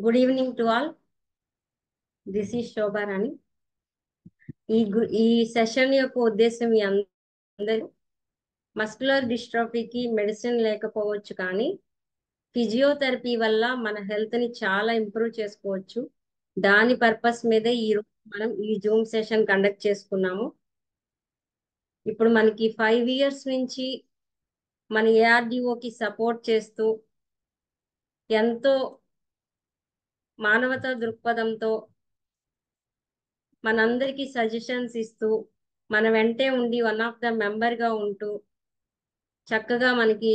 Good evening to all. This is Shobharani. ఈ session యొక్క ఉద్దేశం మీ అందరూ మస్కులర్ డిస్ట్రోఫీకి మెడిసిన్ లేకపోవచ్చు, కానీ ఫిజియోథెరపీ వల్ల మన హెల్త్ ని చాలా ఇంప్రూవ్ చేసుకోవచ్చు. దాని పర్పస్ మీదే ఈ రోజు మనం ఈ జూమ్ సెషన్ కండక్ట్ చేసుకున్నాము. ఇప్పుడు మనకి 5 years నుంచి మన ఏఆర్డిఓకి సపోర్ట్ చేస్తూ ఎంతో మానవతా దృక్పథంతో మనందరికీ సజెషన్స్ ఇస్తూ మన వెంటే ఉండి వన్ ఆఫ్ ద మెంబర్ గా ఉంటూ చక్కగా మనకి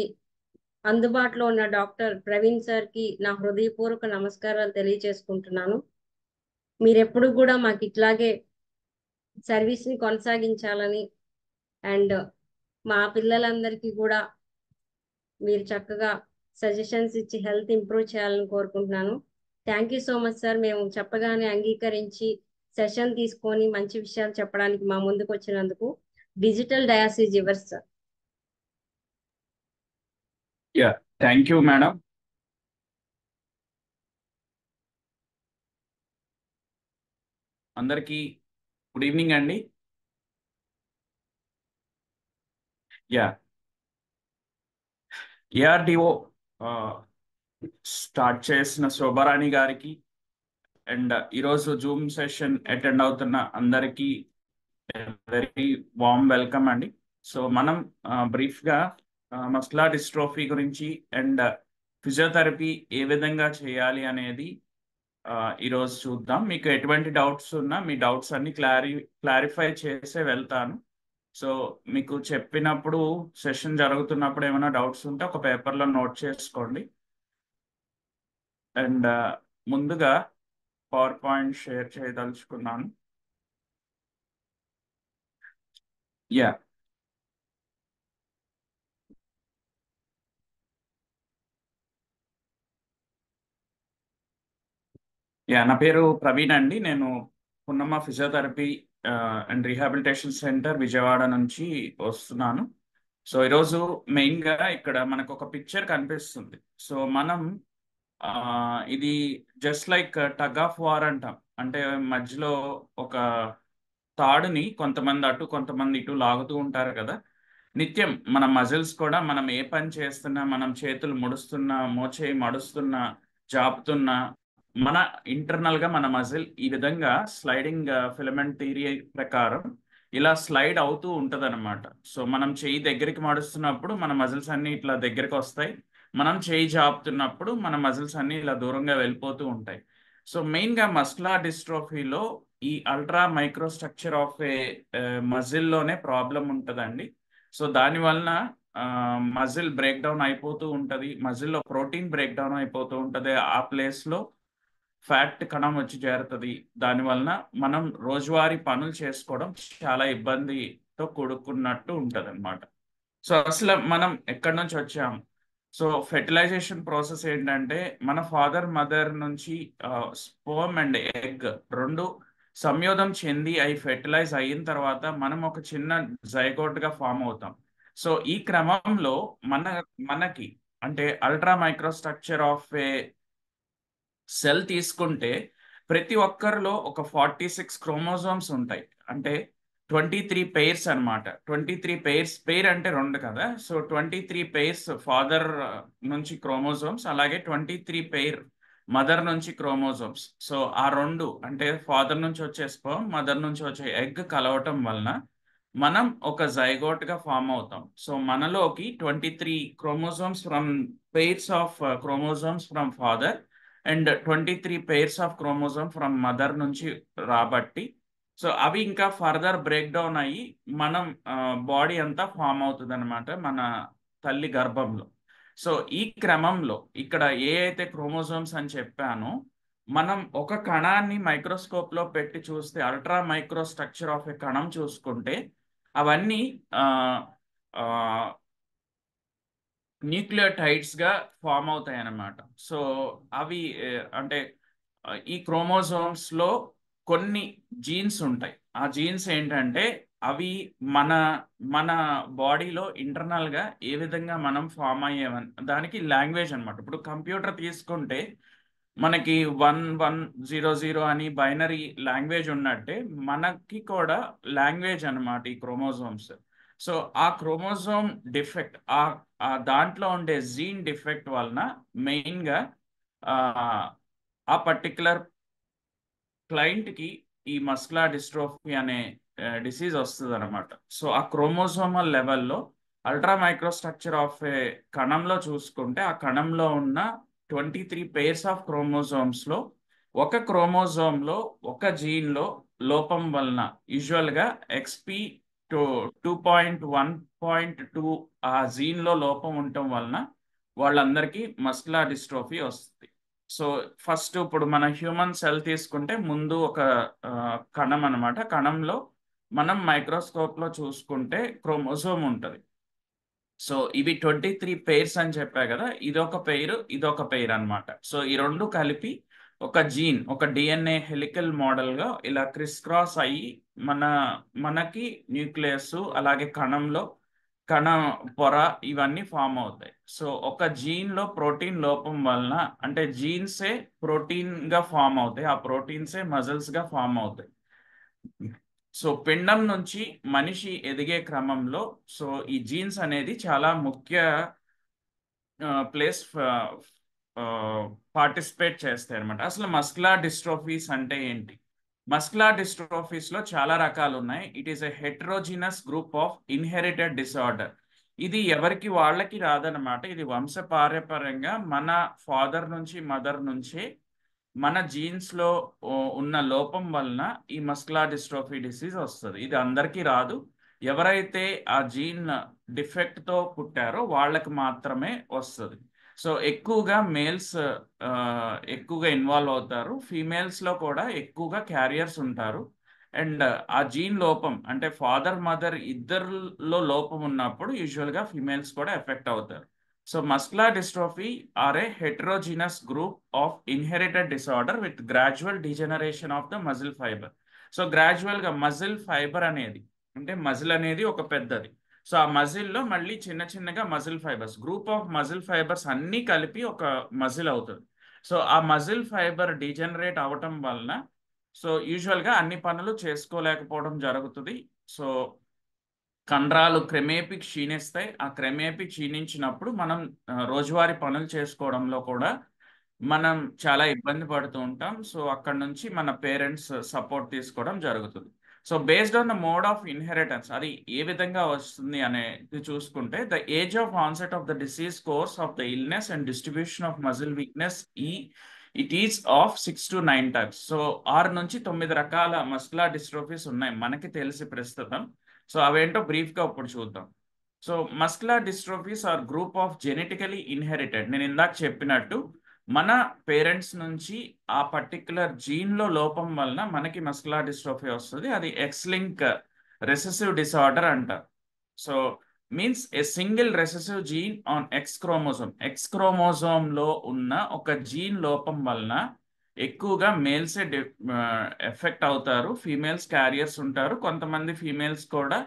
అందుబాటులో ఉన్న డాక్టర్ ప్రవీణ్ సార్ కి నా హృదయపూర్వక నమస్కారాలు తెలియజేసుకుంటున్నాను. మీరెప్పుడు కూడా మాకు ఇట్లాగే సర్వీస్ ని కొనసాగించాలని అండ్ మా పిల్లలందరికీ కూడా మీరు చక్కగా సజెషన్స్ ఇచ్చి హెల్త్ ఇంప్రూవ్ చేయాలని కోరుకుంటున్నాను. Thank you so much sir. మేము చెప్పగానే అంగీకరించి సెషన్ తీసుకొని మంచి విషయాలు చెప్పడానికి మా ముందుకు వచ్చినందుకు. Digital dais is yours sir. Thank you madam. అందరికీ గుడ్ ఈవినింగ్ అండి. ఏఆర్డిఓ స్టార్ట్ చేసిన శోభారాణి గారికి అండ్ ఈరోజు జూమ్ సెషన్ అటెండ్ అవుతున్న అందరికీ వెరీ వామ్ వెల్కమ్ అండి. సో మనం బ్రీఫ్గా మస్కులర్ డిస్ట్రోఫీ గురించి అండ్ ఫిజియోథెరపీ ఏ విధంగా చేయాలి అనేది ఈరోజు చూద్దాం. మీకు ఎటువంటి డౌట్స్ ఉన్నా మీ డౌట్స్ అన్ని క్లారిఫై చేసే వెళ్తాను. సో మీకు చెప్పినప్పుడు సెషన్ జరుగుతున్నప్పుడు ఏమైనా డౌట్స్ ఉంటే ఒక పేపర్లో నోట్ చేసుకోండి. అండ్ ముందుగా పవర్ పాయింట్ షేర్ చేయదలుచుకున్నాను. యా నా పేరు ప్రవీణ్ అండి. నేను Punnamma physiotherapy and rehabilitation centre Vijayawada నుంచి వస్తున్నాను. సో ఈరోజు మెయిన్గా ఇక్కడ మనకు ఒక పిక్చర్ కనిపిస్తుంది. సో మనం ఇది just like tug of war అంటాం. అంటే మధ్యలో ఒక తాడుని కొంతమంది అటు కొంతమంది ఇటు లాగుతూ ఉంటారు కదా. నిత్యం మన మజిల్స్ కూడా మనం ఏ పని చేస్తున్నా, మనం చేతులు ముడుస్తున్నా, మోచేయి మడుస్తున్నా, జాపుతున్నా, మన ఇంటర్నల్ గా మన మజిల్ ఈ విధంగా స్లైడింగ్ ఫిలమెంట్ థియరీ ప్రకారం ఇలా స్లైడ్ అవుతూ ఉంటది అనమాట. సో మనం చేయి దగ్గరికి మడుస్తున్నప్పుడు మన మజిల్స్ అన్ని ఇట్లా దగ్గరికి వస్తాయి. మనం చేయి జాపుతున్నప్పుడు మన మజిల్స్ అన్ని ఇలా దూరంగా వెళ్ళిపోతూ ఉంటాయి. సో మెయిన్ గా మస్కులర్ డిస్ట్రోఫీలో ఈ ultra micro structure of a మజిల్లోనే ప్రాబ్లం ఉంటుందండి. సో దాని వలన మజిల్ బ్రేక్ డౌన్ అయిపోతూ ఉంటుంది. మజిల్లో ప్రోటీన్ బ్రేక్ డౌన్ అయిపోతూ ఉంటుంది. ఆ ప్లేస్లో ఫ్యాట్ కణం వచ్చి చేరుతుంది. దానివలన మనం రోజువారీ పనులు చేసుకోవడం చాలా ఇబ్బందితో కూడుకున్నట్టు ఉంటుంది అనమాట. సో అసలు మనం ఎక్కడి నుంచి వచ్చాము? సో ఫెర్టిలైజేషన్ ప్రాసెస్ ఏంటంటే మన ఫాదర్ మదర్ నుంచి స్పర్మ్ అండ్ ఎగ్ రెండు సంయోగం చెంది అవి ఫెర్టిలైజ్ అయిన తర్వాత మనం ఒక చిన్న జైగోట్గా ఫామ్ అవుతాం. సో ఈ క్రమంలో మనకి అంటే ultra micro structure of A cell తీసుకుంటే ప్రతి ఒక్కరిలో ఒక 46 క్రోమోజోమ్స్ ఉంటాయి. అంటే 23 పెయిర్స్ అనమాట. 23 పెయిర్స్, పెయిర్ అంటే రెండు కదా. సో 23 పెయిర్స్ ఫాదర్ నుంచి క్రోమోజోమ్స్, అలాగే 23 పెయిర్ మదర్ నుంచి క్రోమోజోమ్స్. సో ఆ రెండు అంటే ఫాదర్ నుంచి వచ్చే స్పర్మ్, మదర్ నుంచి వచ్చే ఎగ్ కలవటం వలన మనం ఒక జైగోట్ గా ఫామ్ అవుతాం. సో మనలోకి 23 chromosomes from pairs of chromosomes from father and 23 pairs of chromosome from mother నుంచి రాబట్టి, సో అవి ఇంకా ఫర్దర్ బ్రేక్ డౌన్ అయ్యి మనం బాడీ అంతా ఫామ్ అవుతుంది అనమాట మన తల్లి గర్భంలో. సో ఈ క్రమంలో ఇక్కడ ఏ అయితే క్రోమోజోమ్స్ అని చెప్పానో, మనం ఒక కణాన్ని మైక్రోస్కోప్ లో పెట్టి చూస్తే అల్ట్రా మైక్రో స్ట్రక్చర్ ఆఫ్ ఏ కణం చూసుకుంటే అవన్నీ న్యూక్లియోటైడ్స్ గా ఫామ్ అవుతాయి అన్నమాట. సో అవి అంటే ఈ క్రోమోజోమ్స్ లో కొన్ని జీన్స్ ఉంటాయి. ఆ జీన్స్ ఏంటంటే అవి మన మన బాడీలో ఇంటర్నల్ గా ఏ విధంగా మనం ఫామ్ అయ్యేవని దానికి లాంగ్వేజ్ అనమాట. ఇప్పుడు కంప్యూటర్ తీసుకుంటే మనకి 1100 అని బైనరీ లాంగ్వేజ్ ఉన్నట్టే మనకి కూడా లాంగ్వేజ్ అన్నమాట ఈ క్రోమోజోమ్స్. సో ఆ క్రోమోజోమ్ డిఫెక్ట్, ఆ దాంట్లో ఉండే జీన్ డిఫెక్ట్ వలన మెయిన్గా ఆ పర్టికులర్ క్లయింట్కి ఈ మస్కులర్ డిస్ట్రోఫీ అనే డిసీజ్ వస్తుంది అనమాట. సో ఆ క్రోమోజోమల్ లెవెల్లో అల్ట్రా మైక్రోస్ట్రక్చర్ ఆఫ్ ఏ కణంలో చూసుకుంటే ఆ కణంలో ఉన్న 23 pairs ఆఫ్ క్రోమోజోమ్స్లో ఒక క్రోమోజోమ్లో ఒక జీన్లో లోపం వలన యూజువల్గా ఎక్స్పీ 2.1.2 ఆ జీన్లో లోపం ఉండటం వలన వాళ్ళందరికీ మస్కులర్ డిస్ట్రోఫీ వస్తుంది. సో ఫస్ట్ ఇప్పుడు మన హ్యూమన్ సెల్ తీసుకుంటే ముందు ఒక కణం అనమాట. కణంలో మనం మైక్రోస్కోప్లో చూసుకుంటే క్రోమోజోమ్ ఉంటుంది. సో ఇవి 23 pairs అని చెప్పా కదా, ఇదొక పెయిర్ అనమాట. సో ఈ రెండు కలిపి ఒక జీన్, ఒక డిఎన్ఏ హెలికల్ మోడల్గా ఇలా క్రిస్ క్రాస్ అయ్యి మనకి న్యూక్లియస్ అలాగే కణంలో కణ పొర ఇవన్నీ ఫామ్ అవుతాయి. సో ఒక జీన్లో ప్రోటీన్ లోపం వలన, అంటే జీన్సే ప్రోటీన్గా ఫామ్ అవుతాయి, ఆ ప్రోటీన్సే మజిల్స్గా ఫామ్ అవుతాయి. సో పిండం నుంచి మనిషి ఎదిగే క్రమంలో సో ఈ జీన్స్ అనేది చాలా ముఖ్య ప్లేస్ పార్టిసిపేట్ చేస్తాయి అనమాట. అసలు మస్కులర్ డిస్ట్రోఫీస్ అంటే ఏంటి? మస్కులర్ డిస్ట్రోఫీస్లో చాలా రకాలు ఉన్నాయి. It is a heterogeneous group of inherited disorder. ఇది ఎవరికి వాళ్ళకి రాదనమాట. ఇది వంశపారంపర్యంగా మన ఫాదర్ నుంచి మదర్ నుంచి మన జీన్స్లో ఉన్న లోపం వలన ఈ మస్కులర్ డిస్ట్రోఫీ డిసీజ్ వస్తుంది. ఇది అందరికీ రాదు. ఎవరైతే ఆ జీన్ డిఫెక్ట్తో పుట్టారో వాళ్ళకి మాత్రమే వస్తుంది. సో ఎక్కువగా మేల్స్ ఎక్కువగా ఇన్వాల్వ్ అవుతారు. ఫీమేల్స్లో కూడా ఎక్కువగా క్యారియర్స్ ఉంటారు. అండ్ ఆ జీన్ లోపం అంటే ఫాదర్ మదర్ ఇద్దరిలో లోపం ఉన్నప్పుడు యూజువల్గా ఫీమేల్స్ కూడా ఎఫెక్ట్ అవుతారు. So muscular dystrophy are a heterogeneous group of inherited disorder with gradual degeneration of the muscle fiber. So gradual గా మజిల్ ఫైబర్ అనేది, అంటే మజిల్ అనేది ఒక పెద్దది. సో ఆ మజిల్లో మళ్ళీ చిన్న చిన్నగా muscle fibres, group of muscle fibres అన్నీ కలిపి ఒక మజిల్ అవుతుంది. సో ఆ మజిల్ ఫైబర్ డీజనరేట్ అవ్వటం వలన సో యూజువల్గా అన్ని పనులు చేసుకోలేకపోవడం జరుగుతుంది. సో కండరాలు క్రమేపీ క్షీణిస్తాయి. ఆ క్రమేపీ క్షీణించినప్పుడు మనం రోజువారీ పనులు చేసుకోవడంలో కూడా మనం చాలా ఇబ్బంది పడుతూ ఉంటాం. సో అక్కడ నుంచి మన పేరెంట్స్ సపోర్ట్ తీసుకోవడం జరుగుతుంది. So based on the mode of inheritance, అది ఏ విధంగా వస్తుంది అనేది చూసుకుంటే the age of onset of the disease course of the illness and distribution of muscle weakness it is of 6 to 9 types. So 6 నుంచి 9 రకాల muscular dystrophies ఉన్నాయి మనకి తెలిసి ప్రస్తుతం. సో అవేంటో బ్రీఫ్గా ఇప్పుడు చూద్దాం. So muscular dystrophies are group of genetically inherited. నేను ఇందాక చెప్పినట్టు మన పేరెంట్స్ నుంచి ఆ పర్టిక్యులర్ జీన్లో లోపం వలన మనకి మస్కులర్ డిస్ట్రోఫీ వస్తుంది. అది ఎక్స్-లింక్ రెసెసివ్ డిసార్డర్ అంటారు. So means a single recessive gene on X chromosome. X క్రోమోజోమ్లో ఉన్న ఒక జీన్ లోపం వలన ఎక్కువగా మేల్సే ఎఫెక్ట్ అవుతారు. ఫీమేల్స్ క్యారియర్స్ ఉంటారు, కొంతమంది ఫీమేల్స్ కూడా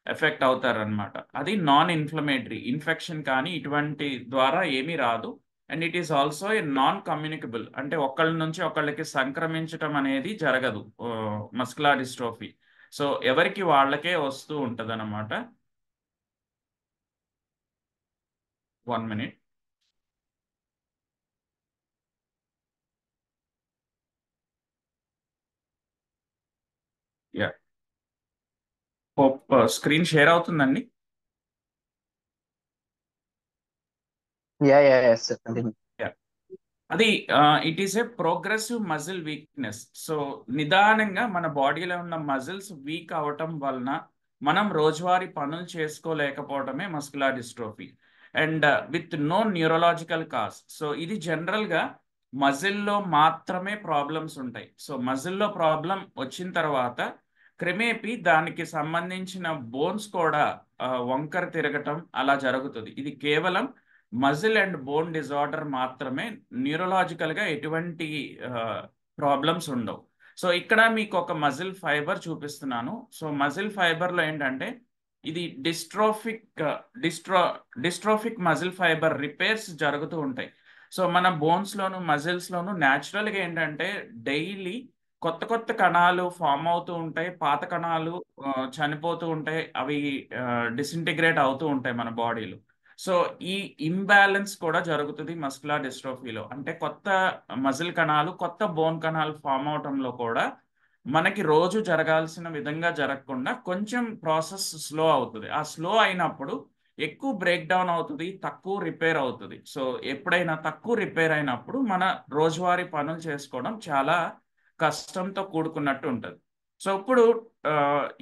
ఎఫెక్ట్ అవుతారు అనమాట. అది నాన్ ఇన్ఫ్లమేటరీ, ఇన్ఫెక్షన్ కానీ ఇటువంటి ద్వారా ఏమీ రాదు. And it is also a non communicable, అంటే ఒకళ్ళ నుంచి ఒకళ్ళకి సంక్రమించటం అనేది జరగదు మస్కులర్ డిస్ట్రోఫీ. సో ఎవరికి వాళ్ళకే వస్తూ ఉంటుంది అనమాట. 1 minute. యా, స్క్రీన్ షేర్ అవుతుందండి. అది it is a progressive muscle weakness. So నిదానంగా మన బాడీలో ఉన్న మజిల్స్ వీక్ అవటం వలన మనం రోజువారీ పనులు చేసుకోలేకపోవడమే muscular dystrophy. And with no neurological cause. So ఇది జనరల్గా మజిల్లో మాత్రమే ప్రాబ్లమ్స్ ఉంటాయి. సో మజిల్లో ప్రాబ్లం వచ్చిన తర్వాత క్రమేపీ దానికి సంబంధించిన బోన్స్ కూడా వంకర తిరగటం అలా జరుగుతుంది. ఇది కేవలం మజిల్ అండ్ బోన్ డిజార్డర్ మాత్రమే, న్యూరలాజికల్గా ఎటువంటి ప్రాబ్లమ్స్ ఉండవు. సో ఇక్కడ మీకు ఒక మజిల్ ఫైబర్ చూపిస్తున్నాను. సో మజిల్ ఫైబర్లో ఏంటంటే ఇది డిస్ట్రోఫిక్ మజిల్ ఫైబర్ రిపేర్స్ జరుగుతూ ఉంటాయి. సో మన బోన్స్లోను మజిల్స్లోను న్యాచురల్గా ఏంటంటే డైలీ కొత్త కొత్త కణాలు ఫామ్ అవుతూ ఉంటాయి, పాత కణాలు చనిపోతూ ఉంటాయి, అవి డిసింటిగ్రేట్ అవుతూ ఉంటాయి మన బాడీలో. సో ఈ ఇంబ్యాలెన్స్ కూడా జరుగుతుంది మస్కులర్ డిస్ట్రోఫీలో. అంటే కొత్త మజిల్ కణాలు, కొత్త బోన్ కణాలు ఫామ్ అవటంలో కూడా మనకి రోజు జరగాల్సిన విధంగా జరగకుండా కొంచెం ప్రాసెస్ స్లో అవుతుంది. ఆ స్లో అయినప్పుడు ఎక్కువ బ్రేక్ డౌన్ అవుతుంది, తక్కువ రిపేర్ అవుతుంది. సో ఎప్పుడైనా తక్కువ రిపేర్ అయినప్పుడు మన రోజువారీ పనులు చేసుకోవడం చాలా కష్టంతో కూడుకున్నట్టు ఉంటుంది. సో ఇప్పుడు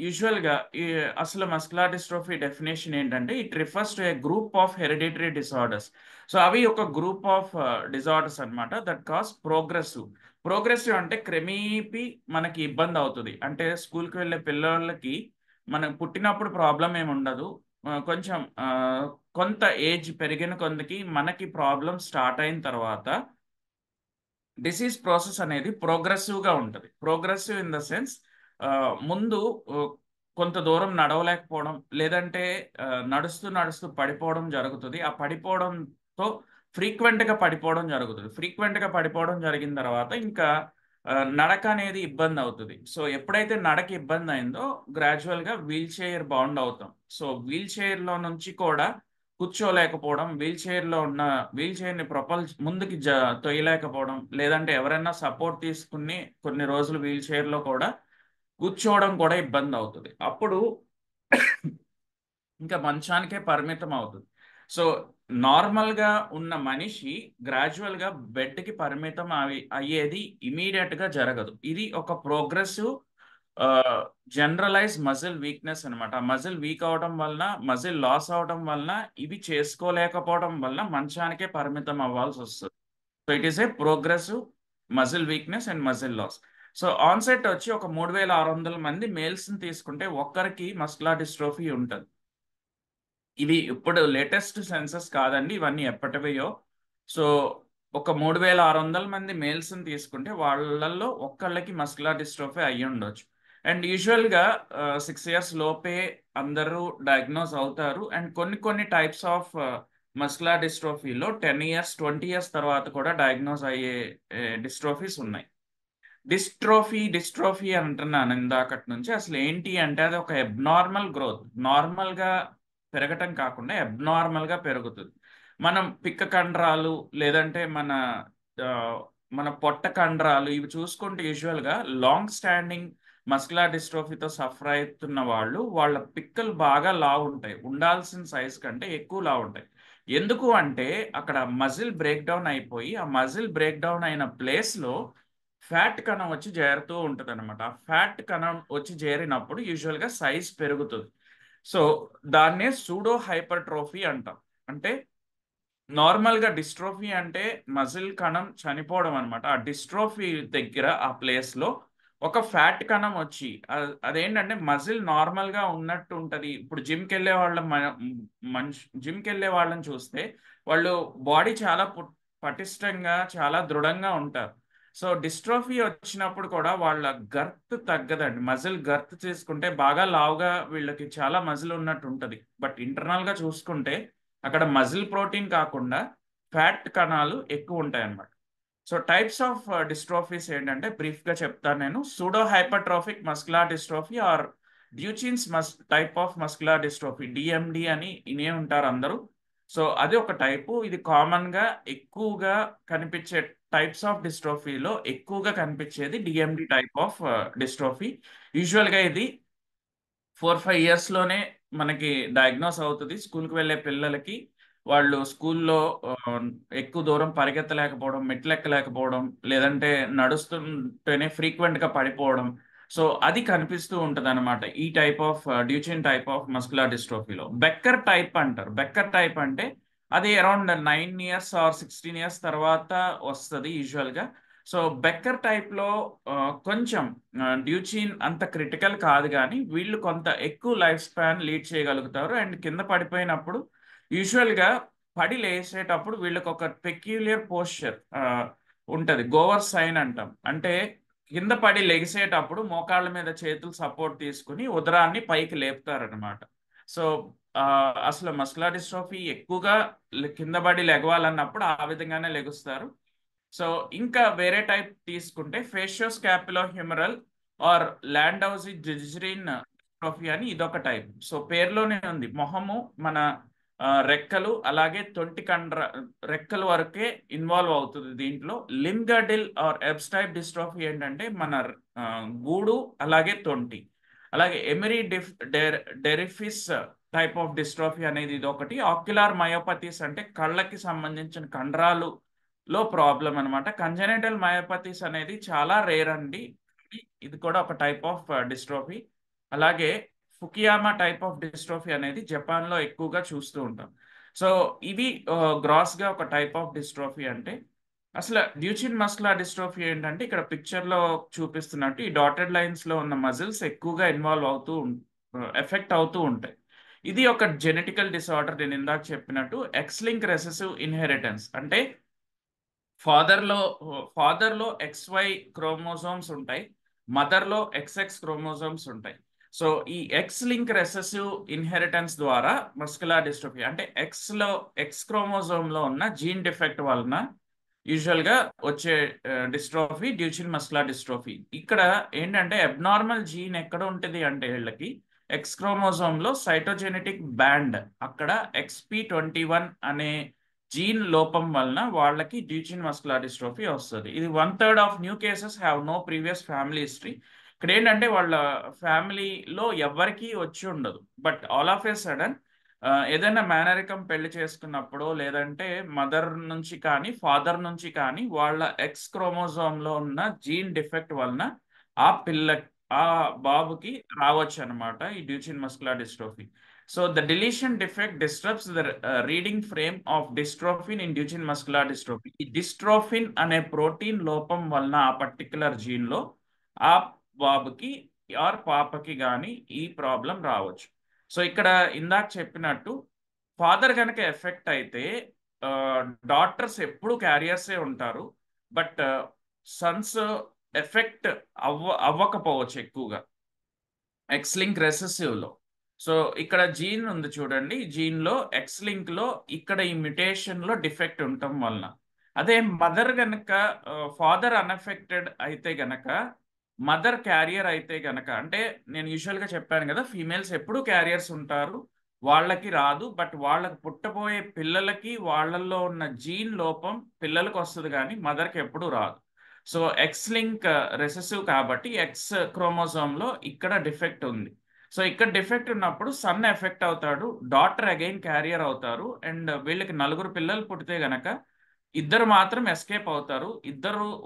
యూజువల్గా ఈ అసలు మస్కులర్ డిస్ట్రోఫీ డెఫినేషన్ ఏంటంటే it refers to A group of hereditary disorders. So అవి ఒక గ్రూప్ ఆఫ్ డిసార్డర్స్ అన్నమాట దట్ కాస్ ప్రోగ్రెసివ్. ప్రోగ్రెసివ్ అంటే క్రమేపీ మనకి ఇబ్బంది అవుతుంది. అంటే స్కూల్కి వెళ్ళే పిల్లలకి మనం పుట్టినప్పుడు ప్రాబ్లం ఏమి ఉండదు. కొంచెం కొంత ఏజ్ పెరిగిన కొందికి మనకి ప్రాబ్లం స్టార్ట్ అయిన తర్వాత డిసీజ్ ప్రాసెస్ అనేది ప్రోగ్రెసివ్గా ఉంటుంది. ప్రోగ్రెసివ్ ఇన్ ద సెన్స్ ముందు ఆ, కొంత దూరం నడవలేకపోవడం, లేదంటే నడుస్తూ నడుస్తూ పడిపోవడం జరుగుతుంది. ఆ పడిపోవడంతో ఫ్రీక్వెంట్గా పడిపోవడం జరుగుతుంది. ఫ్రీక్వెంట్గా పడిపోవడం జరిగిన తర్వాత ఇంకా నడక అనేది ఇబ్బంది అవుతుంది. సో ఎప్పుడైతే నడక ఇబ్బంది అయిందో గ్రాడ్యువల్గా వీల్ చైర్ బౌండ్ అవుతాం. సో వీల్ చైర్లో నుంచి కూడా కూర్చోలేకపోవడం, వీల్ చైర్ని ముందుకి తొయ్యలేకపోవడం, లేదంటే ఎవరైనా సపోర్ట్ తీసుకుని కొన్ని రోజులు వీల్ చైర్లో కూడా కూర్చోవడం కూడా ఇబ్బంది అవుతుంది. అప్పుడు ఇంకా మంచానికే పరిమితం అవుతుంది. సో నార్మల్గా ఉన్న మనిషి గ్రాడ్యువల్గా బెడ్కి పరిమితం అయ్యేది ఇమీడియట్గా జరగదు. ఇది ఒక ప్రోగ్రెసివ్ జనరలైజ్ మజిల్ వీక్నెస్ అనమాట. ఆ మజిల్ వీక్ అవడం వలన, మజిల్ లాస్ అవడం వలన, ఇవి చేసుకోలేకపోవడం వలన మంచానికే పరిమితం అవ్వాల్సి వస్తుంది. So it is a progressive muscle weakness and muscle loss. So onset వచ్చి ఒక 3600 మంది మేల్స్ని తీసుకుంటే ఒక్కరికి మస్కులర్ డిస్ట్రోఫీ ఉంటుంది. ఇవి ఇప్పుడు లేటెస్ట్ సెన్సస్ కాదండి, ఇవన్నీ ఎప్పటివయో. సో ఒక 3600 మంది మేల్స్ని తీసుకుంటే వాళ్ళల్లో ఒక్కళ్ళకి మస్కులర్ డిస్ట్రోఫీ అయ్యి ఉండొచ్చు. అండ్ యూజువల్గా 6 years లోపే అందరూ డయాగ్నోస్ అవుతారు. అండ్ కొన్ని కొన్ని types of muscular డిస్ట్రోఫీలో 10 years 20 years తర్వాత కూడా డయాగ్నోస్ అయ్యే డిస్ట్రోఫీస్ ఉన్నాయి. డిస్ట్రోఫీ అంటున్నాను ఇందాకటి నుంచి. అసలు ఏంటి అంటే అది ఒక అబ్నార్మల్ గ్రోత్. నార్మల్గా పెరగటం కాకుండా అబ్నార్మల్గా పెరుగుతుంది. మనం పిక్క కండరాలు, లేదంటే ఆ, మన పొట్ట కండరాలు ఇవి చూసుకుంటే యూజువల్గా లాంగ్ స్టాండింగ్ మస్కులర్ డిస్ట్రోఫీతో సఫర్ అవుతున్న వాళ్ళ పిక్కలు బాగా లావు ఉంటాయి, ఉండాల్సిన సైజ్ కంటే ఎక్కువ లావు ఉంటాయి. ఎందుకు అంటే అక్కడ మజిల్ బ్రేక్ డౌన్ అయిపోయి ఆ మజిల్ బ్రేక్ డౌన్ అయిన ప్లేస్లో ఫ్యాట్ కణం వచ్చి చేరుతూ ఉంటుంది అనమాట. ఆ ఫ్యాట్ కణం వచ్చి చేరినప్పుడు యూజువల్గా సైజ్ పెరుగుతుంది. సో దాన్నే సూడో హైపర్ట్రోఫీ అంటాం. అంటే నార్మల్గా డిస్ట్రోఫీ అంటే మజిల్ కణం చనిపోవడం అనమాట. ఆ డిస్ట్రోఫీ దగ్గర ఆ ప్లేస్లో ఒక ఫ్యాట్ కణం వచ్చి అదేంటంటే మజిల్ నార్మల్గా ఉన్నట్టు ఉంటుంది. ఇప్పుడు జిమ్కి వెళ్ళే వాళ్ళ జిమ్కి వెళ్ళే వాళ్ళని చూస్తే వాళ్ళు బాడీ చాలా పటిష్టంగా, చాలా దృఢంగా ఉంటారు. సో డిస్ట్రోఫీ వచ్చినప్పుడు కూడా వాళ్ళ గర్త్ తగ్గదండి. మజిల్ గర్త్ తీసుకుంటే బాగా లావుగా వీళ్ళకి చాలా మజిల్ ఉన్నట్టు ఉంటుంది. బట్ ఇంటర్నల్గా చూసుకుంటే అక్కడ మజిల్ ప్రోటీన్ కాకుండా ఫ్యాట్ కణాలు ఎక్కువ ఉంటాయి అన్నమాట. సో టైప్స్ ఆఫ్ డిస్ట్రోఫీస్ ఏంటంటే బ్రీఫ్గా చెప్తాను నేను. Pseudo hypertrophic muscular dystrophy or Duchenne's type of muscular dystrophy, DMD అని ఇనే ఉంటారు అందరూ. సో అది ఒక టైపు. ఇది కామన్గా ఎక్కువగా కనిపించే టైప్స్ ఆఫ్ డిస్ట్రోఫీలో ఎక్కువగా కనిపించేది డిఎండి టైప్ ఆఫ్ డిస్ట్రోఫీ. యూజువల్గా ఇది 4-5 yearsలోనే మనకి డయాగ్నోస్ అవుతుంది. స్కూల్కి వెళ్ళే పిల్లలకి వాళ్ళు స్కూల్లో ఎక్కువ దూరం పరిగెత్తలేకపోవడం, మెట్లు ఎక్కలేకపోవడం, లేదంటే నడుస్తుంటేనే ఫ్రీక్వెంట్గా పడిపోవడం. సో అది కనిపిస్తూ ఉంటుంది అనమాట ఈ type of Duchenne type of muscular డిస్ట్రోఫీలో. బెక్కర్ టైప్ అంటారు. బెక్కర్ టైప్ అంటే అది అరౌండ్ 9 years ఆర్ 16 years తర్వాత వస్తుంది యూజువల్గా. సో బెక్కర్ టైప్లో కొంచెం డ్యూచిన్ అంత క్రిటికల్ కాదు, కానీ వీళ్ళు కొంత ఎక్కువ లైఫ్ స్పాన్ లీడ్ చేయగలుగుతారు. అండ్ కింద పడిపోయినప్పుడు యూజువల్గా పడి లేసేటప్పుడు వీళ్ళకి ఒక పెక్యులియర్ పోస్చర్ ఉంటుంది, గోవర్ సైన్ అంటాం. అంటే కింద పడి లెగిసేటప్పుడు మోకాళ్ళ మీద చేతులు సపోర్ట్ తీసుకుని ఉదరాన్ని పైకి లేపుతారనమాట. సో అసలు మస్కులర్ డిస్ట్రోఫీ ఎక్కువగా కింద పడి లెగవాలన్నప్పుడు ఆ విధంగానే లెగుస్తారు. సో ఇంకా వేరే టైప్ తీసుకుంటే ఫేషియోస్కాపులోహ్యూమరల్ ఆర్ ల్యాండౌజీ జిజ్రీన్ డిస్ట్రోఫీ అని ఇదొక టైప్. సో పేరులోనే ఉంది, మొహము మన రెక్కలు అలాగే తొంటి కండ్ర రెక్కల వరకే ఇన్వాల్వ్ అవుతుంది దీంట్లో. లింగడిల్ ఆర్ ఎబ్స్ టైప్ డిస్ట్రోఫీ ఏంటంటే మన గూడు అలాగే తొంటి. అలాగే ఎమిరీ డెరిఫిస్ టైప్ ఆఫ్ డిస్ట్రోఫీ అనేది ఇది ఒకటి. ఆక్యులార్ మయోపతీస్ అంటే కళ్ళకి సంబంధించిన కండరాలు లో ప్రాబ్లం అనమాట. కంజెనిటల్ మయోపతీస్ అనేది చాలా రేర్ అండి, ఇది కూడా ఒక టైప్ ఆఫ్ డిస్ట్రోఫీ. అలాగే ఫుకియామా టైప్ ఆఫ్ డిస్ట్రోఫీ అనేది జపాన్లో ఎక్కువగా చూస్తూ ఉంటాం. సో ఇవి గ్రాస్గా ఒక టైప్ ఆఫ్ డిస్ట్రోఫీ అంటే. అసలు డ్యూచెన్ మస్కులర్ డిస్ట్రోఫీ ఏంటంటే ఇక్కడ పిక్చర్లో చూపిస్తున్నట్టు ఈ డాటెడ్ లైన్స్లో ఉన్న మజిల్స్ ఎక్కువగా ఇన్వాల్వ్ అవుతూ ఎఫెక్ట్ అవుతూ ఉంటాయి. ఇది ఒక జెనెటికల్ డిసార్డర్. నేను ఇందాక చెప్పినట్టు ఎక్స్ లింక్ రెసెసివ్ ఇన్హెరిటెన్స్ అంటే ఫాదర్లో XY క్రోమోజోమ్స్ ఉంటాయి, మదర్లో XX క్రోమోజోమ్స్ ఉంటాయి. సో ఈ ఎక్స్ లింక్ రెసెసివ్ ఇన్హెరిటెన్స్ ద్వారా మస్కులర్ డిస్ట్రోఫీ అంటే ఎక్స్ క్రోమోజోమ్లో ఉన్న జీన్ డిఫెక్ట్ వలన యూజువల్గా వచ్చే డిస్ట్రోఫీ డ్యూచెన్ మస్కులర్ డిస్ట్రోఫీ. ఇక్కడ ఏంటంటే అబ్నార్మల్ జీన్ ఎక్కడ ఉంటుంది అంటే వీళ్ళకి ఎక్స్ క్రోమోజోమ్లో సైటోజెనెటిక్ బ్యాండ్ అక్కడ XP21 అనే జీన్ లోపం వలన వాళ్ళకి డ్యూచెన్ మస్కులర్ డిస్ట్రోఫీ వస్తుంది. ఇది 1/3 of new cases have no previous family history. ఇక్కడ ఏంటంటే వాళ్ళ ఫ్యామిలీలో ఎవరికి వచ్చి ఉండదు, but all of a sudden ఏదైనా మేనరికం పెళ్లి చేసుకున్నప్పుడు లేదంటే మదర్ నుంచి కానీ ఫాదర్ నుంచి కానీ వాళ్ళ ఎక్స్ క్రోమోజోమ్లో ఉన్న జీన్ డిఫెక్ట్ వలన ఆ బాబుకి రావచ్చు అనమాట ఈ Duchenne muscular dystrophy. So the deletion defect disrupts the reading frame of dystrophin in Duchenne muscular dystrophy. ఈ dystrophin అనే ప్రోటీన్ లోపం వలన ఆ పర్టికులర్ జీన్ లో ఆ బాబుకి ఆర్ పాపకి కానీ ఈ ప్రాబ్లం రావచ్చు. సో ఇక్కడ ఇందాక చెప్పినట్టు ఫాదర్ కనుక ఎఫెక్ట్ అయితే డాటర్స్ ఎప్పుడు క్యారియర్సే ఉంటారు, బట్ సన్స్ ఎఫెక్ట్ అవ్వకపోవచ్చు ఎక్కువగా ఎక్స్ లింక్ రెసెసివ్లో. సో ఇక్కడ జీన్ ఉంది చూడండి, జీన్లో ఎక్స్ లింక్లో ఇక్కడ ఈ మ్యుటేషన్లో డిఫెక్ట్ ఉండటం వలన. అదే మదర్ గనక ఫాదర్ అన్ఎఫెక్టెడ్ అయితే గనక మదర్ క్యారియర్ అయితే గనక, అంటే నేను యూజువల్గా చెప్పాను కదా ఫీమేల్స్ ఎప్పుడు క్యారియర్స్ ఉంటారు, వాళ్ళకి రాదు, బట్ వాళ్ళకి పుట్టబోయే పిల్లలకి వాళ్ళల్లో ఉన్న జీన్ లోపం పిల్లలకు వస్తుంది కానీ మదర్కి ఎప్పుడు రాదు. సో ఎక్స్ లింక్ రెసెసివ్ కాబట్టి ఎక్స్ క్రోమోజోమ్లో ఇక్కడ డిఫెక్ట్ ఉంది. సో ఇక్కడ డిఫెక్ట్ ఉన్నప్పుడు సన్ ఎఫెక్ట్ అవుతాడు, డాటర్ అగైన్ క్యారియర్ అవుతారు, అండ్ వీళ్ళకి 4 పిల్లలు పుడితే గనక 2 మాత్రం ఎస్కేప్ అవుతారు.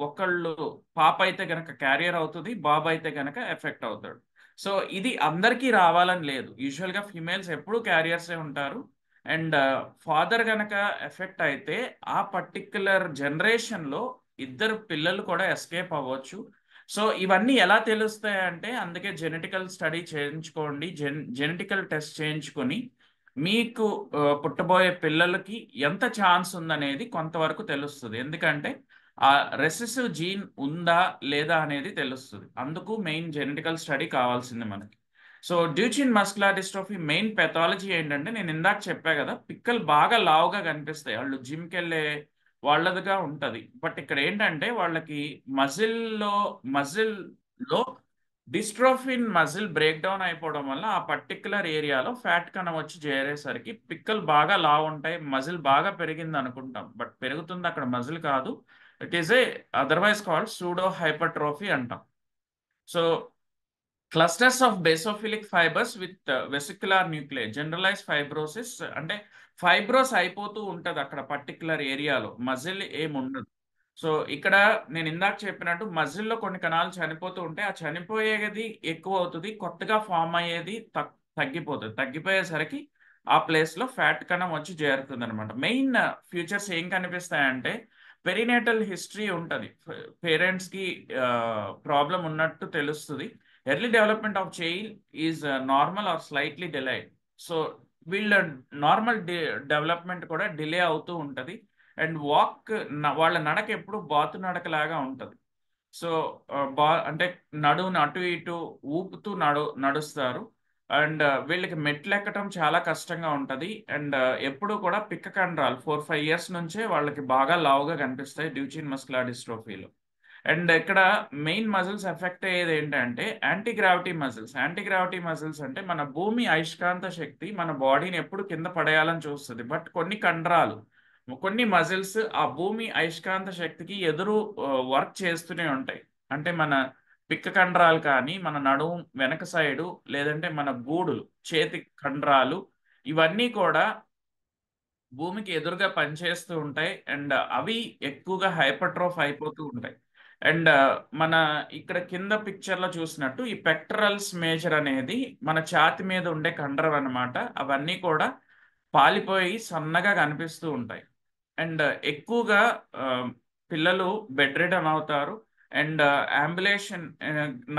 ఒకళ్ళు పాప అయితే గనక క్యారియర్ అవుతుంది, బాబు అయితే గనక ఎఫెక్ట్ అవుతాడు. సో ఇది అందరికీ రావాలని లేదు, యూజువల్గా ఫీమేల్స్ ఎప్పుడూ క్యారియర్సే ఉంటారు. అండ్ ఫాదర్ గనక ఎఫెక్ట్ అయితే ఆ పర్టిక్యులర్ జనరేషన్లో 2 పిల్లలు కూడా ఎస్కేప్ అవ్వచ్చు. సో ఇవన్నీ ఎలా తెలుస్తాయి అంటే అందుకే జెనెటికల్ స్టడీ చేయించుకోండి, జెనెటికల్ టెస్ట్ చేయించుకొని మీకు పుట్టబోయే పిల్లలకి ఎంత ఛాన్స్ ఉందనేది కొంతవరకు తెలుస్తుంది. ఎందుకంటే ఆ రెసెసివ్ జీన్ ఉందా లేదా అనేది తెలుస్తుంది. అందుకు మెయిన్ జెనెటికల్ స్టడీ కావాల్సింది మనకి. So Duchenne muscular dystrophy main pathology ఏంటంటే నేను ఇందాక చెప్పా కదా, పిక్కలు బాగా లావుగా కనిపిస్తాయి, వాళ్ళు జిమ్కి వెళ్ళే వాళ్ళదిగా ఉంటుంది. బట్ ఇక్కడ ఏంటంటే వాళ్ళకి మజిల్లో డిస్ట్రోఫిన్ మజిల్ బ్రేక్ డౌన్ అయిపోవడం వల్ల ఆ పర్టికులర్ ఏరియాలో ఫ్యాట్ కణం వచ్చి చేరేసరికి పిక్కలు బాగా లావు ఉంటాయి, మజిల్ బాగా పెరిగింది అనుకుంటాం, బట్ పెరుగుతుంది అక్కడ మజిల్ కాదు. It is a otherwise called pseudo hypertrophy అంటాం. So clusters of basophilic fibres with vesicular nuclei, generalise fibrosis అంటే ఫైబ్రోస్ అయిపోతూ ఉంటుంది అక్కడ పర్టికులర్ ఏరియాలో, మజిల్ ఏముండదు. సో ఇక్కడ నేను ఇందాక చెప్పినట్టు మజిల్లో కొన్ని కణాలు చనిపోతూ ఉంటే ఆ చనిపోయేది ఎక్కువ అవుతుంది, కొత్తగా ఫామ్ అయ్యేది తగ్గిపోతుంది. తగ్గిపోయేసరికి ఆ ప్లేస్లో ఫ్యాట్ కణం వచ్చి చేరుతుంది అనమాట. మెయిన్ ఫ్యూచర్స్ ఏం కనిపిస్తాయంటే పెరినేటల్ హిస్టరీ ఉంటుంది, పేరెంట్స్కి ప్రాబ్లం ఉన్నట్టు తెలుస్తుంది. Early development of child is normal or slightly delayed. So వీళ్ళ నార్మల్ డెవలప్మెంట్ కూడా డిలే అవుతూ ఉంటుంది. అండ్ వాళ్ళ నడక ఎప్పుడు బాతు నడకలాగా ఉంటుంది. సో అంటే నడువుని అటు ఇటు ఊపుతూ నడుస్తారు. అండ్ వీళ్ళకి మెట్లు ఎక్కడం చాలా కష్టంగా ఉంటుంది. అండ్ ఎప్పుడు కూడా పిక్క కండరాలు 4-5 ఇయర్స్ నుంచే వాళ్ళకి బాగా లావుగా కనిపిస్తాయి డ్యూచిన్ మస్కులర్ డిస్ట్రోఫీలో. అండ్ ఇక్కడ మెయిన్ మజిల్స్ ఎఫెక్ట్ అయ్యేది ఏంటంటే anti gravity muscles. Anti gravity muscles అంటే మన భూమి అయస్కాంత శక్తి మన బాడీని ఎప్పుడు కింద పడేయాలని చూస్తుంది. బట్ కొన్ని కండరాలు, కొన్ని మజిల్స్ ఆ భూమి అయస్కాంత శక్తికి ఎదురు వర్క్ చేస్తూనే ఉంటాయి. అంటే మన పిక్క కండరాలు కానీ, మన నడుము వెనక సైడు, లేదంటే మన గూడులు, చేతి కండరాలు, ఇవన్నీ కూడా భూమికి ఎదురుగా పనిచేస్తూ ఉంటాయి. అండ్ అవి ఎక్కువగా హైపర్ట్రోఫ్ అయిపోతూ ఉంటాయి. అండ్ మన ఇక్కడ కింద పిక్చర్ లో చూసినట్టు ఈ పెక్టరల్స్ మేజర్ అనేది మన ఛాతి మీద ఉండే కండరం అన్నమాట. అవన్నీ కూడా పాలిపోయి సన్నగా కనిపిస్తూ ఉంటాయి. అండ్ ఎక్కువగా ఆ, పిల్లలు బెడ్ రిడన్ అవుతారు. అండ్ అంబులేషన్,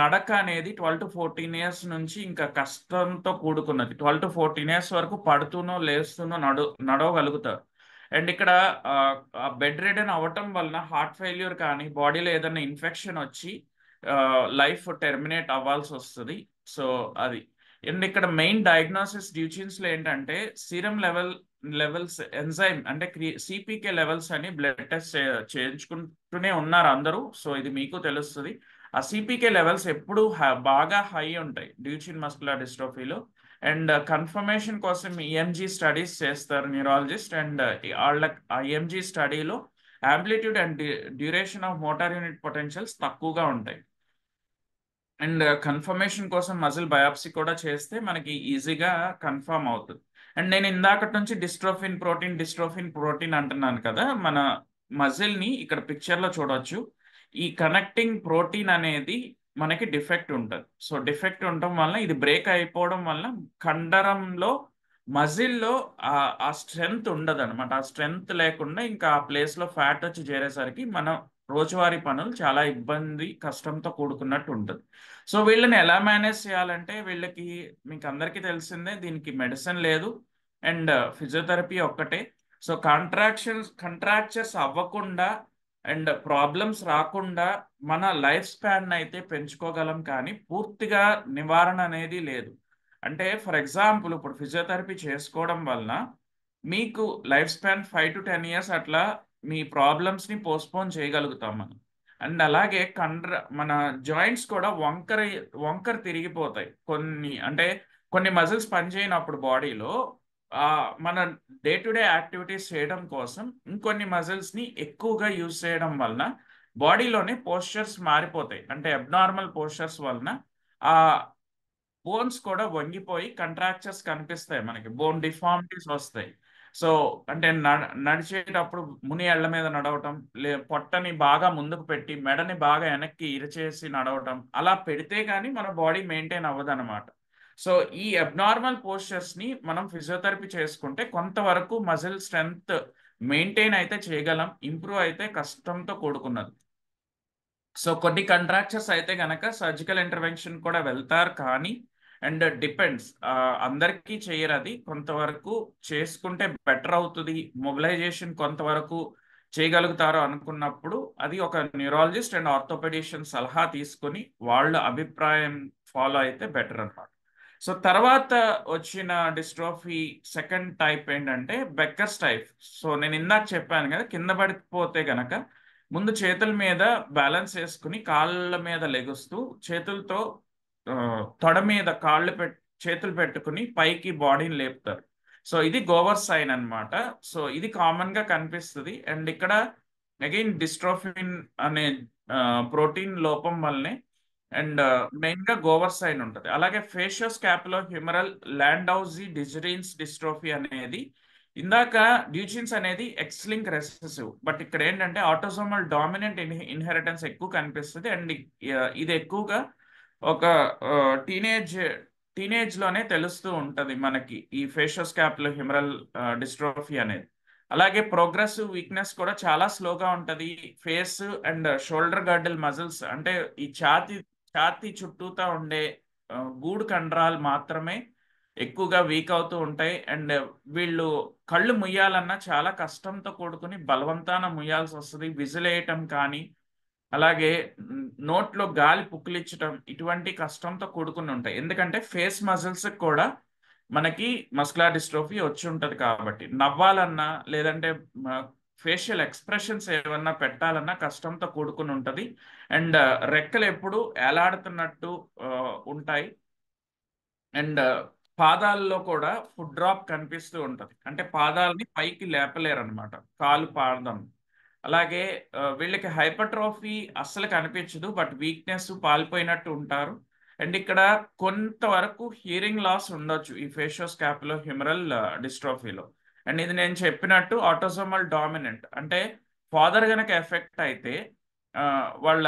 నడక అనేది 12 to 14 years నుంచి ఇంకా కష్టంతో కూడుకున్నది. 12 to 14 years వరకు పడుతూనో లేస్తూనో నడవగలుగుతారు. అండ్ ఇక్కడ బెడ్ రిడన్ అవ్వటం వలన హార్ట్ ఫెయిల్యూర్ కానీ, బాడీలో ఏదైనా ఇన్ఫెక్షన్ వచ్చి లైఫ్ టెర్మినేట్ అవ్వాల్సి వస్తుంది. సో అది. అండ్ ఇక్కడ మెయిన్ డయాగ్నోసిస్ డ్యూచిన్స్ లో ఏంటంటే సీరం లెవెల్స్ ఎంజైమ్ అంటే సిపికే లెవెల్స్ అని బ్లడ్ టెస్ట్ చేయించుకుంటూనే ఉన్నారు అందరూ. సో ఇది మీకు తెలుస్తుంది. ఆ సిపికే లెవెల్స్ ఎప్పుడు బాగా హై ఉంటాయి డ్యూచిన్ మస్కులర్ డిస్ట్రోఫీలో. అండ్ కన్ఫర్మేషన్ కోసం ఈఎంజీ స్టడీస్ చేస్తారు న్యూరాలజిస్ట్. అండ్ వాళ్ళ ఆ ఈఎంజీ స్టడీలో amplitude and duration of motor unit potentials తక్కువగా ఉంటాయి. అండ్ కన్ఫర్మేషన్ కోసం మజిల్ బయాప్సీ కూడా చేస్తే మనకి ఈజీగా కన్ఫర్మ్ అవుతుంది. అండ్ నేను ఇందాకటి నుంచి డిస్ట్రోఫిన్ ప్రోటీన్ అంటున్నాను కదా, మన మజిల్ ని ఇక్కడ పిక్చర్ లో చూడొచ్చు. ఈ కనెక్టింగ్ ప్రోటీన్ అనేది మనకి డిఫెక్ట్ ఉంటుంది. సో డిఫెక్ట్ ఉండటం వల్ల ఇది బ్రేక్ అయిపోవడం వల్ల కండరంలో మజిల్లో ఆ స్ట్రెంగ్త్ ఉండదు అనమాట. ఆ స్ట్రెంగ్త్ లేకుండా ఇంకా ఆ ప్లేస్ లో ఫ్యాట్ వచ్చి చేరేసరికి మనం రోజువారీ పనులు చాలా ఇబ్బంది, కష్టంతో కూడుకున్నట్టు ఉంటుంది. సో వీళ్ళని ఎలా మేనేజ్ చేయాలంటే, వీళ్ళకి మీకు అందరికీ తెలిసిందే, దీనికి మెడిసిన్ లేదు. అండ్ ఫిజియోథెరపీ ఒక్కటే. సో కంట్రాక్చర్స్ అవ్వకుండా అండ్ ప్రాబ్లమ్స్ రాకుండా మన లైఫ్ స్పాన్ అయితే పెంచుకోగలం, కానీ పూర్తిగా నివారణ అనేది లేదు. అంటే ఫర్ ఎగ్జాంపుల్ ఇప్పుడు ఫిజియోథెరపీ చేసుకోవడం వలన మీకు లైఫ్ స్పాన్ 5 to 10 years అట్లా మీ ప్రాబ్లమ్స్ ని పోస్ట్పోన్ చేయగలుగుతాం మనం. అండ్ అలాగే మన జాయింట్స్ కూడా వంకర తిరిగిపోతాయి. అంటే కొన్ని మజిల్స్ పనిచేయనప్పుడు బాడీలో మన డే టు డే యాక్టివిటీస్ చేయడం కోసం ఇంకొన్ని మజిల్స్ ని ఎక్కువగా యూజ్ చేయడం వలన బాడీలోని పోస్చర్స్ మారిపోతాయి. అంటే అబ్నార్మల్ పోస్చర్స్ వలన ఆ బోన్స్ కూడా వంగిపోయి కంట్రాక్చర్స్ కనిపిస్తాయి, మనకి బోన్ డిఫార్మిటీస్ వస్తాయి. సో అంటే నడిచేటప్పుడు ముని ఎళ్ల మీద నడవటం, పొట్టని బాగా ముందుకు పెట్టి మెడని బాగా వెనక్కి ఇరచేసి నడవటం, అలా పెడితే కానీ మన బాడీ మెయింటైన్ అవ్వదు అనమాట. సో ఈ అబ్నార్మల్ పోస్చర్స్ ని మనం ఫిజియోథెరపీ చేసుకుంటే కొంతవరకు మజిల్ స్ట్రెంగ్త్ మెయింటైన్ అయితే చేయగలం. ఇంప్రూవ్ అయితే కష్టంతో కూడుకున్నది. సో కొన్ని కంట్రాక్చర్స్ అయితే గనక సర్జికల్ ఇంటర్వెన్షన్ కూడా వెళ్తారు, కానీ అండ్ డిపెండ్స్, అందరికీ చేయరు. అది కొంతవరకు చేసుకుంటే బెటర్ అవుతుంది, మొబిలైజేషన్ కొంతవరకు చేయగలుగుతారు అనుకున్నప్పుడు అది ఒక న్యూరాలజిస్ట్ అండ్ ఆర్థోపెడిషియన్ సలహా తీసుకొని వాళ్ళ అభిప్రాయం ఫాలో అయితే బెటర్ అన్నమాట. సో తర్వాత వచ్చిన డిస్ట్రోఫీ సెకండ్ టైప్ ఏంటంటే బెక్కర్స్ టైప్. సో నేను ఇందాక చెప్పాను కదా, కింద పడిపోతే గనక ముందు చేతుల మీద బ్యాలెన్స్ చేసుకుని కాళ్ళ మీద లెగుస్తూ చేతులతో తొడ మీద చేతులు పెట్టుకుని పైకి బాడీని లేపుతారు. సో ఇది గోవర్ సైన్ అన్నమాట. సో ఇది కామన్ గా కనిపిస్తుంది. అండ్ ఇక్కడ అగైన్ డిస్ట్రోఫిన్ అనే ప్రోటీన్ లోపం వల్లనే అండ్ మెయిన్ గా గోవర్ సైన్ ఉంటుంది. అలాగే ఫేషియోస్కాపులో హ్యూమరల్ ల్యాండౌజీ డిజరీన్స్ డిస్ట్రోఫీ అనేది, ఇందాక డ్యూచిన్స్ అనేది ఎక్స్ లింక్ రెసెసివ్, బట్ ఇక్కడ ఏంటంటే ఆటోసోమల్ డామినెంట్ ఇన్హెరిటెన్స్ ఎక్కువ కనిపిస్తుంది. అండ్ ఇది ఎక్కువగా ఒక టీనేజ్ టీనేజ్ లోనే తెలుస్తూ ఉంటది మనకి ఈ ఫేషియోస్కాపులో హ్యూమరల్ డిస్ట్రోఫీ అనేది. అలాగే ప్రోగ్రెసివ్ వీక్నెస్ కూడా చాలా స్లోగా ఉంటది. Face and shoulder girdle muscles అంటే ఈ ఛాతీ చుట్టూతా ఉండే గూడు కండరాలు మాత్రమే ఎక్కువగా వీక్ అవుతూ ఉంటాయి. అండ్ వీళ్ళు కళ్ళు ముయ్యాలన్నా చాలా కష్టంతో కూడుకుని బలవంతాన ముయ్యాల్సి వస్తుంది. విజిల్ వేయటం కానీ అలాగే నోట్లో గాలి పుక్కిలిచ్చటం, ఇటువంటి కష్టంతో కూడుకుని ఉంటాయి. ఎందుకంటే ఫేస్ మజిల్స్ కూడా మనకి మస్కులర్ డిస్ట్రోఫీ వచ్చి ఉంటుంది కాబట్టి, నవ్వాలన్నా లేదంటే ఫేషియల్ ఎక్స్ప్రెషన్స్ ఏమన్నా పెట్టాలన్నా కష్టంతో కూడుకుని ఉంటుంది. అండ్ రెక్కలు ఎప్పుడు ఏలాడుతున్నట్టు ఉంటాయి. అండ్ పాదాల్లో కూడా ఫుడ్ డ్రాప్ కనిపిస్తూ ఉంటుంది. అంటే పాదాలని పైకి లేపలేరు అనమాట, కాలు పాదం. అలాగే వీళ్ళకి హైపర్ట్రోఫీ అస్సలు కనిపించదు, బట్ వీక్నెస్ పాలిపోయినట్టు ఉంటారు. అండ్ ఇక్కడ కొంతవరకు హియరింగ్ లాస్ ఉండొచ్చు ఈ ఫేషియోస్కాపులో హ్యూమరల్ డిస్ట్రోఫీలో. అండ్ ఇది నేను చెప్పినట్టు ఆటోసోమల్ డామినెంట్, అంటే ఫాదర్ గనక ఎఫెక్ట్ అయితే వాళ్ళ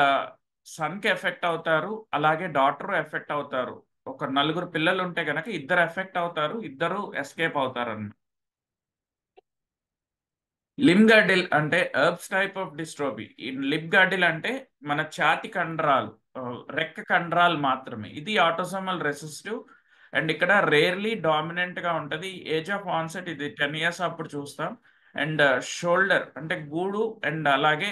సన్కి ఎఫెక్ట్ అవుతారు, అలాగే డాటర్ ఎఫెక్ట్ అవుతారు. ఒక నలుగురు పిల్లలు ఉంటే గనక ఇద్దరు ఎఫెక్ట్ అవుతారు, ఇద్దరు ఎస్కేప్ అవుతారు. లిమ్ గర్డిల్ అంటే హెర్బ్స్ టైప్ ఆఫ్ డిస్ట్రోఫీ. ఈ లిప్ గర్డిల్ అంటే మన ఛాతి కండరాలు, రెక్క కండరాలు మాత్రమే. ఇది ఆటోసోమల్ రెసిస్టివ్. అండ్ ఇక్కడ రేర్లీ డామినెంట్ గా ఉంటది. ఏజ్ ఆఫ్ ఆన్సెట్ ఇది 10 years అప్పుడు చూస్తాం. అండ్ షోల్డర్ అంటే గూడు అండ్ అలాగే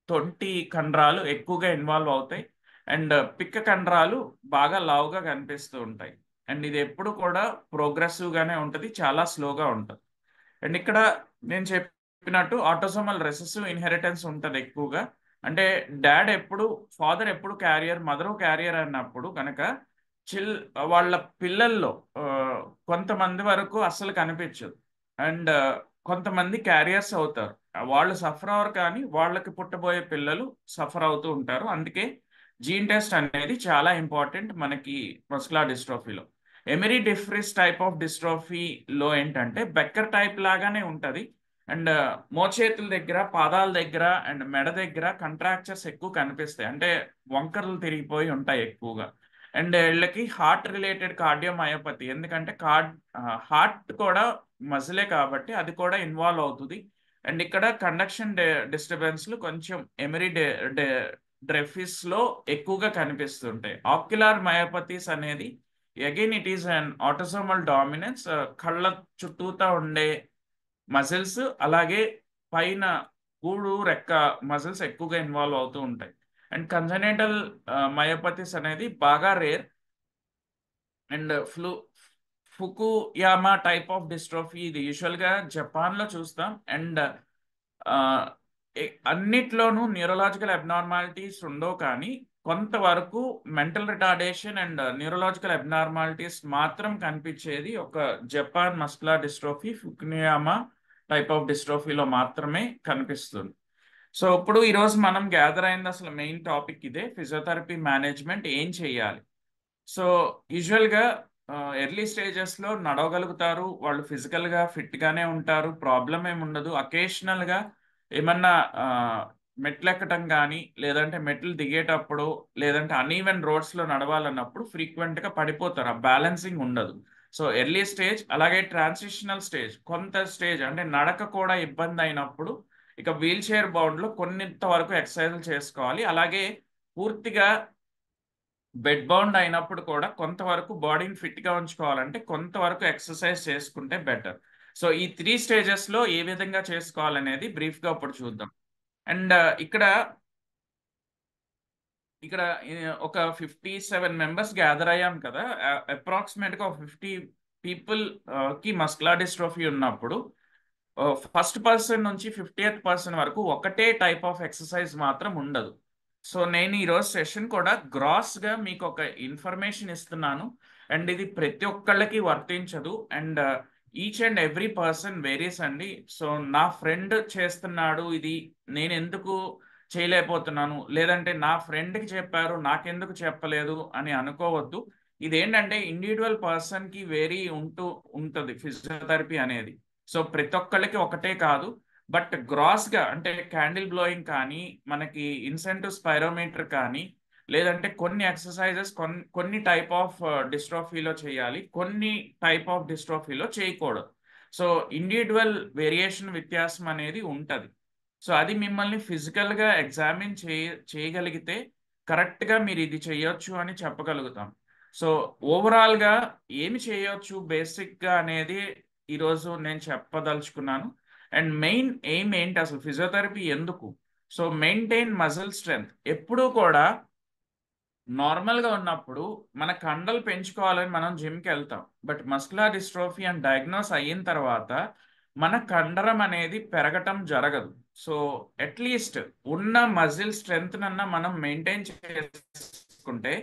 తొంటి కండరాలు ఎక్కువగా ఇన్వాల్వ్ అవుతాయి. అండ్ పిక్క కండరాలు బాగా లావుగా కనిపిస్తూ ఉంటాయి. అండ్ ఇది ఎప్పుడు కూడా ప్రోగ్రెసివ్ గానే ఉంటది, చాలా స్లోగా ఉంటుంది. అండ్ ఇక్కడ నేను చెప్పినట్టు ఆటోసోమల్ రెసెసివ్ ఇన్హెరిటెన్స్ ఉంటుంది ఎక్కువగా. అంటే ఫాదర్ ఎప్పుడు క్యారియర్, మదర్ క్యారియర్ అన్నప్పుడు కనుక చిల్ వాళ్ళ పిల్లల్లో ఆ, కొంతమంది వరకు అస్సలు కనిపించదు. అండ్ కొంతమంది క్యారియర్స్ అవుతారు, వాళ్ళు సఫర్ అవరు కానీ వాళ్ళకి పుట్టబోయే పిల్లలు సఫర్ అవుతూ ఉంటారు. అందుకే జీన్ టెస్ట్ అనేది చాలా ఇంపార్టెంట్ మనకి మస్కులర్ డిస్ట్రోఫీలో. ఎమిరీ డిఫ్రిస్ టైప్ ఆఫ్ డిస్ట్రోఫీలో ఏంటంటే బెక్కర్ టైప్ లాగానే ఉంటుంది. అండ్ మోచేతుల దగ్గర, పాదాల దగ్గర అండ్ మెడ దగ్గర కంట్రాక్చర్స్ ఎక్కువ కనిపిస్తాయి, అంటే వంకరలు తిరిగిపోయి ఉంటాయి ఎక్కువగా. అండ్ వీళ్ళకి హార్ట్ రిలేటెడ్ కార్డియోమయోపతి, ఎందుకంటే హార్ట్ కూడా మజిలే కాబట్టి అది కూడా ఇన్వాల్వ్ అవుతుంది. అండ్ ఇక్కడ కండక్షన్ డిస్టర్బెన్స్లు కొంచెం ఎమిరీ డ్రెఫిస్ లో ఎక్కువగా కనిపిస్తుంటాయి. ఆక్యులార్ మయోపతీస్ అనేది again it is an autosomal dominance. కళ్ళ చుట్టూతా ఉండే మజిల్స్ అలాగే పైన గూడు రెక్క మజిల్స్ ఎక్కువగా ఇన్వాల్వ్ అవుతూ ఉంటాయి. అండ్ కంజనైటల్ మయోపతిస్ అనేది బాగా rare. And Fukuyama type of dystrophy, ఇది యూజువల్గా జపాన్లో చూస్తాం. అండ్ అన్నిట్లోనూ న్యూరలాజికల్ అబ్నార్మాలిటీస్ ఉండవు, కానీ కొంతవరకు mental retardation and neurological abnormalities మాత్రం కనిపించేది ఒక Japan muscular dystrophy, Fukuyama type of డిస్ట్రోఫీలో మాత్రమే కనిపిస్తుంది. సో ఇప్పుడు ఈరోజు మనం గ్యాదర్ అయింది అసలు మెయిన్ టాపిక్ ఇదే, ఫిజియోథెరపీ మేనేజ్మెంట్ ఏం చేయాలి. సో యూజువల్గా ఎర్లీ స్టేజెస్లో నడవగలుగుతారు, వాళ్ళు ఫిజికల్గా ఫిట్గానే ఉంటారు, ప్రాబ్లం ఏమి ఉండదు. అకేషనల్గా ఏమన్నా మెట్లు ఎక్కటం కానీ లేదంటే మెట్లు దిగేటప్పుడు లేదంటే అన్ఈవెన్ రోడ్స్లో నడవాలన్నప్పుడు ఫ్రీక్వెంట్గా పడిపోతారు, ఆ బ్యాలెన్సింగ్ ఉండదు. సో ఎర్లీ స్టేజ్, అలాగే ట్రాన్సిషనల్ స్టేజ్, కొంత స్టేజ్ అంటే నడక కూడా ఇబ్బంది అయినప్పుడు ఇక వీల్ చైర్ బౌండ్లో కొన్నింత వరకు ఎక్సర్సైజులు చేసుకోవాలి. అలాగే పూర్తిగా బెడ్ బౌండ్ అయినప్పుడు కూడా కొంతవరకు బాడీని ఫిట్గా ఉంచుకోవాలంటే కొంతవరకు ఎక్సర్సైజ్ చేసుకుంటే బెటర్. సో ఈ 3 స్టేజెస్లో ఏ విధంగా చేసుకోవాలనేది బ్రీఫ్గా ఇప్పుడు చూద్దాం. అండ్ ఇక్కడ ఇక్కడ ఒక 57 మెంబర్స్ గ్యాదర్ అయ్యాం కదా. అప్రాక్సిమేట్గా ఒక 50 పీపుల్ కి మస్కులర్ డిస్ట్రోఫీ ఉన్నప్పుడు ఫస్ట్ పర్సన్ నుంచి 50th పర్సన్ వరకు ఒకటే టైప్ ఆఫ్ ఎక్సర్సైజ్ మాత్రం ఉండదు. సో నేను ఈరోజు సెషన్ కూడా గ్రాస్గా మీకు ఒక ఇన్ఫర్మేషన్ ఇస్తున్నాను. అండ్ ఇది ప్రతి ఒక్కళ్ళకి వర్తించదు. And each and every person various అండి. సో నా ఫ్రెండ్ చేస్తున్నాడు ఇది, నేను ఎందుకు చేయలేకపోతున్నాను, లేదంటే నా ఫ్రెండ్కి చెప్పారు నాకెందుకు చెప్పలేదు అని అనుకోవద్దు. ఇదేంటంటే ఇండివిజువల్ పర్సన్కి వేరీ ఉంటుంది ఫిజియోథెరపీ అనేది. సో ప్రతి ఒక్కళ్ళకి ఒకటే కాదు, బట్ గ్రాస్గా అంటే క్యాండిల్ బ్లోయింగ్ కానీ, మనకి ఇన్సెంటివ్ స్పైరోమీటర్ కానీ, లేదంటే కొన్ని ఎక్సర్సైజెస్ కొన్ని టైప్ ఆఫ్ డిస్ట్రోఫీలో చేయాలి, కొన్ని టైప్ ఆఫ్ డిస్ట్రోఫీలో చేయకూడదు. సో ఇండివిజువల్ వేరియేషన్ వ్యత్యాసం అనేది ఉంటుంది. సో అది మిమ్మల్ని ఫిజికల్గా ఎగ్జామిన్ చేయగలిగితే కరెక్ట్గా మీరు ఇది చేయొచ్చు అని చెప్పగలుగుతాం. సో ఓవరాల్గా ఏమి చేయొచ్చు బేసిక్గా అనేది ఈరోజు నేను చెప్పదలుచుకున్నాను. అండ్ మెయిన్ ఎయిమ్ ఏంటి, అసలు ఫిజియోథెరపీ ఎందుకు? సో మెయింటైన్ మజిల్ స్ట్రెంగ్త్ ఎప్పుడూ కూడా నార్మల్గా ఉన్నప్పుడు మన కండలు పెంచుకోవాలని మనం జిమ్కి వెళ్తాం. బట్ మస్కులర్ డిస్ట్రోఫీ అని డయాగ్నోస్ అయిన తర్వాత మన కండరం అనేది పెరగటం జరగదు. సో అట్లీస్ట్ ఉన్న మజిల్ స్ట్రెంగ్త్ నన్నా మనం మెయింటైన్ చేసుకుంటే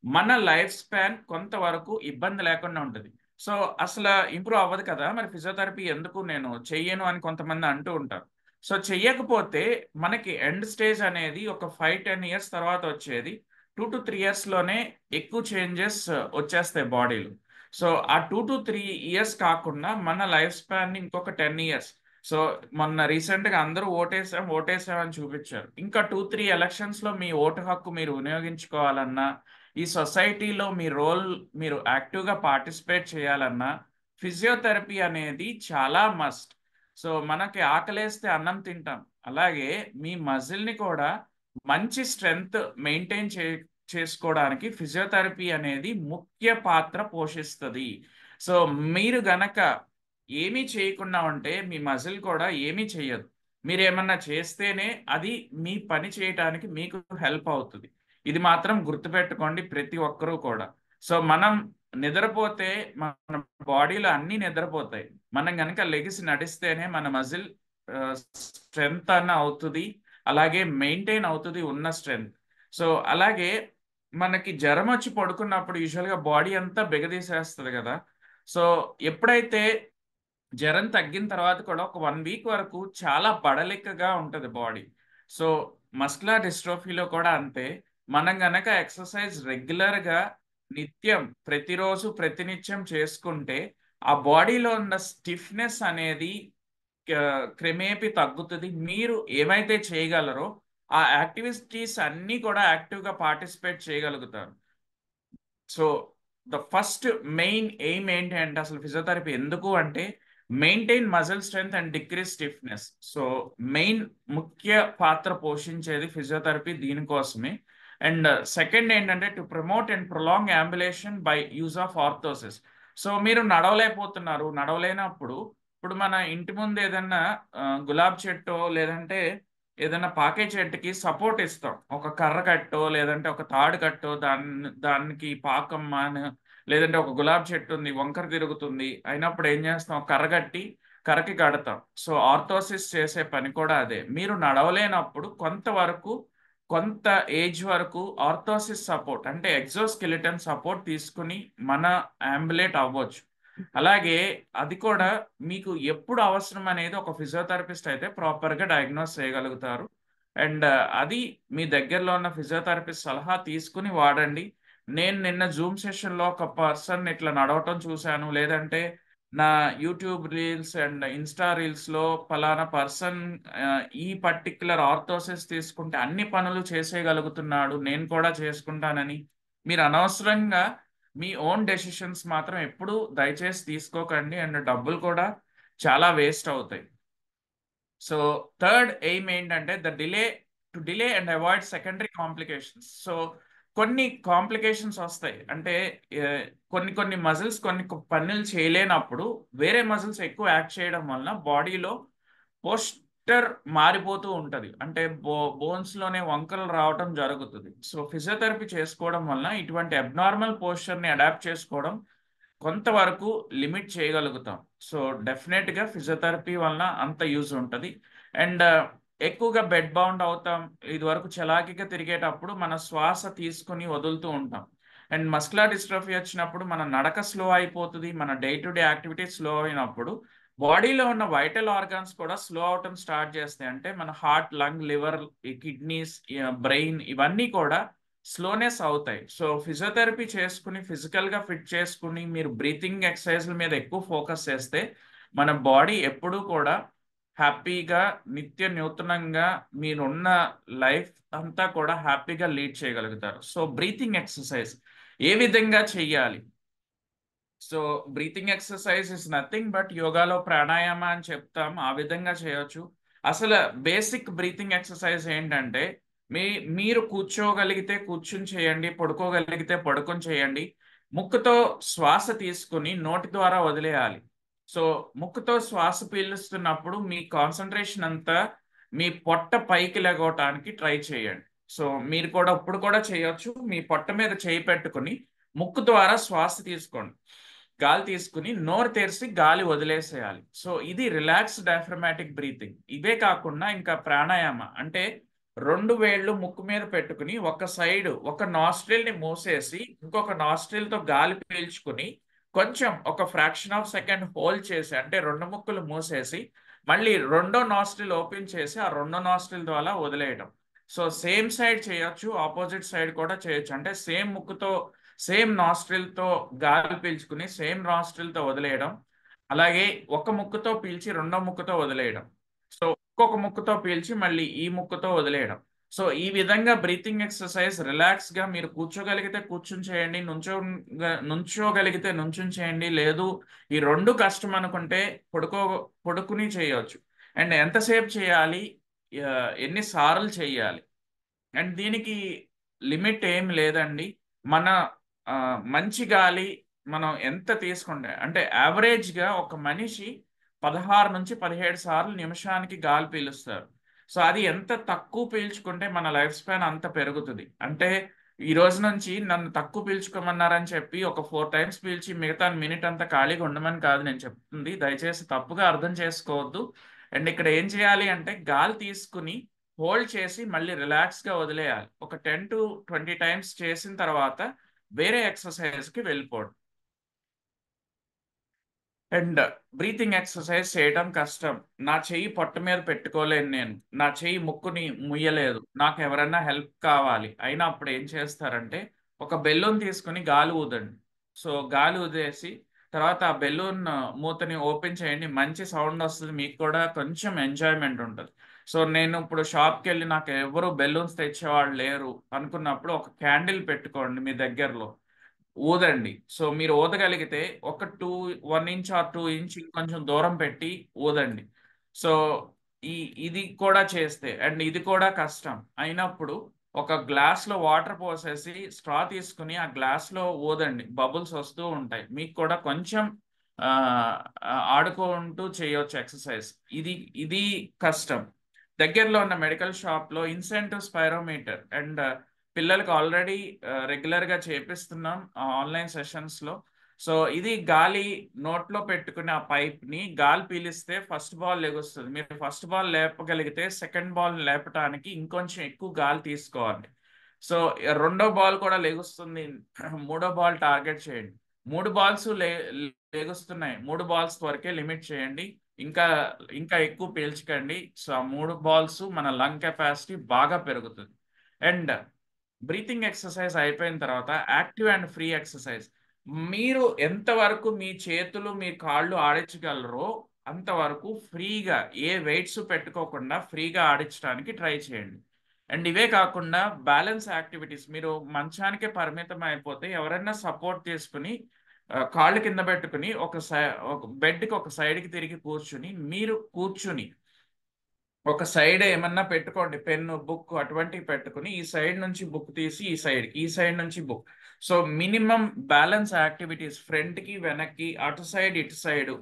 మన లైఫ్ స్పాన్ కొంతవరకు ఇబ్బంది లేకుండా ఉంటుంది. సో అసలు ఇంప్రూవ్ అవ్వదు కదా, మరి ఫిజియోథెరపీ ఎందుకు నేను చెయ్యను అని కొంతమంది అంటూ ఉంటారు. సో చెయ్యకపోతే మనకి ఎండ్ స్టేజ్ అనేది ఒక 5-10 ఇయర్స్ తర్వాత వచ్చేది 2 to 3 ఇయర్స్లోనే ఎక్కువ చేంజెస్ వచ్చేస్తాయి బాడీలో. సో ఆ 2 to 3 ఇయర్స్ కాకుండా మన లైఫ్ స్పాన్ ఇంకొక 10 ఇయర్స్. సో మొన్న రీసెంట్గా అందరూ ఓటేసామని చూపించారు. ఇంకా 2-3 ఎలక్షన్స్లో మీ ఓటు హక్కు మీరు వినియోగించుకోవాలన్నా, ఈ సొసైటీలో మీ రోల్ మీరు యాక్టివ్గా పార్టిసిపేట్ చేయాలన్నా ఫిజియోథెరపీ అనేది చాలా మస్ట్. సో మనకి ఆకలేస్తే అన్నం తింటాం, అలాగే మీ మజిల్ని కూడా మంచి స్ట్రెంగ్త్ మెయింటైన్ చేసుకోవడానికి ఫిజియోథెరపీ అనేది ముఖ్య పాత్ర పోషిస్తుంది. సో మీరు గనక ఏమీ చేయకుండా ఉంటే మీ మజిల్ కూడా ఏమీ చేయదు. మీరు ఏమన్నా చేస్తేనే అది మీ పని చేయడానికి మీకు హెల్ప్ అవుతుంది. ఇది మాత్రం గుర్తుపెట్టుకోండి ప్రతి ఒక్కరూ కూడా. సో మనం నిద్రపోతే మన బాడీలో అన్నీ నిద్రపోతాయి. మనం కనుక లెగిసి నడిస్తేనే మన మజిల్ స్ట్రెంగ్త్ అన్న అవుతుంది, అలాగే మెయింటైన్ అవుతుంది ఉన్న స్ట్రెంగ్త్. సో అలాగే మనకి జ్వరం వచ్చి పడుకున్నప్పుడు యూజువల్గా బాడీ అంతా బిగదీసేస్తుంది కదా. సో ఎప్పుడైతే జ్వరం తగ్గిన తర్వాత కూడా ఒక 1 వీక్ వరకు చాలా బడలికగా ఉంటుంది బాడీ. సో మస్కులర్ డిస్ట్రోఫీలో కూడా అంతే. మనం గనక ఎక్సర్సైజ్ రెగ్యులర్గా నిత్యం ప్రతిరోజు ప్రతినిత్యం చేసుకుంటే ఆ బాడీలో ఉన్న స్టిఫ్నెస్ అనేది క్రమేపీ తగ్గుతుంది. మీరు ఏమైతే చేయగలరో ఆ యాక్టివిటీస్ అన్నీ కూడా యాక్టివ్గా పార్టిసిపేట్ చేయగలుగుతారు. So the first main aim ఏంటి అంటే అసలు ఫిజియోథెరపీ ఎందుకు అంటే maintain muscle strength and decrease stiffness. So main ముఖ్య పాత్ర పోషించేది ఫిజియోథెరపీ దీనికోసమే. అండ్ సెకండ్ ఏంటంటే to promote and prolong ambulation by use of orthosis. So మీరు నడవలేనప్పుడు ఇప్పుడు మన ఇంటి ముందు ఏదన్నా గులాబ్ చెట్టో లేదంటే ఏదైనా పాకే చెట్టుకి సపోర్ట్ ఇస్తాం, ఒక కర్ర కట్టో లేదంటే ఒక తాడు కట్టో, దానికి పాకమ్మ లేదంటే ఒక గులాబ్ చెట్టు ఉంది వంకర తిరుగుతుంది అయినప్పుడు ఏం చేస్తాం, కర్ర కట్టి కర్రకి కడతాం. సో ఆర్థోసిస్ చేసే పని కూడా అదే. మీరు నడవలేనప్పుడు కొంత ఏజ్ వరకు ఆర్థోసిస్ సపోర్ట్ అంటే ఎగ్జోస్కెలిటన్ సపోర్ట్ తీసుకుని మన అంబులేట్ అవ్వచ్చు. అలాగే అది కూడా మీకు ఎప్పుడు అవసరం అనేది ఒక ఫిజియోథెరపిస్ట్ అయితే ప్రాపర్గా డయాగ్నోస్ చేయగలుగుతారు. అండ్ అది మీ దగ్గరలో ఉన్న ఫిజియోథెరపిస్ట్ సలహా తీసుకుని వాడండి. నేను నిన్న జూమ్ సెషన్లో ఒక పర్సన్ ఇట్లా నడవటం చూశాను, లేదంటే నా యూట్యూబ్ రీల్స్ అండ్ ఇన్స్టా రీల్స్లో పలానా పర్సన్ ఈ పర్టిక్యులర్ ఆర్థోసిస్ తీసుకుంటే అన్ని పనులు చేసేయగలుగుతున్నాడు, నేను కూడా చేసుకుంటానని మీరు అనవసరంగా మీ ఓన్ డెసిషన్స్ మాత్రం ఎప్పుడు దయచేసి తీసుకోకండి. అండ్ డబ్బులు కూడా చాలా వేస్ట్ అవుతాయి. సో థర్డ్ ఎయిమ్ ఏంటంటే delay and avoid secondary complications. So కొన్ని కాంప్లికేషన్స్ వస్తాయి అంటే కొన్ని మజిల్స్ కొన్ని పనులు చేయలేనప్పుడు వేరే మజిల్స్ ఎక్కువ యాక్ట్ చేయడం వలన బాడీలో పోస్టర్ మారిపోతూ ఉంటుంది, అంటే బోన్స్లోనే వంకలు రావడం జరుగుతుంది. సో ఫిజియోథెరపీ చేసుకోవడం వలన ఇటువంటి అబ్నార్మల్ పోస్చర్ని అడాప్ట్ చేసుకోవడం కొంతవరకు లిమిట్ చేయగలుగుతాం. సో డెఫినెట్గా ఫిజియోథెరపీ వలన అంత యూజ్ ఉంటుంది. అండ్ ఎక్కువగా బెడ్ బౌండ్ అవుతాం, ఇది వరకు చలాకీగా తిరిగేటప్పుడు మన శ్వాస తీసుకుని వదులుతూ ఉంటాం. అండ్ మస్కులర్ డిస్ట్రోఫీ వచ్చినప్పుడు మన నడక స్లో అయిపోతుంది, మన day to day activities slow అయినప్పుడు బాడీలో ఉన్న వైటల్ ఆర్గాన్స్ కూడా స్లో అవటం స్టార్ట్ చేస్తాయి. అంటే మన heart, lung, liver, kidneys, brain ఇవన్నీ కూడా స్లోనెస్ అవుతాయి. సో ఫిజియోథెరపీ చేసుకుని ఫిజికల్గా ఫిట్ చేసుకుని మీరు బ్రీతింగ్ ఎక్సర్సైజ్ల మీద ఎక్కువ ఫోకస్ చేస్తే మన బాడీ ఎప్పుడూ కూడా హ్యాపీగా నిత్య నూతనంగా మీరున్న లైఫ్ అంతా కూడా హ్యాపీగా లీడ్ చేయగలుగుతారు. సో బ్రీతింగ్ ఎక్సర్సైజ్ ఏ విధంగా చెయ్యాలి? So breathing exercise is nothing but యోగాలో ప్రాణాయామ అని చెప్తాం, ఆ విధంగా చేయొచ్చు. అసలు బేసిక్ బ్రీతింగ్ ఎక్సర్సైజ్ ఏంటంటే మీరు కూర్చోగలిగితే కూర్చుని చేయండి, పడుకోగలిగితే పడుకొని చేయండి. ముక్కుతో శ్వాస తీసుకుని నోటి ద్వారా వదిలేయాలి. సో ముక్కుతో శ్వాస పీలుస్తున్నప్పుడు మీ కాన్సన్ట్రేషన్ అంతా మీ పొట్ట పైకి లెగవటానికి ట్రై చేయండి. సో మీరు కూడా ఇప్పుడు కూడా చేయొచ్చు. మీ పొట్ట మీద చేయి పెట్టుకుని ముక్కు ద్వారా శ్వాస తీసుకోండి. గాలి తీసుకుని నోరు తెరిచి గాలి వదిలేసేయాలి. సో ఇది రిలాక్స్ డయాఫ్రమాటిక్ బ్రీతింగ్. ఇవే కాకుండా ఇంకా ప్రాణాయామ అంటే 2 వేళ్ళు ముక్కు మీద పెట్టుకుని ఒక సైడ్ ఒక నాస్ట్రిల్ ని మూసేసి ఇంకొక నాస్ట్రిల్ తో గాలి పీల్చుకుని కొంచెం ఒక ఫ్రాక్షన్ ఆఫ్ సెకండ్ హోల్డ్ చేసి అంటే 2 ముక్కులు మూసేసి మళ్ళీ రెండో నాస్ట్రిల్ ఓపెన్ చేసి ఆ రెండో నాస్ట్రిల్ ద్వారా వదిలేయడం. సో సేమ్ సైడ్ చేయొచ్చు, ఆపోజిట్ సైడ్ కూడా చేయొచ్చు. అంటే సేమ్ ముక్కుతో సేమ్ నాస్ట్రిల్ తో గాలి పీల్చుకుని సేమ్ నాస్ట్రిల్ తో వదిలేయడం, అలాగే ఒక ముక్కుతో పీల్చి రెండో ముక్కుతో వదిలేయడం. సో ఇంకొక ముక్కుతో పీల్చి మళ్ళీ ఈ ముక్కుతో వదిలేయడం. సో ఈ విధంగా బ్రీతింగ్ ఎక్సర్సైజ్ రిలాక్స్ గా మీరు కూర్చోగలిగితే కూర్చుని చేయండి, నుంచోగలిగితే నుంచుని చేయండి. లేదు ఈ రెండు కష్టం అనుకుంటే పడుకుని చేయొచ్చు. అండ్ ఎంతసేపు చేయాలి, ఎన్నిసార్లు చేయాలి, అండ్ దీనికి లిమిట్ ఏం లేదండి. మన మంచి గాలి మనం ఎంత తీసుకుంటే అంటే యావరేజ్గా ఒక మనిషి 16 నుంచి 17 సార్లు నిమిషానికి గాలి పీలుస్తారు. సో అది ఎంత తక్కువ పీల్చుకుంటే మన లైఫ్ స్పాన్ అంత పెరుగుతుంది. అంటే ఈ రోజు నుంచి నన్ను తక్కువ పీల్చుకోమన్నారని చెప్పి ఒక 4 టైమ్స్ పీల్చి మిగతా మినిట్ అంతా ఖాళీగా ఉండమని కాదు నేను చెప్తుంది. దయచేసి తప్పుగా అర్థం చేసుకోవద్దు. అండ్ ఇక్కడ ఏం చేయాలి అంటే గాలి తీసుకుని హోల్డ్ చేసి మళ్ళీ రిలాక్స్గా వదిలేయాలి. ఒక 10 to 20 టైమ్స్ చేసిన తర్వాత వేరే ఎక్సర్సైజ్కి వెళ్ళిపోవడం. అండ్ బ్రీతింగ్ ఎక్సర్సైజ్ చేయడం కష్టం. నా చెయ్యి పొట్ట మీద పెట్టుకోలేను, నేను నా చెయ్యి ముక్కుని ముయ్యలేదు, నాకు ఎవరైనా హెల్ప్ కావాలి అయినా అప్పుడు ఏం చేస్తారంటే ఒక బెలూన్ తీసుకుని గాలి ఊదండి. సో గాలి ఊదేసి తర్వాత ఆ బెలూన్ మూతని ఓపెన్ చేయండి. మంచి సౌండ్ వస్తుంది, మీకు కూడా కొంచెం ఎంజాయ్మెంట్ ఉంటుంది. సో నేను ఇప్పుడు షాప్కి వెళ్ళి నాకు ఎవరు బెలూన్స్ తెచ్చేవాళ్ళు లేరు అనుకున్నప్పుడు ఒక క్యాండిల్ పెట్టుకోండి మీ దగ్గరలో, ఊదండి. సో మీరు ఊదగలిగితే ఒక 1 ఇంచ్ ఆర్ 2 ఇంచ్ కొంచెం దూరం పెట్టి ఊదండి. సో ఈ ఇది కూడా చేస్తే అండ్ ఇది కూడా కష్టం అయినప్పుడు ఒక గ్లాస్లో వాటర్ పోసేసి స్ట్రా తీసుకుని ఆ గ్లాస్లో ఊదండి. బబుల్స్ వస్తూ ఉంటాయి. మీకు కూడా కొంచెం ఆ, ఆడుకుంటూ చేయొచ్చు ఎక్సర్సైజ్. ఇది ఇది కష్టం. దగ్గరలో ఉన్న మెడికల్ షాప్లో ఇన్సెంటివ్ స్పైరోమీటర్ అండ్ పిల్లలకు ఆల్రెడీ రెగ్యులర్గా చేపిస్తున్నాం ఆన్లైన్ సెషన్స్లో. సో ఇది గాలి నోట్లో పెట్టుకుని ఆ పైప్ని గాలి పీలిస్తే ఫస్ట్ బాల్ లెగుస్తుంది. మీరు ఫస్ట్ బాల్ లేపగలిగితే సెకండ్ బాల్ లేపటానికి ఇంకొంచెం ఎక్కువ గాలి తీసుకోవాలి. సో రెండో బాల్ కూడా లెగుస్తుంది, మూడో బాల్ టార్గెట్ చేయండి. 3 బాల్స్ లెగుస్తున్నాయి, 3 బాల్స్ వరకే లిమిట్ చేయండి. ఇంకా ఇంకా ఎక్కువ పీల్చకండి. సో ఆ 3 బాల్స్ మన లంగ్ కెపాసిటీ బాగా పెరుగుతుంది. అండ్ బ్రీతింగ్ ఎక్సర్సైజ్ అయిపోయిన తర్వాత యాక్టివ్ అండ్ ఫ్రీ ఎక్సర్సైజ్. మీరు ఎంతవరకు మీ చేతులు మీ కాళ్ళు ఆడించగలరో అంతవరకు ఫ్రీగా ఏ వెయిట్స్ పెట్టుకోకుండా ఫ్రీగా ఆడించడానికి ట్రై చేయండి. అండ్ ఇవే కాకుండా బ్యాలెన్స్ యాక్టివిటీస్. మీరు మంచానికే పరిమితం అయిపోతే ఎవరైనా సపోర్ట్ తీసుకుని కాళ్ళు కింద పెట్టుకుని ఒక బెడ్కి ఒక సైడ్కి తిరిగి కూర్చుని మీరు కూర్చుని ఒక సైడ్ ఏమన్నా పెట్టుకోండి, పెన్ను బుక్ అటువంటివి పెట్టుకుని ఈ సైడ్ నుంచి బుక్ తీసి ఈ సైడ్ నుంచి book. So minimum balance activities ఫ్రంట్కి వెనక్కి అటు సైడ్ ఇటు సైడ్.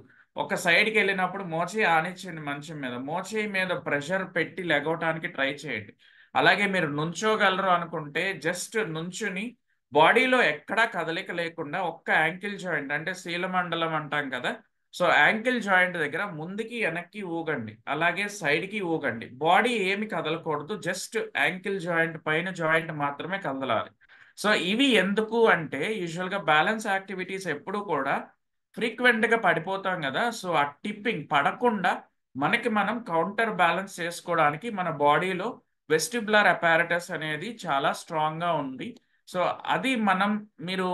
ఒక సైడ్కి వెళ్ళినప్పుడు మోచేయి ఆనించండి, మంచం మీద మోచేయి మీద ప్రెషర్ పెట్టి లెగవటానికి ట్రై చేయండి. అలాగే మీరు నుంచోగలరు అనుకుంటే జస్ట్ నుంచుని బాడీలో ఎక్కడా కదలిక లేకుండా ఒక్క యాంకిల్ జాయింట్ అంటే శీలమండలం అంటాం కదా, సో యాంకిల్ జాయింట్ దగ్గర ముందుకి వెనక్కి ఊగండి, అలాగే సైడ్కి ఊగండి. బాడీ ఏమి కదలకూడదు, జస్ట్ యాంకిల్ జాయింట్ పైన జాయింట్ మాత్రమే కదలాలి. సో ఇవి ఎందుకు అంటే యూజువల్గా బ్యాలెన్స్ యాక్టివిటీస్ ఎప్పుడు కూడా ఫ్రీక్వెంట్గా పడిపోతాం కదా, సో ఆ టిప్పింగ్ పడకుండా మనకి మనం కౌంటర్ బ్యాలెన్స్ చేసుకోవడానికి మన బాడీలో వెస్టిబులర్ అపారటస్ అనేది చాలా స్ట్రాంగ్గా ఉంది. సో అది మీరు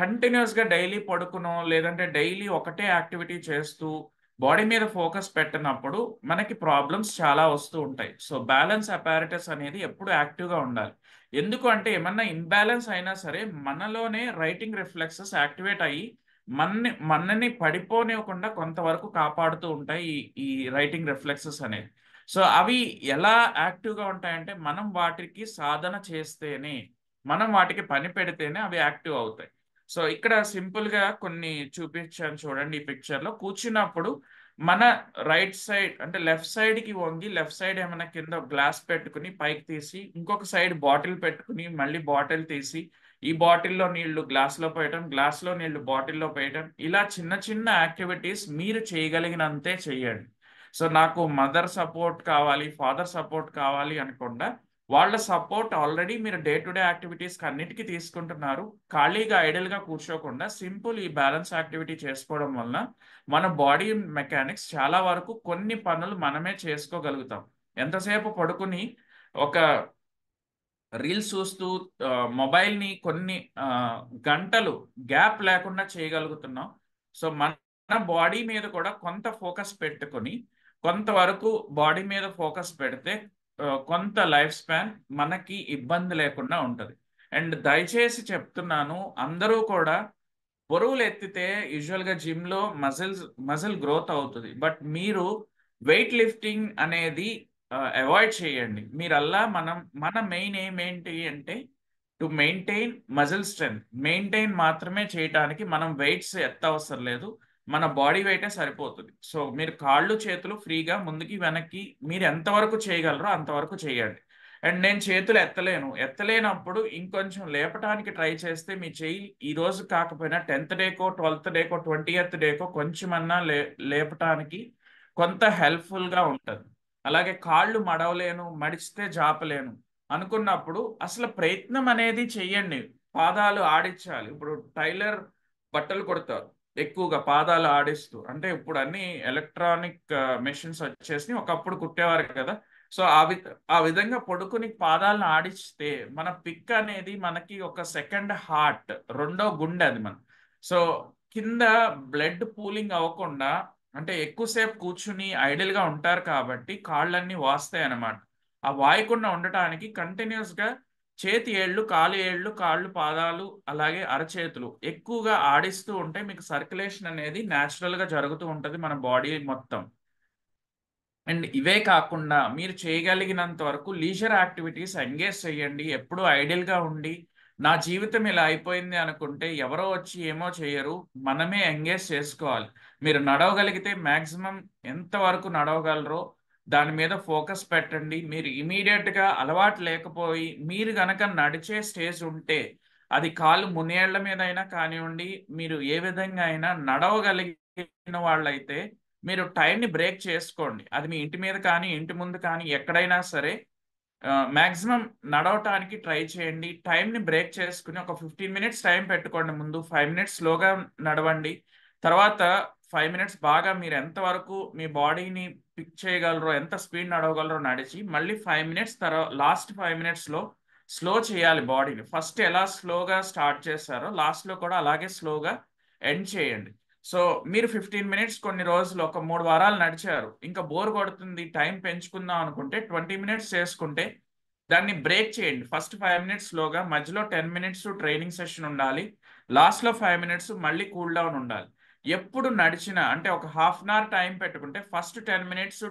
కంటిన్యూస్గా డైలీ పడుకునో లేదంటే డైలీ ఒకటే యాక్టివిటీ చేస్తూ బాడీ మీద ఫోకస్ పెట్టినప్పుడు మనకి ప్రాబ్లమ్స్ చాలా వస్తూ ఉంటాయి. సో బ్యాలెన్స్ అపారటస్ అనేది ఎప్పుడు యాక్టివ్గా ఉండాలి. ఎందుకు అంటే ఏమన్నా ఇంబ్యాలెన్స్ అయినా సరే మనలోనే రైటింగ్ రిఫ్లెక్సెస్ యాక్టివేట్ అయ్యి మనని పడిపోనివ్వకుండా కొంతవరకు కాపాడుతూ ఉంటాయి ఈ రైటింగ్ రిఫ్లెక్సెస్ అనేవి. సో అవి ఎలా యాక్టివ్గా ఉంటాయంటే మనం వాటికి సాధన చేస్తేనే, మనం వాటికి పని పెడితేనే అవి యాక్టివ్ అవుతాయి. సో ఇక్కడ సింపుల్గా కొన్ని చూపించాను చూడండి. ఈ పిక్చర్లో కూర్చున్నప్పుడు మన రైట్ సైడ్ అంటే లెఫ్ట్ సైడ్ కి వంగి లెఫ్ట్ సైడ్ ఏమైనా కింద గ్లాస్ పెట్టుకుని పైకి తీసి ఇంకొక సైడ్ బాటిల్ పెట్టుకుని మళ్ళీ బాటిల్ తీసి ఈ బాటిల్లో నీళ్లు గ్లాస్లో పోయటం, గ్లాస్లో నీళ్లు బాటిల్లో పోయటం, ఇలా చిన్న చిన్న యాక్టివిటీస్ మీరు చేయగలిగినంతే చేయండి. సో నాకు మదర్ సపోర్ట్ కావాలి, ఫాదర్ సపోర్ట్ కావాలి అనకుండా వాళ్ళ సపోర్ట్ ఆల్రెడీ మీరు డే టు డే యాక్టివిటీస్ అన్నిటికీ తీసుకుంటున్నారు. ఖాళీగా ఐడల్గా కూర్చోకుండా సింపుల్ ఈ బ్యాలెన్స్ యాక్టివిటీ చేసుకోవడం వలన మన బాడీ మెకానిక్స్ చాలా వరకు కొన్ని పనులు మనమే చేసుకోగలుగుతాం. ఎంతసేపు పడుకుని ఒక రీల్స్ చూస్తూ మొబైల్ని కొన్ని గంటలు గ్యాప్ లేకుండా చేయగలుగుతున్నాం. సో మన బాడీ మీద కూడా కొంత ఫోకస్ పెట్టుకొని కొంతవరకు బాడీ మీద ఫోకస్ పెడితే కొంత లైఫ్ స్పాన్ మనకి ఇబ్బంది లేకుండా ఉంటుంది. అండ్ దయచేసి చెప్తున్నాను, అందరూ కూడా బరువులు ఎత్తితే యూజువల్గా జిమ్లో మజిల్ గ్రోత్ అవుతుంది. బట్ మీరు వెయిట్ లిఫ్టింగ్ అనేది అవాయిడ్ చేయండి. మీరల్లా మన మెయిన్ ఎయిమ్ ఏంటి అంటే to maintain muscle strength. Maintain మాత్రమే చేయడానికి మనం వెయిట్స్ ఎత్తవసరం లేదు, మన బాడీ వెయిటే సరిపోతుంది. సో మీరు కాళ్ళు చేతులు ఫ్రీగా ముందుకి వెనక్కి మీరు ఎంతవరకు చేయగలరో అంతవరకు చేయండి. అండ్ నేను చేతులు ఎత్తలేనప్పుడు ఇంకొంచెం లేపటానికి ట్రై చేస్తే మీ చెయ్యి ఈ రోజు కాకపోయినా 10th డేకో 12th డేకో 20th డేకో కొంచెమన్నా లేపటానికి కొంత హెల్ప్ఫుల్గా ఉంటుంది. అలాగే కాళ్ళు మడిచితే జాపలేను అనుకున్నప్పుడు అసలు ప్రయత్నం అనేది చెయ్యండి. పాదాలు ఆడించాలి. ఇప్పుడు టైలర్ బట్టలు కొడతారు ఎక్కువగా పాదాలు ఆడిస్తూ, అంటే ఇప్పుడు అన్ని ఎలక్ట్రానిక్ మెషిన్స్ వచ్చేసి ఒకప్పుడు కుట్టేవారు కదా. సో ఆ విధంగా పడుకుని పాదాలను ఆడిస్తే మన పిక్ అనేది మనకి ఒక సెకండ్ హార్ట్, రెండో గుండె అది మన. సో కింద బ్లడ్ పూలింగ్ అవ్వకుండా, అంటే ఎక్కువసేపు కూర్చుని ఐడిల్గా ఉంటారు కాబట్టి కాళ్ళన్నీ వాస్తాయి అన్నమాట. ఆ వాయకుండా ఉండటానికి కంటిన్యూస్గా చేతి ఏళ్ళు, కాలు ఏళ్ళు, కాళ్ళు, పాదాలు, అలాగే అరచేతులు ఎక్కువగా ఆడిస్తూ ఉంటే మీకు సర్క్యులేషన్ అనేది న్యాచురల్గా జరుగుతూ ఉంటుంది మన బాడీ మొత్తం. అండ్ ఇవే కాకుండా మీరు చేయగలిగినంత వరకు లీజర్ యాక్టివిటీస్ ఎంగేజ్ చేయండి. ఎప్పుడూ ఐడియల్గా ఉండి నా జీవితం ఇలా అయిపోయింది అనుకుంటే ఎవరో వచ్చి ఏమో చేయరు, మనమే ఎంగేజ్ చేసుకోవాలి. మీరు నడవగలిగితే మ్యాక్సిమం ఎంతవరకు నడవగలరో దాని మీద ఫోకస్ పెట్టండి. మీరు ఇమీడియట్గా అలవాటు లేకపోయి మీరు గనక నడిచే స్టేజ్ ఉంటే అది కాలు మునేళ్ల మీద అయినా కానివ్వండి, మీరు ఏ విధంగా అయినా నడవగలిగిన వాళ్ళైతే మీరు టైంని బ్రేక్ చేసుకోండి. అది మీ ఇంటి మీద కానీ ఇంటి ముందు కానీ ఎక్కడైనా సరే మ్యాక్సిమం నడవటానికి ట్రై చేయండి. టైంని బ్రేక్ చేసుకుని ఒక 15 మినిట్స్ టైం పెట్టుకోండి. ముందు 5 మినిట్స్ స్లోగా నడవండి, తర్వాత 5 మినిట్స్ బాగా మీరు ఎంతవరకు మీ బాడీని పిక్ చేయగలరో, ఎంత స్పీడ్ నడవగలరో నడిచి మళ్ళీ 5 మినిట్స్ తర్వాత లాస్ట్ 5 మినిట్స్లో స్లో చేయాలి బాడీని. ఫస్ట్ ఎలా స్లోగా స్టార్ట్ చేశారో లాస్ట్లో కూడా అలాగే స్లోగా ఎండ్ చేయండి. సో మీరు 15 మినిట్స్ కొన్ని రోజులు ఒక 3 వారాలు నడిచారు, ఇంకా బోర్ కొడుతుంది టైం పెంచుకుందాం అనుకుంటే 20 మినిట్స్ చేసుకుంటే దాన్ని బ్రేక్ చేయండి. ఫస్ట్ 5 మినిట్స్ స్లోగా, మధ్యలో 10 మినిట్స్ ట్రైనింగ్ సెషన్ ఉండాలి, లాస్ట్లో 5 మినిట్స్ మళ్ళీ కూల్ డౌన్ ఉండాలి. ఎప్పుడు నడిచినా అంటే ఒక హాఫ్ అన్ అవర్ టైం పెట్టుకుంటే ఫస్ట్ 10 మినిట్స్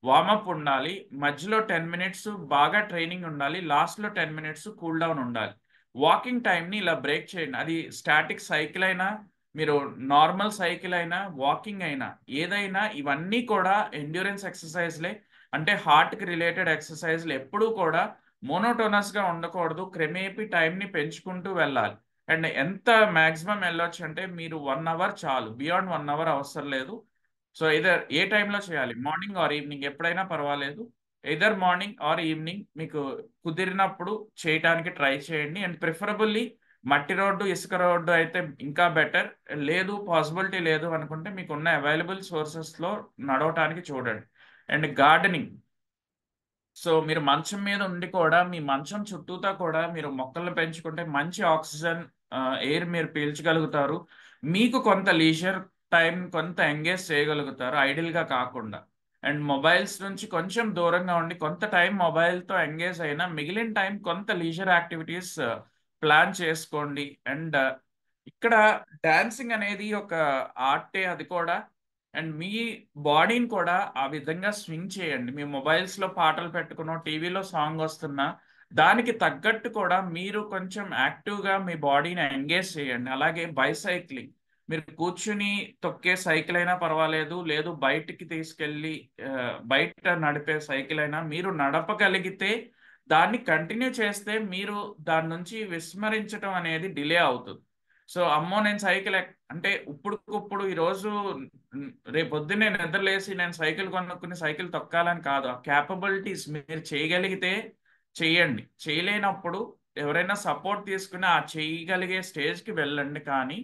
వార్మప్ ఉండాలి, మధ్యలో 10 మినిట్స్ బాగా ట్రైనింగ్ ఉండాలి, లాస్ట్లో 10 మినిట్స్ కూల్ డౌన్ ఉండాలి. వాకింగ్ టైంని ఇలా బ్రేక్ చేయండి. అది స్టాటిక్ సైకిల్ అయినా, మీరు నార్మల్ సైకిల్ అయినా, వాకింగ్ అయినా, ఏదైనా ఇవన్నీ కూడా ఎండ్యూరెన్స్ ఎక్సర్సైజ్లే. అంటే హార్ట్కి రిలేటెడ్ ఎక్సర్సైజ్లు ఎప్పుడూ కూడా మోనోటోనస్గా ఉండకూడదు, క్రమేపీ టైంని పెంచుకుంటూ వెళ్ళాలి. అండ్ ఎంత మ్యాక్సిమం వెళ్ళొచ్చు అంటే మీరు 1 అవర్ చాలు, బియాండ్ 1 అవర్ అవసరం లేదు. సో ఇదర్ ఏ టైంలో చేయాలి, మార్నింగ్ ఆర్ ఈవినింగ్ ఎప్పుడైనా పర్వాలేదు. ఇదర్ మార్నింగ్ ఆర్ ఈవినింగ్ మీకు కుదిరినప్పుడు చేయటానికి ట్రై చేయండి. అండ్ ప్రిఫరబుల్లీ మట్టి రోడ్డు, ఇసుక రోడ్డు అయితే ఇంకా బెటర్. లేదు, పాసిబిలిటీ లేదు అనుకుంటే మీకున్న అవైలబుల్ సోర్సెస్లో నడవటానికి చూడండి. అండ్ గార్డెనింగ్, సో మీరు మంచం మీద ఉండి కూడా మీ మంచం చుట్టూతా కూడా మీరు మొక్కలను పెంచుకుంటే మంచి ఆక్సిజన్ ఎయిర్ మీరు పీల్చగలుగుతారు. మీకు కొంత లీజర్ టైం కొంత ఎంగేజ్ చేయగలుగుతారు ఐడిల్గా కాకుండా. అండ్ మొబైల్స్ నుంచి కొంచెం దూరంగా ఉండి కొంత టైం మొబైల్తో ఎంగేజ్ అయినా మిగిలిన టైం కొంత లీజర్ యాక్టివిటీస్ ప్లాన్ చేసుకోండి. అండ్ ఇక్కడ డాన్సింగ్ అనేది ఒక ఆర్టే అది కూడా. అండ్ మీ బాడీని కూడా ఆ విధంగా స్వింగ్ చేయండి. మీ మొబైల్స్లో పాటలు పెట్టుకున్న, టీవీలో సాంగ్ వస్తున్నా దానికి తగ్గట్టు కూడా మీరు కొంచెం యాక్టివ్గా మీ బాడీని ఎంగేజ్ చేయండి. అలాగే బైసైక్లింగ్, మీరు కూర్చుని తొక్కే సైకిల్ అయినా పర్వాలేదు, లేదు బయటికి తీసుకెళ్ళి బయట నడిపే సైకిల్ అయినా మీరు నడపగలిగితే దాన్ని కంటిన్యూ చేస్తే మీరు దాని నుంచి విస్మరించడం అనేది డిలే అవుతుంది. సో అమ్మో నేను సైకిల్ అంటే ఇప్పుడుకిప్పుడు ఈరోజు రేపు పొద్దున్నే నిద్రలేసి నేను సైకిల్ కొనుక్కుని సైకిల్ తొక్కాలని కాదు. ఆ క్యాపబిలిటీస్ మీరు చేయగలిగితే చెయ్యండి, చేయలేనప్పుడు ఎవరైనా సపోర్ట్ తీసుకుని ఆ చేయగలిగే స్టేజ్కి వెళ్ళండి. కానీ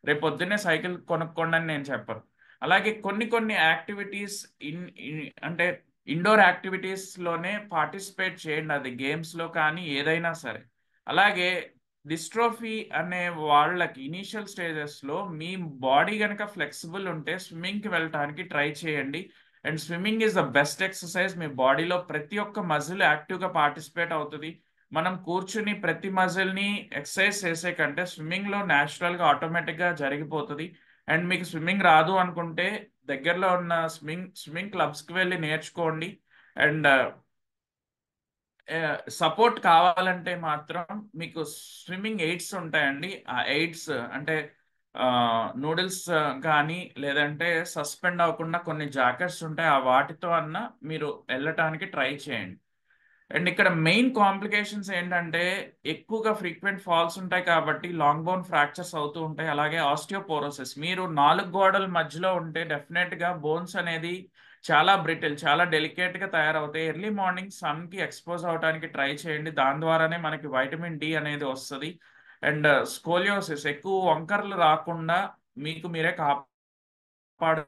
రేపు పొద్దున్నే సైకిల్ కొనుక్కోండి అని నేను చెప్పను. అలాగే కొన్ని కొన్ని యాక్టివిటీస్ అంటే ఇండోర్ యాక్టివిటీస్ లోనే పార్టిసిపేట్ చేయండి, అది గేమ్స్ లో కానీ ఏదైనా సరే. అలాగే డిస్ట్రోఫీ అనే వాళ్ళకి ఇనీషియల్ స్టేజెస్ లో మీ బాడీ కనుక ఫ్లెక్సిబుల్ ఉంటే స్విమ్మింగ్ కి వెళ్ళటానికి ట్రై చేయండి. And swimming is the best exercise. మీ బాడీలో ప్రతి ఒక్క మజిల్ యాక్టివ్గా పార్టిసిపేట్ అవుతుంది. మనం కూర్చుని ప్రతి మజిల్ని ఎక్సర్సైజ్ చేసే కంటే స్విమ్మింగ్లో న్యాచురల్గా ఆటోమేటిక్గా జరిగిపోతుంది. అండ్ మీకు స్విమ్మింగ్ రాదు అనుకుంటే దగ్గరలో ఉన్న స్విమ్మింగ్ క్లబ్స్కి వెళ్ళి నేర్చుకోండి. అండ్ సపోర్ట్ కావాలంటే మాత్రం మీకు స్విమ్మింగ్ ఎయిడ్స్ ఉంటాయండి. ఆ ఎయిడ్స్ అంటే నూడిల్స్ కానీ లేదంటే సస్పెండ్ అవ్వకుండా కొన్ని జాకెట్స్ ఉంటాయి, ఆ వాటితో అన్న మీరు వెళ్ళటానికి ట్రై చేయండి. అండ్ ఇక్కడ మెయిన్ కాంప్లికేషన్స్ ఏంటంటే ఎక్కువగా ఫ్రీక్వెంట్ ఫాల్స్ ఉంటాయి కాబట్టి లాంగ్ బోన్ ఫ్రాక్చర్స్ అవుతూ ఉంటాయి. అలాగే ఆస్టియోపోరోసిస్, మీరు నాలుగు గోడల మధ్యలో ఉంటే డెఫినెట్గా బోన్స్ అనేది చాలా బ్రిటిల్, చాలా డెలికేట్గా తయారవుతాయి. ఎర్లీ మార్నింగ్ సన్కి ఎక్స్పోజ్ అవడానికి ట్రై చేయండి, దాని ద్వారానే మనకి వైటమిన్ డి అనేది వస్తుంది. అండ్ స్కోలియోసిస్, ఎక్కువ వంకర్లు రాకుండా మీకు మీరే కాపాడుకోవాలి.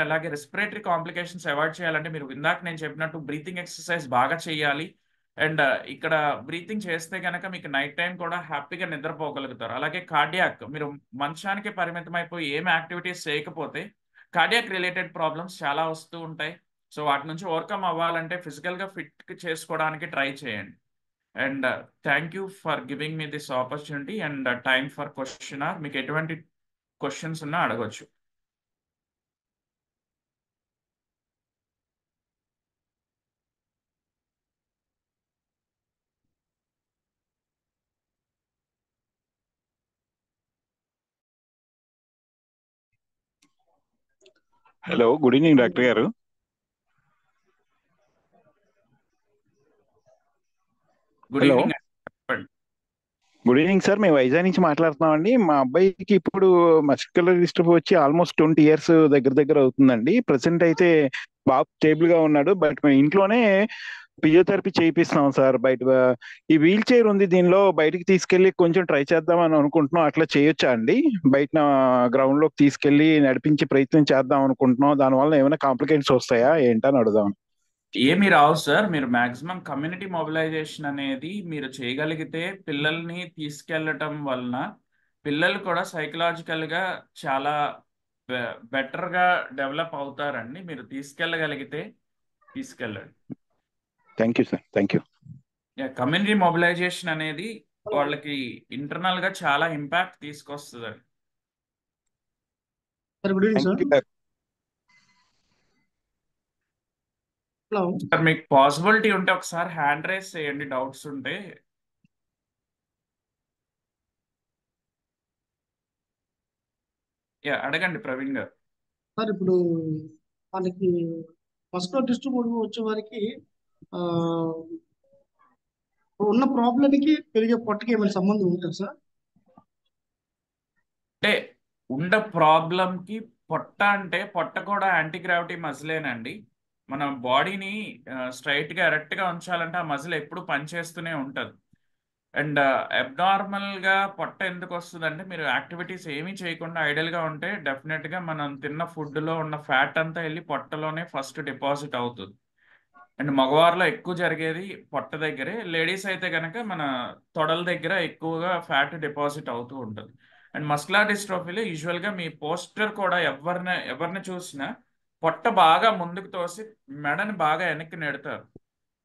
అలాగే రెస్పిరేటరీ కాంప్లికేషన్స్ అవాయిడ్ చేయాలంటే మీరు ఇందాక నేను చెప్పినట్టు బ్రీతింగ్ ఎక్సర్సైజ్ బాగా చేయాలి. అండ్ ఇక్కడ బ్రీతింగ్ చేస్తే కనుక మీకు నైట్ టైం కూడా హ్యాపీగా నిద్రపోగలుగుతారు. అలాగే కార్డియాక్, మీరు మంచానికి పరిమితం అయిపోయి ఏం యాక్టివిటీస్ చేయకపోతే కార్డియాక్ రిలేటెడ్ ప్రాబ్లమ్స్ చాలా వస్తూ ఉంటాయి. సో వాటి నుంచి ఓవర్కమ్ అవ్వాలంటే ఫిజికల్గా ఫిట్ చేసుకోవడానికి ట్రై చేయండి. And thank you for giving me this opportunity and time for question. మీకు ఎటువంటి క్వశ్చన్స్ ఉన్నా అడగొచ్చు. హలో, గుడ్ ఈవినింగ్ డాక్టర్ గారు. Good hello, evening. చెప్పండి. Good evening sir. మేము వైజాగ్ నుంచి మాట్లాడుతున్నామండి. మా అబ్బాయికి ఇప్పుడు మస్క్యులర్ డిస్ట్రోఫీ వచ్చి ఆల్మోస్ట్ 20 years దగ్గర దగ్గర అవుతుందండి. ప్రెసెంట్ అయితే బాబు స్టేబుల్ గా ఉన్నాడు. బట్ మేము ఇంట్లోనే ఫిజియోథెరపీ చేయిస్తున్నాం సార్. బయట ఈ వీల్ చైర్ ఉంది, దీనిలో బయటికి తీసుకెళ్లి కొంచెం ట్రై చేద్దాం అని అనుకుంటున్నాం. అట్లా చేయొచ్చా అండి? బయట గ్రౌండ్ లోకి తీసుకెళ్లి నడిపించి ప్రయత్నం చేద్దాం అనుకుంటున్నాం. దానివల్ల ఏమైనా కాంప్లికేషన్స్ వస్తాయా ఏంటని అడుగుదాం. ఏమి రావు సార్. మీరు మాక్సిమం కమ్యూనిటీ మొబిలైజేషన్ అనేది మీరు చేయగలిగితే పిల్లల్ని తీసుకెళ్ళటం వలన పిల్లలు కూడా సైకలాజికల్గా చాలా బెటర్గా డెవలప్ అవుతారండి. మీరు తీసుకెళ్ళగలిగితే తీసుకెళ్ళండి. Thank you sir, thank you. Community mobilisation అనేది వాళ్ళకి ఇంటర్నల్గా చాలా ఇంపాక్ట్ తీసుకొస్తుంది. Sir good evening sir. Hello sir, మీకు పాసిబిలిటీ ఉంటే ఒకసారి హ్యాండ్ రైస్ చేయండి, డౌట్స్ ఉంటే. అడగండి ప్రవీణ్ గారు. సార్, ఇప్పుడు వాళ్ళకి మస్కులర్ డిస్ట్రోఫీ వచ్చే వారికి ఆ, ఉన్న ప్రాబ్లంకి పెరిగే పొట్టకి ఏమైనా సంబంధం ఉంటుంది సార్? అంటే ఉండ ప్రాబ్లంకి పొట్ట, అంటే పొట్ట కూడా యాంటీ గ్రావిటీ మజిలేనండి. మన బాడీని స్ట్రైట్గా ఎరెక్ట్గా ఉంచాలంటే ఆ మజిల్ ఎప్పుడు పనిచేస్తూనే ఉంటుంది. అండ్ అబ్నార్మల్గా పొట్ట ఎందుకు వస్తుంది అంటే మీరు యాక్టివిటీస్ ఏమీ చేయకుండా ఐడియల్గా ఉంటే డెఫినెట్గా మనం తిన్న ఫుడ్లో ఉన్న ఫ్యాట్ అంతా వెళ్ళి పొట్టలోనే ఫస్ట్ డిపాజిట్ అవుతుంది. అండ్ మగవారిలో ఎక్కువ జరిగేది పొట్ట దగ్గరే, లేడీస్ అయితే కనుక మన తొడల దగ్గర ఎక్కువగా ఫ్యాట్ డిపాజిట్ అవుతూ ఉంటుంది. అండ్ మస్కులర్ డిస్ట్రోఫీలో యూజువల్గా మీ పోస్టర్ కూడా ఎవరిని చూసినా పొట్ట బాగా ముందుకు తోసి మెడని బాగా వెనక్కి నెడతారు.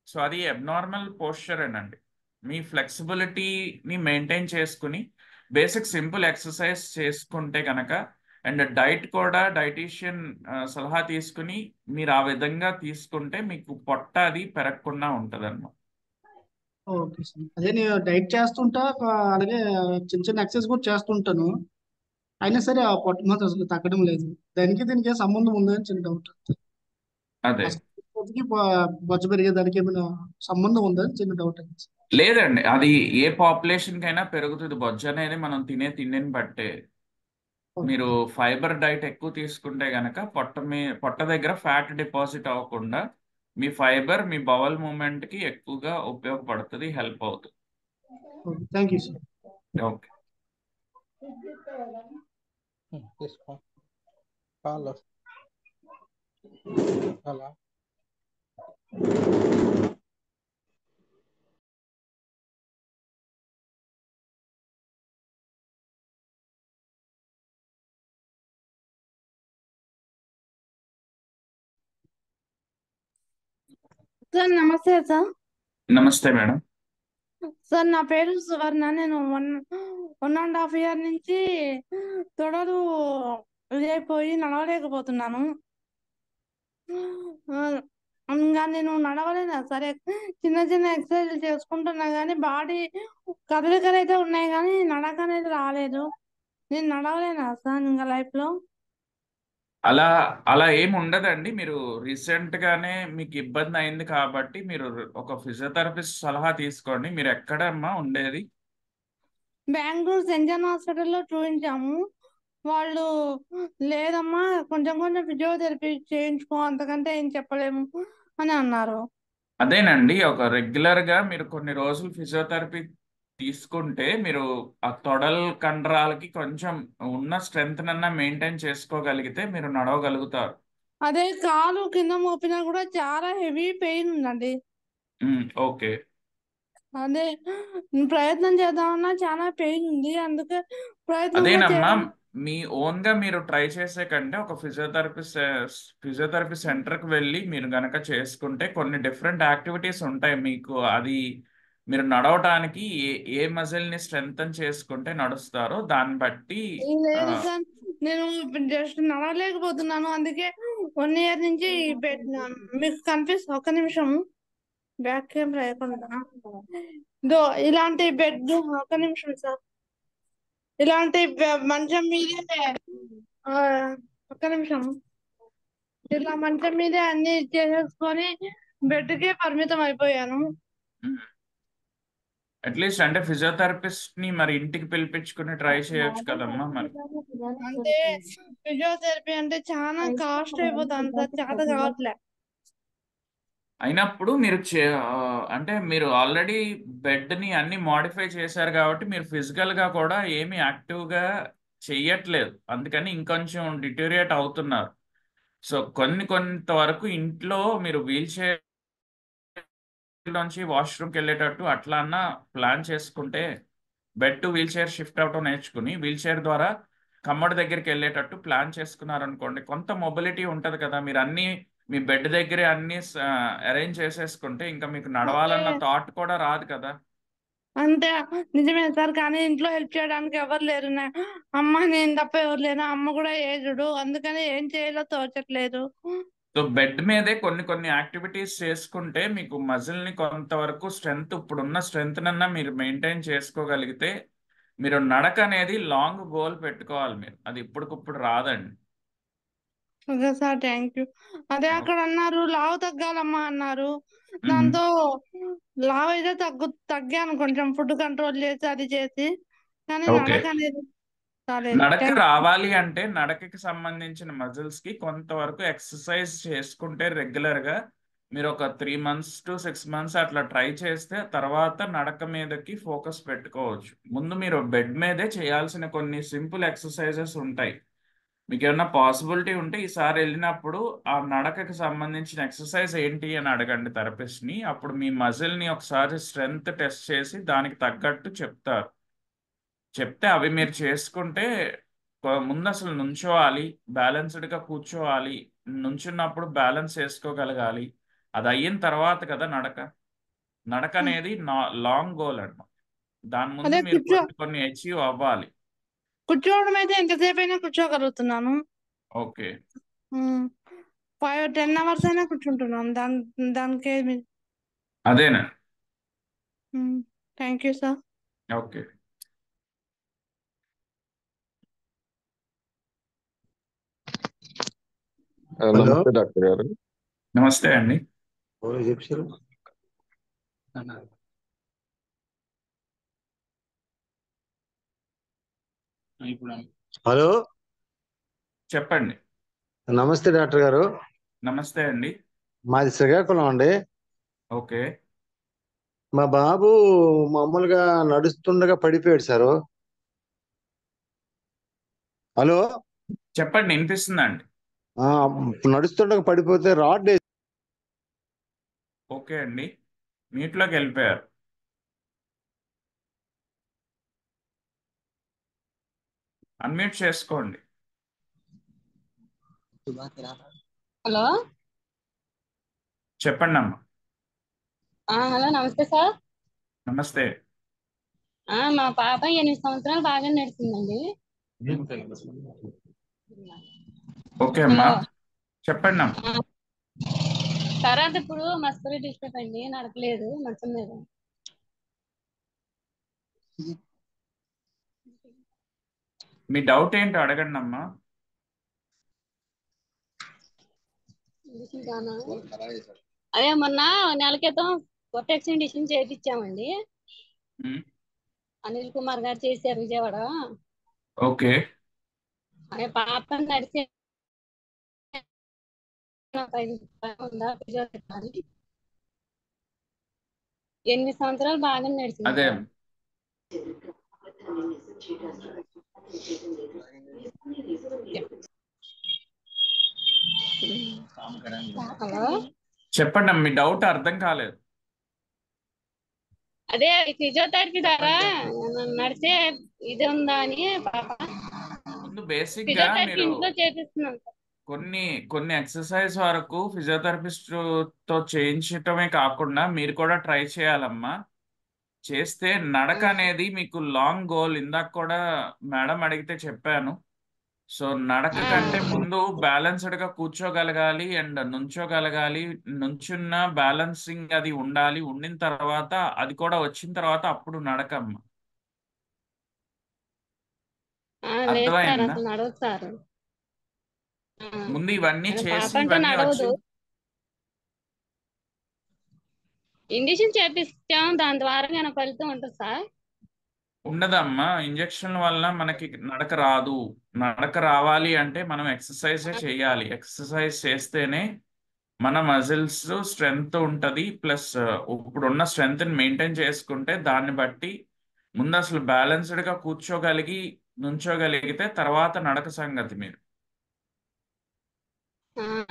సో అది అబ్నార్మల్ పోస్చర్ అండి. మీ ఫ్లెక్సిబిలిటీని మెయింటైన్ చేసుకుని బేసిక్ సింపుల్ ఎక్సర్సైజ్ చేసుకుంటే కనుక, అండ్ డైట్ కూడా డైటీషియన్ సలహా తీసుకుని మీరు ఆ విధంగా తీసుకుంటే మీకు పొట్ట అది పెరగకుండా ఉంటుంది అన్నమాట. Okay sir. అదే నేను డైట్ చేస్తుంటా, అలాగే చిన్న చిన్న ఎక్సర్సైజ్ కూడా చేస్తుంటాను. అయినా సరే ఆ పొట్ట మాత్రం అసలు తగ్గడం లేదు. దీనికి ఏం సంబంధం ఉందని చిన్న డౌట్. అదే అసలు పొట్టుకి బొజ్జ పెరిగేదానికి ఏమైనా సంబంధం ఉందని చిన్న డౌట్ అండి. లేదండి, అది ఏ పాపులేషన్ కైనా పెరుగుతుంది. బొజ్జ అనేది మనం తినే తిండిని బట్టే. ఓకే. మీరు ఫైబర్ డైట్ ఎక్కువ తీసుకుంటే గనక పొట్ట దగ్గర ఫ్యాట్ డిపాజిట్ అవ్వకుండా మీ ఫైబర్ మీ బవల్ మూమెంట్ కి ఎక్కువగా ఉపయోగపడుతుంది, హెల్ప్ అవుతుంది. Okay, thank you sir. Okay. తీసుకో కాల్ అలా సార్ నమస్తే సార్. నమస్తే మేడం. సార్ నా పేరు సువర్ణ. నేను 1.5 year నుంచి తొడలు ఇదైపోయి నడవలేకపోతున్నాను. ఆ, ఇంకా నేను నడవలేను. సరే చిన్న చిన్న ఎక్సర్సైజ్ చేసుకుంటున్నా కానీ బాడీ కదలికలు అయితే ఉన్నాయి కానీ నడక అనేది రాలేదు. నేను నడవలేనా సార్ ఇంకా లైఫ్ లో? అలా అలా ఏమి ఉండదండి. మీరు రీసెంట్ గానే మీకు ఇబ్బంది అయింది కాబట్టి మీరు ఒక ఫిజియోథెరపిస్ట్ సలహా తీసుకోండి. మీరు ఎక్కడమ్మా ఉండేది? బెంగళూరు సెంట్ జాన్ హాస్పిటల్లో చూపించాము. వాళ్ళు లేదమ్మా కొంచెం కొంచెం ఫిజియోథెరపీ చేయించుకో, అంతకంటే ఏం చెప్పలేము అని అన్నారు. అదేనండి, ఒక రెగ్యులర్ గా మీరు కొన్ని రోజులు ఫిజియోథెరపీ తీసుకుంటే మీరు ఆ తొడల కండరాలకి కొంచెం ఉన్న స్ట్రెంగ్త్ నన్నా మెయింటైన్ చేసుకోగలిగితే మీరు నడవగలుగుతారు. అదే కాలు కింద మోపినా కూడా చాలా హెవీ పెయిన్ ఉందండి. ఓకే. అదే ప్రయత్నం చేద్దామన్నా చాలా పెయిన్ ఉంది, అందుకే ప్రయత్నం కూడా అదేనమ్మా, చేయడం. మీ ఓన్ గా మీరు ట్రై చేసే కంటే ఒక ఫిజియోథెరపీ సెంటర్కి వెళ్ళి మీరు గనక చేసుకుంటే కొన్ని డిఫరెంట్ యాక్టివిటీస్ ఉంటాయి మీకు. అది మీరు నడవటానికి ఏ మజిల్ ని స్ట్రెంగ్తన్ చేసుకుంటే నడుస్తారో దాన్ని బట్టి. ఆ, లేదు సార్, నేను జస్ట్ నడవలేకపోతున్నాను. అందుకే 1 year నుంచి బెడ్ మీకు కనిపిస్తుంది. ఒక్క నిమిషం బ్యాక్ కెమెరా లేకుండా ఇలాంటి బెడ్, ఒక్క నిమిషం సార్, ఇలాంటి మంచం మీదే ఆ, ఒక్క నిమిషం, ఇలా మంచం మీదే అన్ని చేసేసుకొని బెడ్కే పరిమితం అయిపోయాను. అట్లీస్ట్ అంటే ఫిజియోథెరపిస్ట్ ని మరి ఇంటికి పిలిపించుకుని ట్రై చేయొచ్చు కదమ్మా మరి. అంటే ఫిజియోథెరపీ అంటే చాలా కాస్ట్ అయిపోతుంది సార్, చేత కావట్లే. అయినప్పుడు మీరు అంటే మీరు ఆల్రెడీ బెడ్ ని అన్ని మోడిఫై చేశారు కాబట్టి మీరు ఫిజికల్ గా కూడా ఏమి యాక్టివ్ గా చెయ్యట్లేదు, అందుకని ఇంకొంచెం డిటోరియేట్ అవుతున్నారు. సో కొంతవరకు ఇంట్లో మీరు వీల్ చైర్ నుంచి వాష్రూమ్కి వెళ్ళేటట్టు అట్లా అన్నా ప్లాన్ చేసుకుంటే, bed to wheelchair shift అవటం నేర్చుకుని వీల్ చైర్ ద్వారా కమ్మడి దగ్గరికి వెళ్ళేటట్టు ప్లాన్ చేసుకున్నారనుకోండి, కొంత మొబిలిటీ ఉంటుంది కదా. మీరు అన్ని మీ బెడ్ దగ్గరే అన్ని అరేంజ్ చేసేసుకుంటే ఇంకా మీకు నడవాలన్న అంటే థాట్ కూడా రాదు కదా. అంటే నిజమే సార్, కానీ ఇంట్లో హెల్ప్ చేయడానికి ఎవరు లేరు. అమ్మ నేను తప్ప ఎవరు లేరు. అమ్మ కూడా ఏజుడు, అందుకని ఏం చేయాలో తోచట్లేదు. సో బెడ్ మీదే కొన్ని యాక్టివిటీస్ చేసుకుంటే మీకు మజిల్ ని కొంతవరకు స్ట్రెంగ్త్, ఇప్పుడున్న స్ట్రెంగ్త్ నన్నా మీరు మెయింటైన్ చేసుకోగలిగితే, మీరు నడక అనేది లాంగ్ గోల్ పెట్టుకోవాలి మీరు, అది ఇప్పటికిప్పుడు రాదండి. Okay sir, thank you. అదే అక్కడ అన్నారు లావు తగ్గాలమ్మా అన్నారు. మ్మ్. దాంతో లావు అయితే తగ్గాను కొంచెం, ఫుడ్ కంట్రోల్ చేసి అది చేసి, కానీ ఓకే. నడక అనేది రాలేదు. నడక థ్యాంక్ రావాలి అంటే నడకకి సంబంధించిన మజిల్స్ కి కొంతవరకు ఎక్సర్సైజ్ చేసుకుంటే రెగ్యులర్ గా మీరు ఒక 3 months to 6 months అట్లా ట్రై చేస్తే తర్వాత నడక మీదకి ఫోకస్ పెట్టుకోవచ్చు. ముందు మీరు బెడ్ మీదే చేయాల్సిన కొన్ని సింపుల్ ఎక్సర్సైజెస్ ఉంటాయి. మీకు ఏమన్నా పాసిబిలిటీ ఉంటే ఈసారి వెళ్ళినప్పుడు ఆ నడకకి సంబంధించిన ఎక్సర్సైజ్ ఏంటి అని అడగండి థెరపిస్ట్ ని. అప్పుడు మీ మజిల్ ని ఒకసారి స్ట్రెంగ్త్ టెస్ట్ చేసి దానికి తగ్గట్టు చెప్తారు. చెప్తే అవి మీరు చేసుకుంటే ముందు అసలు నుంచోవాలి, బ్యాలెన్స్డ్గా కూర్చోవాలి, నుంచున్నప్పుడు బ్యాలెన్స్ చేసుకోగలగాలి. అది అయిన తర్వాత కదా నడక. నడక అనేది లాంగ్ గోల్ అన్నమాట. దాని ముందు అదే మీరు కొన్ని అచీవ్ అవ్వాలి. కూర్చోవడం అయితే ఎంతసేపు అయినా కూర్చోగలుగుతున్నాను. ఓకే. 5-10 hours అయినా కూర్చుంటున్నాను. దానికి అదేనా. Thank you sir. Okay. Hello నమస్తే డాక్టర్ గారు. నమస్తే అండి. చెప్పారు. హలో చెప్పండి. నమస్తే డాక్టర్ గారు. నమస్తే అండి. మాది శ్రీకాకుళం అండి. ఓకే. మా బాబు మామూలుగా నడుస్తుండగా పడిపోయాడు సారు. హలో చెప్పండి, వినిపిస్తుందండి. ఆ, నడుస్తుండగా పడిపోతే రాడ్ ఓకే అండి, మీట్లోకి వెళ్ళిపోయారు. అన్మ్యూట్ చేసుకోండి. హలో చెప్పండి అమ్మా. హలో నమస్తే సార్. నమస్తే. మా పాప 8 సంవత్సరాలు బాగా నడిచిందండి. ఓకే హలో అమ్మా, చెప్పండి అమ్మా. తర్వాత ఇప్పుడు మస్కులర్ డిస్ట్రోఫీ అండి, నడపలేదు మంచం మీద. మీ డౌట్ ఏంటో అడగండి అమ్మా. అదే మొన్న నెల క్రితం ప్రొటెక్షన్ డిసిషన్ చేయించామండి. ఉమ్, అనిల్ కుమార్ గారు చేశారు విజయవాడ. ఓకే. అదే పాప నడిచే 8 సంవత్సరాలు బాగా నడిచింది అదే సార్. హలో చెప్పండి అమ్మా, మీ డౌట్ అర్థం కాలేదు. అదే ఫిజియోథెరపీ ద్వారా నడిచే ఇది ఉందా అని పాప ముందు బేసిక్ గా ఫిజియోథెరపీ మీరు ఇంట్లో చేపిస్తున్నాం సార్. కొన్ని కొన్ని ఎక్సర్సైజ్ వరకు ఫిజియోథెరపిస్ట్ తో చేయించటమే కాకుండా మీరు కూడా ట్రై చేయాలమ్మా. చేస్తే నడక అనేది మీకు లాంగ్ గోల్. ఇందాక కూడా మేడం అడిగితే చెప్పాను. సో నడక కంటే ముందు బ్యాలెన్స్డ్ గా కూర్చోగలగాలి అండ్ నుంచోగలగాలి. నుంచున్న బ్యాలెన్సింగ్ అది ఉండాలి. ఉండిన తర్వాత అది కూడా వచ్చిన తర్వాత అప్పుడు నడకమ్మ. లేదు సార్, అర్థమైందా? అసలు నడవదు సార్. ముందు ఇవన్నీ పాప చేసి అంటే ఇవన్నీ నడవదు. వచ్చి ఇంజక్షన్ చేపిస్తాం, దాని ద్వారా నేను ఫలితం ఉంటుంది సార్. ఉండదమ్మా. ఇంజక్షన్ల వల్ల మనకి నడక రాదు. నడక రావాలి అంటే మనం ఎక్సర్సైజే చేయాలి. ఎక్సర్సైజ్ చేస్తేనే మన మజిల్స్ స్ట్రెంగ్త్ ఉంటుంది. ప్లస్ ఇప్పుడున్న స్ట్రెంగ్త్ని మెయింటైన్ చేసుకుంటే దాన్ని బట్టి ముందు అసలు బ్యాలెన్స్డ్గా కూర్చోగలిగి నుంచోగలిగితే తర్వాత నడక సంగతి మీరు.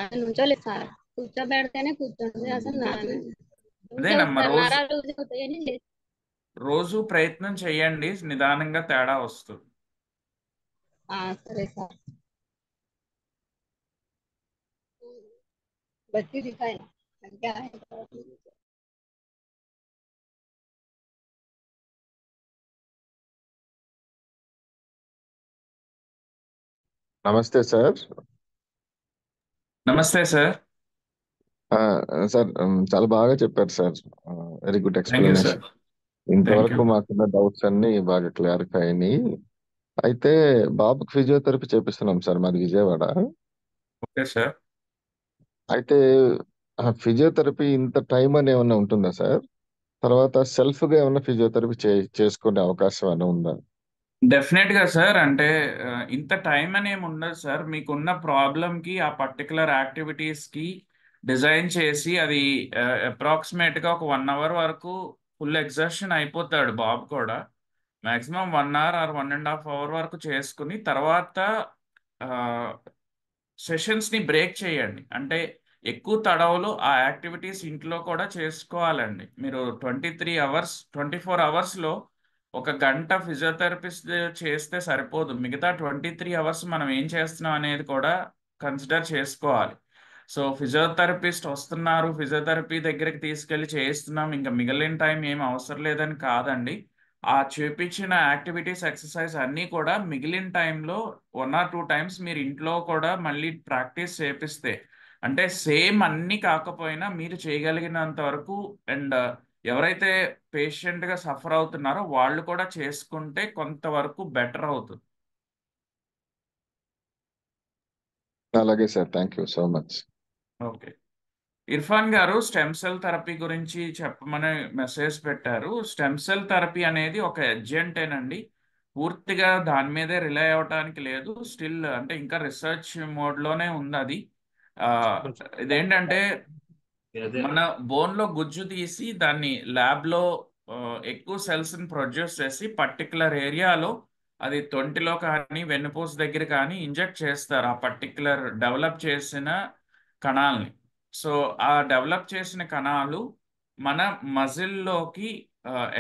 అది నుంచోలేదు సార్, కూర్చోబెడితేనే కూర్చోండి. అసలు అదేనమ్మా, నరాలు అవుతాయని రోజు ప్రయత్నం చేయండి, నిదానంగా తేడా వస్తుంది. సరే సార్. బట్టి దిखाए क्या है। నమస్తే సార్. నమస్తే సార్. సార్ చాలా బాగా చెప్పారు sir. Very good thank you sir. Explanation. Thank you. ఇంతవరకు మాకున్న డౌట్స్ అన్ని బాగా క్లారిఫై అయినాయి. అయితే బాబుకి ఫిజియోథెరపీ చేపిస్తున్నాం సార్, మాది విజయవాడ. Okay sir. అయితే ఫిజియోథెరపీ ఇంత టైం అని ఏమన్నా ఉంటుందా సార్? తర్వాత సెల్ఫ్ గా ఏమన్నా ఫిజియోథెరపీ చేసుకునే అవకాశం ఏమైనా ఉందా? డెఫినెట్ గా సార్. అంటే ఇంత టైం అని ఏమి ఉండదు సార్. మీకున్న ప్రాబ్లమ్ కి ఆ పర్టికులర్ యాక్టివిటీస్ కి డిజైన్ చేసి అది అప్రాక్సిమేట్ గా ఒక 1 అవర్ వరకు ఫుల్ ఎగ్జర్షన్ అయిపోతాడు బాబు కూడా. మాక్సిమం 1 అవర్ ఆర్ 1.5 అవర్ వరకు చేసుకుని తర్వాత సెషన్స్ ని బ్రేక్ చేయండి. అంటే ఎక్కువ తడవలు ఆ యాక్టివిటీస్ ఇంట్లో కూడా చేసుకోవాలండి. మీరు 24 అవర్స్ లో 1 గంట ఫిజియోథెరపిస్ట్ చేస్తే సరిపోదు. మిగతా 23 అవర్స్ మనం ఏం చేస్తున్నాం అనేది కూడా కన్సిడర్ చేసుకోవాలి. సో ఫిజియోథెరపిస్ట్ వస్తున్నారు, ఫిజియోథెరపీ దగ్గరికి తీసుకెళ్లి చేయిస్తున్నాం, ఇంకా మిగిలిన టైం ఏం అవసరం లేదని కాదండి. ఆ చూపించిన యాక్టివిటీస్ ఎక్సర్సైజ్ అన్నీ కూడా మిగిలిన టైంలో 1 or 2 టైమ్స్ మీరు ఇంట్లో కూడా మళ్ళీ ప్రాక్టీస్ చేపిస్తే, అంటే సేమ్ అన్నీ కాకపోయినా మీరు చేయగలిగినంత వరకు అండ్ ఎవరైతే పేషెంట్గా సఫర్ అవుతున్నారో వాళ్ళు కూడా చేసుకుంటే కొంతవరకు బెటర్ అవుతుంది. అలాగే sir, thank you so much. Okay. Irfan గారు స్టెమ్ సెల్ థెరపీ గురించి చెప్పమని మెసేజ్ పెట్టారు. స్టెమ్ సెల్ థెరపీ అనేది ఒక ఏజెంటేనండి, పూర్తిగా దాని మీదే రిలై అవ్వటానికి లేదు. స్టిల్ అంటే ఇంకా రీసెర్చ్ మోడ్లోనే ఉంది అది. ఇదేంటంటే మన బోన్లో గుజ్జు తీసి దాన్ని ల్యాబ్లో ఎక్కువ సెల్స్ని ప్రొడ్యూస్ చేసి పర్టికులర్ ఏరియాలో అది తొంటిలో కానీ వెన్నుపూస దగ్గర కానీ ఇంజెక్ట్ చేస్తారు ఆ పర్టికులర్ డెవలప్ చేసిన కణాలని. సో ఆ డెవలప్ చేసిన కణాలు మన మజిల్లోకి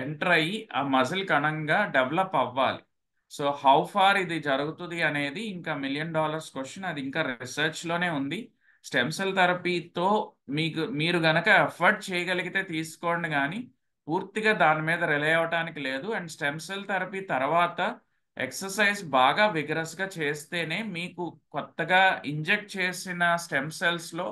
ఎంటర్ అయ్యి ఆ మజిల్ కణంగా డెవలప్ అవ్వాలి. సో హౌ ఫార్ ఇది జరుగుతుంది అనేది ఇంకా $1 million క్వశ్చన్, అది ఇంకా రీసెర్చ్లోనే ఉంది. స్టెమ్ సెల్ థెరపీతో మీరు గనక ఎఫర్ట్ చేయగలిగితే తీసుకోండి, కానీ పూర్తిగా దాని మీద రిలై అవ్వటానికి లేదు. అండ్ స్టెమ్ సెల్ థెరపీ తర్వాత ఎక్సర్సైజ్ బాగా విగరస్గా చేస్తేనే మీకు కొత్తగా ఇంజెక్ట్ చేసిన స్టెమ్ సెల్స్లో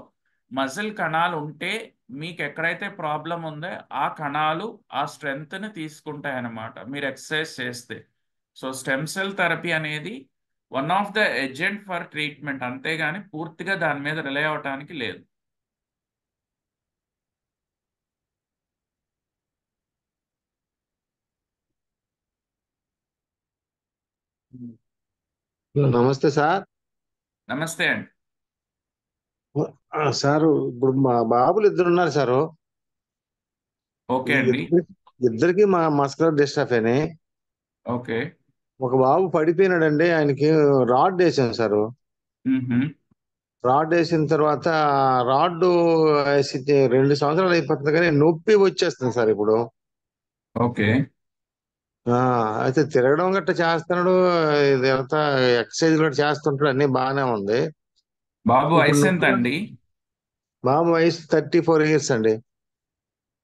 మజిల్ కణాలు ఉంటే మీకు ఎక్కడైతే ప్రాబ్లం ఉందో ఆ కణాలు ఆ స్ట్రెంగ్త్ని తీసుకుంటాయి అన్నమాట మీరు ఎక్సర్సైజ్ చేస్తే. సో స్టెమ్ సెల్ థెరపీ అనేది one of the agent for treatment, అంతేగాని పూర్తిగా దాని మీద రిలై అవ్వటానికి లేదు. నమస్తే సార్. నమస్తే అండి. సారు ఇప్పుడు మా బాబులు ఇద్దరు ఉన్నారు సారు. ఓకే అండి. ఇద్దరికి మా మస్కులర్ డిస్ట్రాఫీని. ఓకే. ఒక బాబు పడిపోయినాడండి, ఆయనకి రాడ్ వేసాం సారు. రాడ్ వేసిన తర్వాత రాడ్ వేసి 2 సంవత్సరాలు అయిపోతుంది కానీ నొప్పి వచ్చేస్తుంది సార్ ఇప్పుడు. ఓకే. అయితే తిరగడం గట్రా చేస్తున్నాడు, ఇదంతా ఎక్సర్సైజ్ కూడా చేస్తుంటాడు, అన్ని బాగానే ఉంది. బాబు వయసు ఎంత అండి? బాబు వయసు 34 years అండి.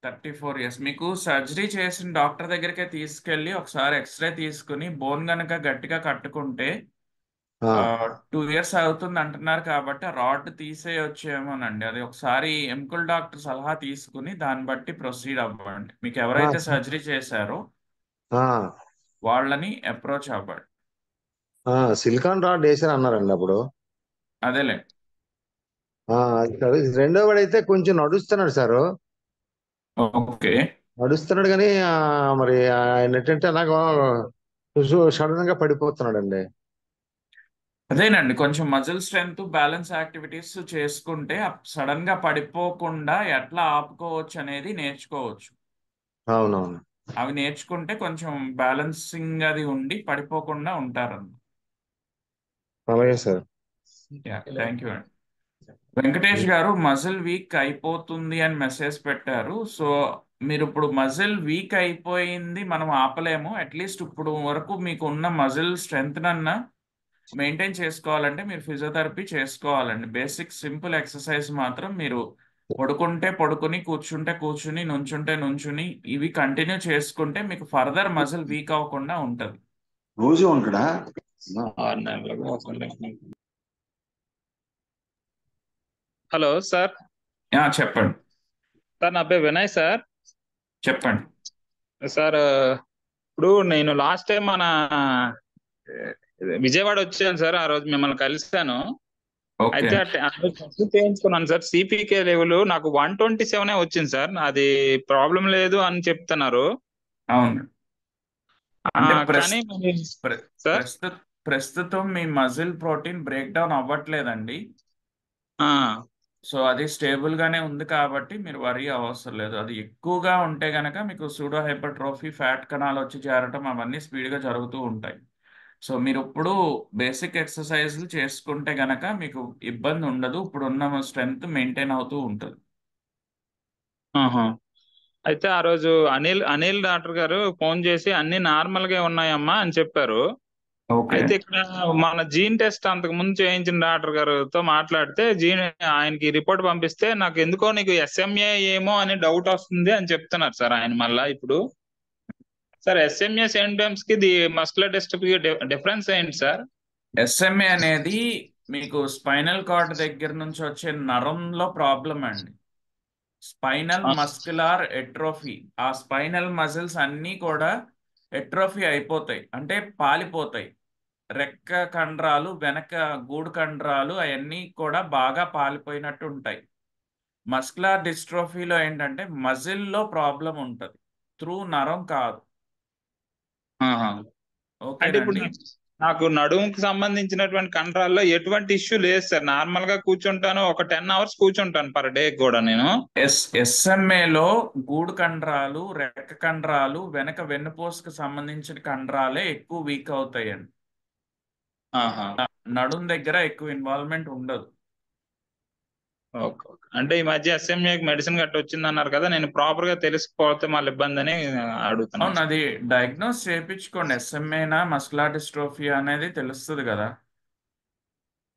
34 years. మీకు సర్జరీ చేసిన డాక్టర్ దగ్గరికే తీసుకెళ్ళి ఒకసారి ఎక్స్రే తీసుకుని బోన్ గనక గట్టిగా కట్టుకుంటే 2 years అవుతుంది అంటున్నారు కాబట్టి రాడ్ తీసేయొచ్చేమోనండి. అది ఒకసారి ఎముకల డాక్టర్ సలహా తీసుకుని దాన్ని బట్టి ప్రొసీడ్ అవ్వండి. మీకు ఎవరైతే సర్జరీ చేశారో వాళ్ళని అప్రోచ్ అవ్వండి. సిలికాన్ రాడ్ వేసారు అన్నారండి అప్పుడు. అదేలే. రెండో వాడు అయితే కొంచెం నడుస్తున్నాడు సారు. ఓకే. నడుస్తున్నాడు కానీ మరి ఆయన ఏంటంటే అలాగా సడన్ గా పడిపోతున్నాడండి. అదేనండి, కొంచెం మజిల్ స్ట్రెంగ్త్ బ్యాలెన్స్ యాక్టివిటీస్ చేసుకుంటే సడన్ గా పడిపోకుండా ఎట్లా ఆపుకోవచ్చు అనేది నేర్చుకోవచ్చు. అవునవును. అవి నేర్చుకుంటే కొంచెం బ్యాలెన్సింగ్ అది ఉండి పడిపోకుండా ఉంటారన్న. అలాగే సార్. థ్యాంక్ యూ అండి. వెంకటేష్ గారు మజిల్ వీక్ అయిపోతుంది అని మెసేజ్ పెట్టారు. సో మీరు ఇప్పుడు మజిల్ వీక్ అయిపోయింది మనం ఆపలేము, అట్లీస్ట్ ఇప్పుడు వరకు మీకు ఉన్న మజిల్ స్ట్రెంగ్త్ అన్నా మెయింటైన్ చేసుకోవాలంటే మీరు ఫిజియోథెరపీ చేసుకోవాలండి. బేసిక్ సింపుల్ ఎక్సర్సైజ్ మాత్రం మీరు పడుకుంటే పడుకుని, కూర్చుంటే కూర్చుని, నుంచుంటే నుంచుని ఇవి కంటిన్యూ చేసుకుంటే మీకు ఫర్దర్ మజిల్ వీక్ అవ్వకుండా ఉంటుంది. రోజు ఉంటాడా? Hello sir. చెప్పండి సార్, నా పేరు వినయ్ సార్. చెప్పండి సార్. ఇప్పుడు నేను లాస్ట్ టైం మన విజయవాడ వచ్చాను సార్, ఆ రోజు మిమ్మల్ని కలిశాను. అయితే చేయించుకున్నాను సార్. సిపికే లెవెల్ నాకు 127 వచ్చింది సార్. అది ప్రాబ్లం లేదు అని చెప్తున్నారు. అవును. కానీ సార్ ప్రస్తుతం మీ మజిల్ ప్రోటీన్ బ్రేక్ డౌన్ అవ్వట్లేదండి. సో అది స్టేబుల్ గానే ఉంది కాబట్టి మీరు వరీ అవసరం లేదు. అది ఎక్కువగా ఉంటే గనక మీకు సూడో హైపర్ట్రోఫీ, ఫ్యాట్ కణాలు వచ్చి చేరటం అవన్నీ స్పీడ్గా జరుగుతూ ఉంటాయి. సో మీరు ఇప్పుడు బేసిక్ ఎక్సర్సైజ్లు చేసుకుంటే గనక మీకు ఇబ్బంది ఉండదు. ఇప్పుడు ఉన్న స్ట్రెంగ్త్ మెయింటైన్ అవుతూ ఉంటుంది. అయితే ఆ రోజు అనిల్ డాక్టర్ గారు ఫోన్ చేసి అన్ని నార్మల్ గా ఉన్నాయమ్మా అని చెప్పారు. అయితే ఇక్కడ మన జీన్ టెస్ట్ అంతకు ముందు చేయించిన డాక్టర్ గారితో మాట్లాడితే ఆయనకి రిపోర్ట్ పంపిస్తే నాకు ఎందుకో నీకు SMA ఏమో అని డౌట్ వస్తుంది అని చెప్తున్నారు సార్ ఆయన. మళ్ళా ఇప్పుడు సార్ SMA సింప్టమ్స్ కి మస్కులర్ డిస్ట్రఫీ డిఫరెన్స్ ఏంటి సార్? SMA అనేది మీకు స్పైనల్ కార్డ్ దగ్గర నుంచి వచ్చే నరంలో ప్రాబ్లం అండి. Spinal muscular atrophy. ఆ స్పైనల్ మజిల్స్ అన్నీ కూడా ఎట్రోఫీ అయిపోతాయి, అంటే పాలిపోతాయి. రెక్క కండరాలు, వెనక గూడు కండరాలు అవన్నీ కూడా బాగా పాలిపోయినట్టు ఉంటాయి. మస్కులర్ డిస్ట్రోఫీలో ఏంటంటే మజిల్లో ప్రాబ్లం ఉంటుంది, త్రూ నరం కాదు. అంటే ఇప్పుడు ఓకేనండి. నాకు నడుముకి సంబంధించినటువంటి కండరాల్లో ఎటువంటి ఇష్యూ లేదు సార్. నార్మల్ గా కూర్చుంటాను, ఒక 10 hours కూర్చుంటాను పర్ డే కూడా నేను. ఎస్ఎంఏలో గూడు కండరాలు, రెక్క కండరాలు, వెనక వెన్నుపూసకు సంబంధించిన కండరాలే ఎక్కువ వీక్ అవుతాయండి. నడుం దగ్గర ఎక్కువ ఇన్వాల్వ్మెంట్ ఉండదు. ఓకే. అంటే ఈ మధ్య ఎస్ఎంఏ మెడిసిన్ గట్ట వచ్చింది అన్నారు కదా, నేను ప్రాపర్ గా తెలుసుకోకపోతే మళ్ళీ ఇబ్బంది అని అడుగుతున్నాను. అవును, అది డయాగ్నోస్ చేయించుకోండి. ఎస్ఎంఏనా మస్కులర్ డిస్ట్రోఫీ అనేది తెలుస్తుంది కదా.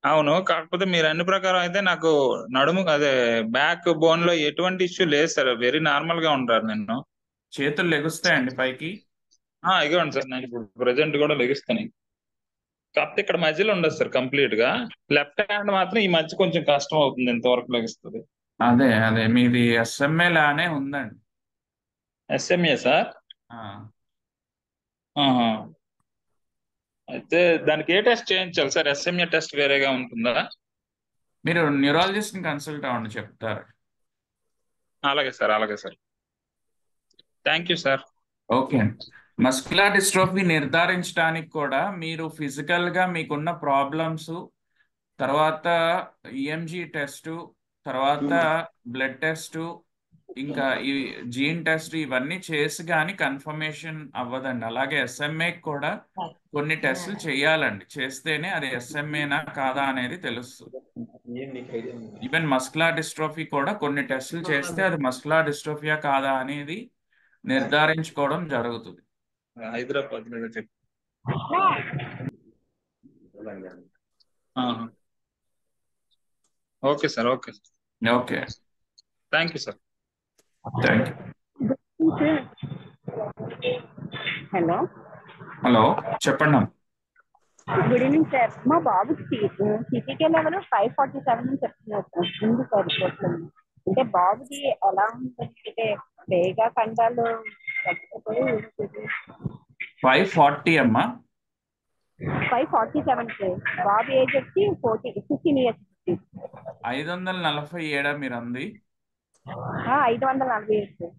అవును, కాకపోతే మీరు అన్ని ప్రకారం అయితే నాకు నడుము అదే బ్యాక్ బోన్ లో ఎటువంటి ఇష్యూ లేదు సార్. వెరీ నార్మల్ గా ఉంటారు. నేను చేతులు లెగుస్తాయండి పైకి. ఇవ్వండి సార్, నేను ఇప్పుడు ప్రెసెంట్ కూడా లెగిస్తాను. కాకపోతే ఇక్కడ మధ్యలో ఉండదు సార్ కంప్లీట్ గా. లెఫ్ట్ హ్యాండ్ మాత్రం ఈ మధ్య కొంచెం కష్టం అవుతుంది, ఎంతవరకు లెగిస్తుంది. అదే మీది ఎస్ఎంఏ లానే ఉందండి. SMA sir. అయితే దానికి ఏ టెస్ట్ చేయించాలి సార్? ఎస్ఎంఏ టెస్ట్ వేరేగా ఉంటుందా? మీరు న్యూరాలజిస్ట్ ని కన్సల్ట్ అవ్వండి, చెప్తారు. అలాగే సార్, అలాగే sir. Thank you sir. Okay అండి. మస్కులర్ డిస్ట్రోఫీ నిర్ధారించడానికి కూడా మీరు ఫిజికల్ గా మీకున్న ప్రాబ్లమ్స్, తర్వాత ఈఎంజీ టెస్టు, తర్వాత బ్లడ్ టెస్టు, ఇంకా ఈ జీన్ టెస్ట్, ఇవన్నీ చేసి కానీ కన్ఫర్మేషన్ అవ్వదండి. అలాగే ఎస్ఎంఏ కూడా కొన్ని టెస్టులు చేయాలండి, చేస్తేనే అది ఎస్ఎంఏనా కాదా అనేది తెలుస్తుంది. ఈవెన్ మస్కులర్ డిస్ట్రోఫీ కూడా కొన్ని టెస్టులు చేస్తే అది మస్కులర్ డిస్ట్రోఫియా కాదా అనేది నిర్ధారించుకోవడం జరుగుతుంది. హైదరాబాద్ లో చెప్పు. Okay sir, okay. Okay, thank you sir. Thank you. Hello hello, చెప్పండి. Good evening sir. మా బాబుకి సిటీకే లెవెల్ 547 అని చెప్తున్నారు సార్. ఉంది సార్ రిపోర్ట్లో. అంటే బాబుకి ఎలా ఉంటుంది అంటే వేగా కండాలు తగ్గిపోయి 540 అమ్మా. 547 సార్. బాబు ఏజ్ వచ్చి 15 years. 547 మీరు అంది? 547 సార్.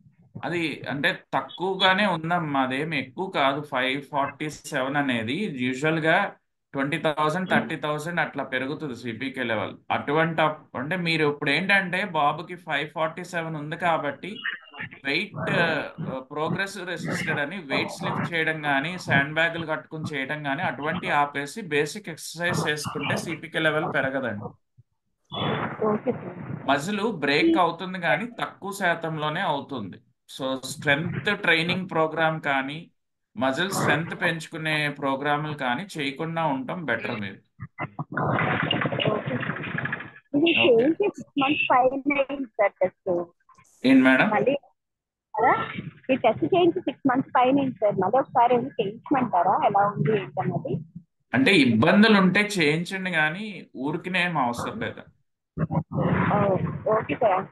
అది అంటే తక్కువగానే ఉందమ్మా, అదేమి ఎక్కువ కాదు. 547 అనేది యూజువల్ గా 20,000 30,000 అట్లా పెరుగుతుంది సిపికే లెవెల్. అటువంటి అంటే మీరు ఇప్పుడు ఏంటంటే బాబుకి 547 ఉంది కాబట్టి వెయిట్ ప్రోగ్రెసివ్ రెసిస్టెడ్ అని వెయిట్స్ లిఫ్ట్ చేయడం కానీ, శాండ్ బ్యాగులు కట్టుకుని చేయడం కానీ అటువంటి ఆపేసి బేసిక్ ఎక్సర్సైజ్ చేసుకుంటే సిపికే లెవెల్ పెరగదండి. మజిల్ బ్రేక్ అవుతుంది కానీ తక్కువ శాతంలోనే అవుతుంది. సో స్ట్రెంగ్త్ ట్రైనింగ్ ప్రోగ్రామ్ కానీ, మజిల్ స్ట్రెంగ్త్ పెంచుకునే ప్రోగ్రాములు కానీ చేయకుండా ఉండటం బెటర్ మీరు. ఏంటి మేడం? ఈ టెస్ట్ చేయించి 6 months పైన సార్. మళ్ళీ ఒకసారి చేయించమంటారా? ఎలా ఉంది ఏంటన్నది. అంటే ఇబ్బందులు ఉంటే చేయించండి, కానీ ఊరికినేం అవసరం లేదు. Okay sir.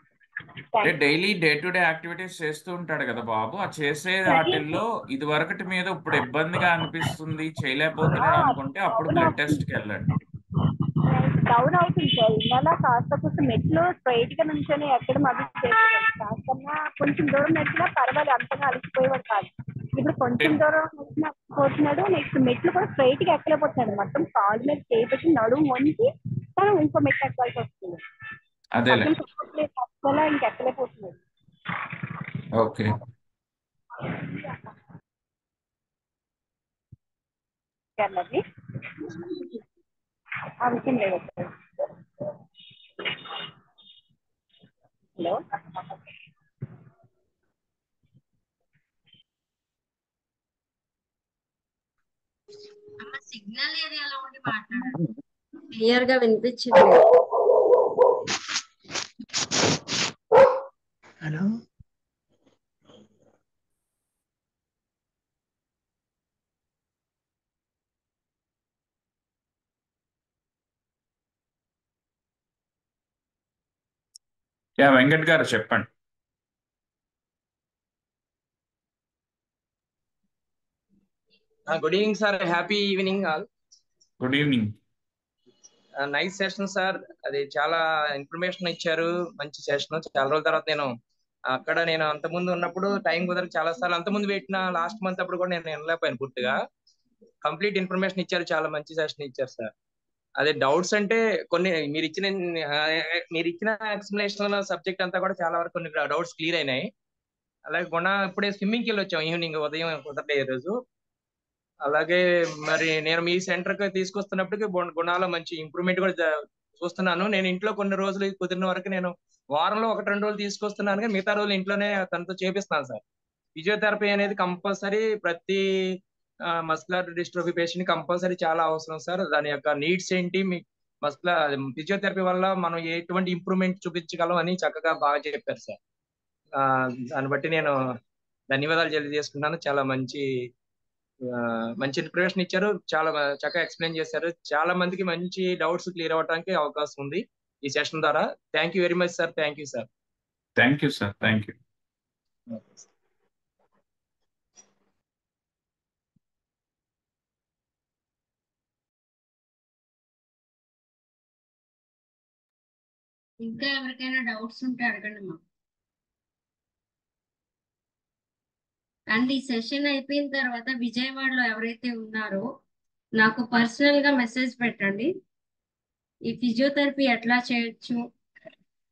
అంటే daily day to day activities చేస్తూ ఉంటాడు కదా బాబు. ఆ చేసే వాటిల్లో ఇది వరకటి మీద ఇప్పుడు ఇబ్బందిగా అనిపిస్తుంది, చేయలేకపోతున్నాడు అనుకుంటే అప్పుడు బ్లడ్ టెస్ట్కి వెళ్ళండి. డౌన్ అవుతుంది సార్. ఇలా కాస్త కొంచెం మెట్లు స్ట్రైట్ గా నుంచొని ఎక్కడ అది కాస్త కొంచెం దూరం నచ్చినా పర్వాలేదు, అంతగా అలసిపోయేవాడు కాదు. ఇప్పుడు కొంచెం దూరం పోతున్నాడు. నెక్స్ట్ మెట్లు కూడా స్ట్రైట్ గా ఎక్కలేకపోతున్నాడు. మొత్తం కాలు మీద చేపెట్టి నడుము వంచి తను ఇంకో మెట్లు ఎక్కాల్సి వస్తుంది. అదేలే. అసలు ఇంకెక్కలేకపోతున్నాడు. ఓకే. అన్నది ఆ విషయం లేదు సార్. హలో, సిగ్నల్ ఏరియాలో ఉండి మాట్లాడండి, క్లియర్ గా వినిపించట్లేదు. హలో, వెంకట్ గారు చెప్పండి. Good evening sir. Happy evening all. Good evening. Nice session sir. అది చాలా ఇన్ఫర్మేషన్ ఇచ్చారు. మంచి సెషన్. చాలా రోజుల తర్వాత నేను అంతకుముందు ఉన్నప్పుడు టైం కుదరక చాలా సార్లు అంతకుముందు పెట్టిన లాస్ట్ మంత్ అప్పుడు కూడా నేను వినలేకపోయాను పూర్తిగా. కంప్లీట్ ఇన్ఫర్మేషన్ ఇచ్చారు. చాలా మంచి సెషన్ ఇచ్చారు సార్. అదే డౌట్స్ అంటే కొన్ని మీరు ఇచ్చిన ఎక్స్ప్లెనేషన్ సబ్జెక్ట్ అంతా కూడా చాలా వరకు కొన్ని డౌట్స్ క్లియర్ అయినాయి. అలాగే ఇప్పుడే స్విమ్మింగ్కి వెళ్ళి వచ్చాం. ఈవినింగ్ ఉదయం కుదరలే ఈ రోజు. అలాగే మరి నేను మీ సెంటర్ కి తీసుకొస్తున్నప్పటికీ గుణాలు మంచి ఇంప్రూవ్మెంట్ కూడా చూస్తున్నాను. నేను ఇంట్లో కొన్ని రోజులు కుదిరిన వరకు నేను వారంలో 1-2 రోజులు తీసుకొస్తున్నాను, కానీ మిగతా రోజులు ఇంట్లోనే తనతో చేపిస్తాను సార్. ఫిజియోథెరపీ అనేది కంపల్సరీ ప్రతి మస్కులర్ డిస్ట్రోఫీ పేషెంట్ కంపల్సరీ చాలా అవసరం సార్. దాని యొక్క నీడ్స్ ఏంటి, మీ ఫిజియోథెరపీ వల్ల మనం ఎటువంటి ఇంప్రూవ్మెంట్ చూపించగలం అని చక్కగా బాగా చెప్పారు సార్. దాన్ని బట్టి నేను ధన్యవాదాలు తెలియజేసుకున్నాను. చాలా మంచి ఇన్ఫర్మేషన్ ఇచ్చారు. చాలా చక్కగా ఎక్స్ప్లెయిన్ చేశారు. చాలా మందికి మంచి డౌట్స్ క్లియర్ అవ్వడానికి అవకాశం ఉంది ఈ సెషన్ ద్వారా. Thank you very much sir. Thank you sir. Thank you sir. Thank you. ఇంకా ఎవరికైనా డౌట్స్ ఉంటే అడగండి మా. అండ్ ఈ సెషన్ అయిపోయిన తర్వాత విజయవాడలో ఎవరైతే ఉన్నారో నాకు పర్సనల్ గా మెసేజ్ పెట్టండి. ఈ ఫిజియోథెరపీ ఎట్లా చేయొచ్చు,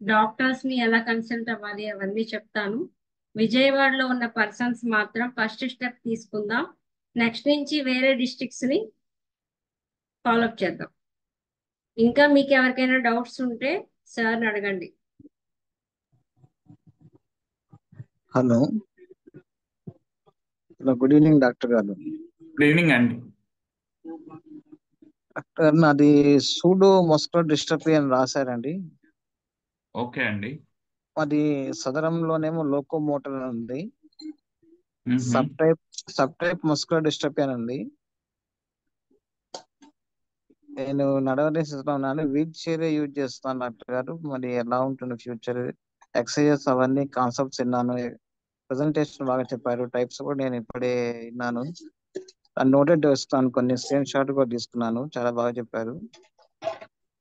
డాక్టర్స్ ని ఎలా కన్సల్ట్ అవ్వాలి అవన్నీ చెప్తాను. విజయవాడలో ఉన్న పర్సన్స్ మాత్రం ఫస్ట్ స్టెప్ తీసుకుందాం. నెక్స్ట్ నుంచి వేరే డిస్ట్రిక్ట్స్ ని ఫాలోఅప్ చేద్దాం. ఇంకా మీకు ఎవరికైనా డౌట్స్ ఉంటే సార్ని అడగండి. హలో, గుడ్ ఈవినింగ్ డాక్టర్ గారు. గుడ్ ఈవినింగ్ అండి. డాక్టర్, నాది సూడో మస్కులర్ డిస్ట్రఫీ అని రాశారండి. ఓకే అండి. అది సదరంలోనేమో లోకోమోటర్ అని ఉంది. సబ్ టైప్ మస్కులర్ డిస్ట్రఫీ అని ఉంది. నేను నడవలేస్తున్నాను, వీల్ చైర్ యూజ్ చేస్తాను డాక్టర్ గారు. మరి ఎలా ఉంటుంది ఫ్యూచర్? ఎక్సర్సైజెస్ అవన్నీ కాన్సెప్ట్స్ విన్నాను, ప్రెజెంటేషన్ బాగా చెప్పారు, టైప్స్ కూడా నేను ఇప్పుడే విన్నాను, నోటెడ్ చేస్తాను, కొన్ని స్క్రీన్ షాట్ కూడా తీసుకున్నాను. చాలా బాగా చెప్పారు.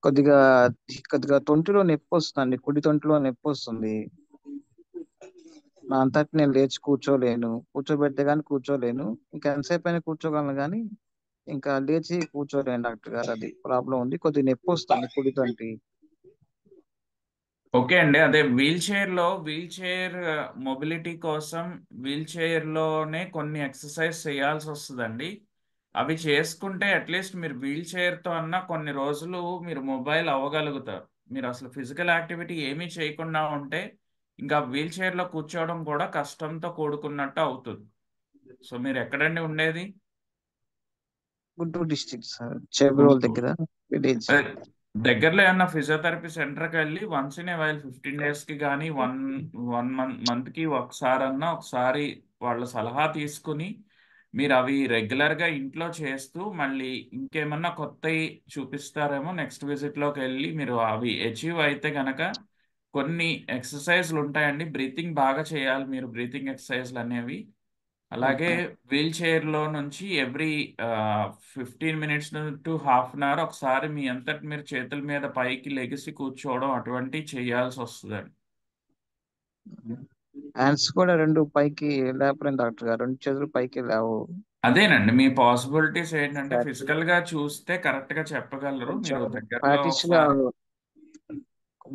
కొద్దిగా తొంటిలో నొప్పి వస్తుందండి, కుడి తొంటిలో నొప్పి వస్తుంది. నా అంతటి నేను లేచి కూర్చోలేను, కూర్చోబెడితే కానీ కూర్చోలేను. ఇంకా ఎంతసేపు అయినా కూర్చోగలను కానీ ఇంకా లేచి కూర్చోలేను డాక్టర్ గారు. అది ప్రాబ్లం ఉంది, కొద్దిగా నొప్పి వస్తుంది కుడి తొంటి. ఓకే అండి. అదే వీల్ చైర్ మొబిలిటీ కోసం వీల్ చైర్లోనే కొన్ని ఎక్సర్సైజ్ చేయాల్సి వస్తుందండి. అవి చేసుకుంటే అట్లీస్ట్ మీరు వీల్ చైర్తో అన్నా కొన్ని రోజులు మీరు మొబైల్ అవ్వగలుగుతారు. మీరు అసలు ఫిజికల్ యాక్టివిటీ ఏమీ చేయకుండా ఉంటే ఇంకా వీల్ చైర్లో కూర్చోవడం కూడా కష్టంతో కూడుకున్నట్టు అవుతుంది. సో మీరు ఎక్కడండి ఉండేది? గుంటూరు డిస్ట్రిక్ట్ సార్, చేబ్రోల్ దగ్గర విలేజ్. దగ్గరలో ఏమన్నా ఫిజియోథెరపీ సెంటర్కి వెళ్ళి వన్స్ ఇన్ ఏ వైల్ 15 డేస్కి కానీ వన్ మంత్కి ఒకసారి వాళ్ళ సలహా తీసుకుని మీరు అవి రెగ్యులర్గా ఇంట్లో చేస్తూ మళ్ళీ ఇంకేమన్నా కొత్తవి చూపిస్తారేమో నెక్స్ట్ విజిట్లోకి వెళ్ళి మీరు అవి అచీవ్ అయితే కనుక కొన్ని ఎక్సర్సైజ్లు ఉంటాయండి. బ్రీతింగ్ బాగా చేయాలి మీరు, బ్రీతింగ్ ఎక్సర్సైజ్లు అనేవి. అలాగే వీల్ చైర్లో నుంచి every 15 minutes to half an hour ఒకసారి మీ అంతటి మీరు చేతుల మీద పైకి లెగిసి కూర్చోవడం అటువంటివి చేయాల్సి వస్తుందండి. హ్యాండ్స్ కూడా రెండు పైకి లేపలేం డాక్టర్ గారు, రెండు చేతులు పైకి లేవు. అదేనండి మీ పాసిబిలిటీస్ ఏంటంటే ఫిజికల్ గా చూస్తే కరెక్ట్ గా చెప్పగలరు. మీరు దగ్గరలో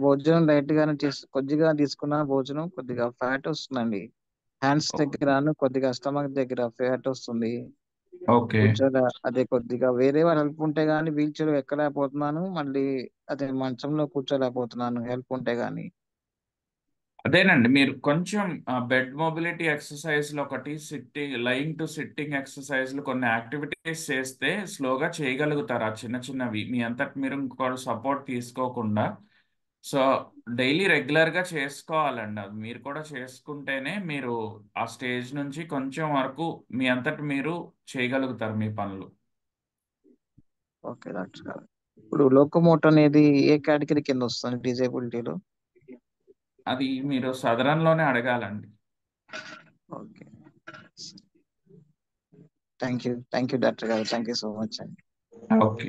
భోజనం లైట్ గానే కొద్దిగా తీసుకున్న భోజనం కొద్దిగా ఫ్యాట్ వస్తుందండి. హ్యాండ్స్ దగ్గర కొద్దిగా స్టమక్ దగ్గర ఫ్యాట్ వస్తుంది. ఓకే, అదే కొద్దిగా వేరే వాళ్ళు హెల్ప్ ఉంటే గానీ వీల్ చైర్ ఎక్కలేకపోతున్నాను, మళ్ళీ అదే మంచంలో కూర్చోలేకపోతున్నాను హెల్ప్ ఉంటే గానీ. అదేనండి మీరు కొంచెం బెడ్ మొబిలిటీ ఎక్సర్సైజ్లు ఒకటి, లయింగ్ టు సిట్టింగ్ ఎక్సర్సైజ్లు కొన్ని యాక్టివిటీస్ చేస్తే స్లోగా చేయగలుగుతారు. ఆ చిన్నవి మీ అంతటి మీరు ఇంకోటి సపోర్ట్ తీసుకోకుండా. సో డైలీ రెగ్యులర్గా చేసుకోవాలండి. అది మీరు కూడా చేసుకుంటేనే మీరు ఆ స్టేజ్ నుంచి కొంచెం వరకు మీ అంతటి మీరు చేయగలుగుతారు మీ పనులు. ఓకే డాక్టర్ గారు. ఇప్పుడు లోకోమోటర్ అనేది ఏ కేటగిరీ కింద వస్తుంది డిజేబిలిటీలో? అది మీరు సదరంలోనే అడగాలండి. ఓకే, థ్యాంక్ యూ డాక్టర్ గారు. థ్యాంక్ యూ సో మచ్ అండి. ఓకే.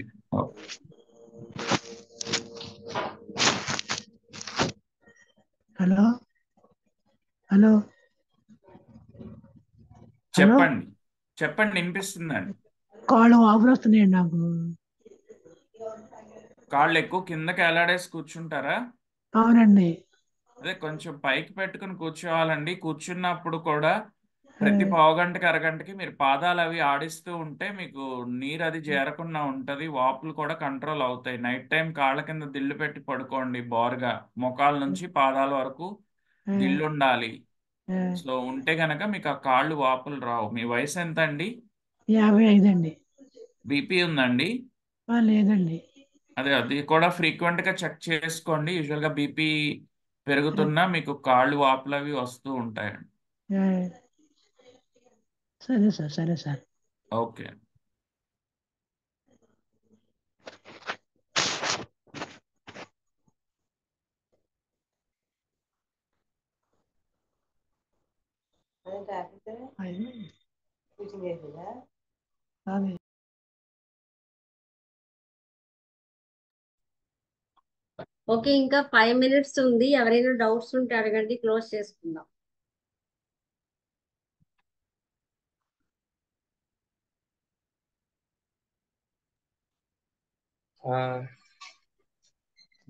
హలో హలో హలో చెప్పండి చెప్పండి, వినిపిస్తుందండి. కాళ్ళు వాపులు వస్తున్నాయండి నాకు. కాళ్ళు ఎక్కువ కిందకి ఎలాడేసి కూర్చుంటారా? అవునండి. అదే కొంచెం పైకి పెట్టుకుని కూర్చోవాలండి. కూర్చున్నప్పుడు కూడా ప్రతి పావుగంటకి అరగంటకి మీరు పాదాలు అవి ఆడిస్తూ ఉంటే మీకు నీరు అది చేరకుండా ఉంటది, వాపులు కూడా కంట్రోల్ అవుతాయి. నైట్ టైం కాళ్ళ కింద దిల్లు పెట్టి పడుకోండి, బోర్గా మోకాల నుంచి పాదాల వరకు దిల్లు ఉండాలి. సో ఉంటే గనక మీకు ఆ కాళ్ళు వాపులు రావు. మీ వయసు ఎంత అండి? 55 అండి. బీపీ ఉందండి? లేదండి. అది కూడా ఫ్రీక్వెంట్ గా చెక్ చేసుకోండి. యూజువల్ గా బీపీ పెరుగుతున్నా మీకు కాళ్ళు వాపులు అవి వస్తూ ఉంటాయండి. సరే సార్, సరే సార్. ఓకే. ఓకే, ఇంకా 5 minutes ఉంది. ఎవరైనా డౌట్స్ ఉంటే అడగండి, క్లోజ్ చేసుకుందాం.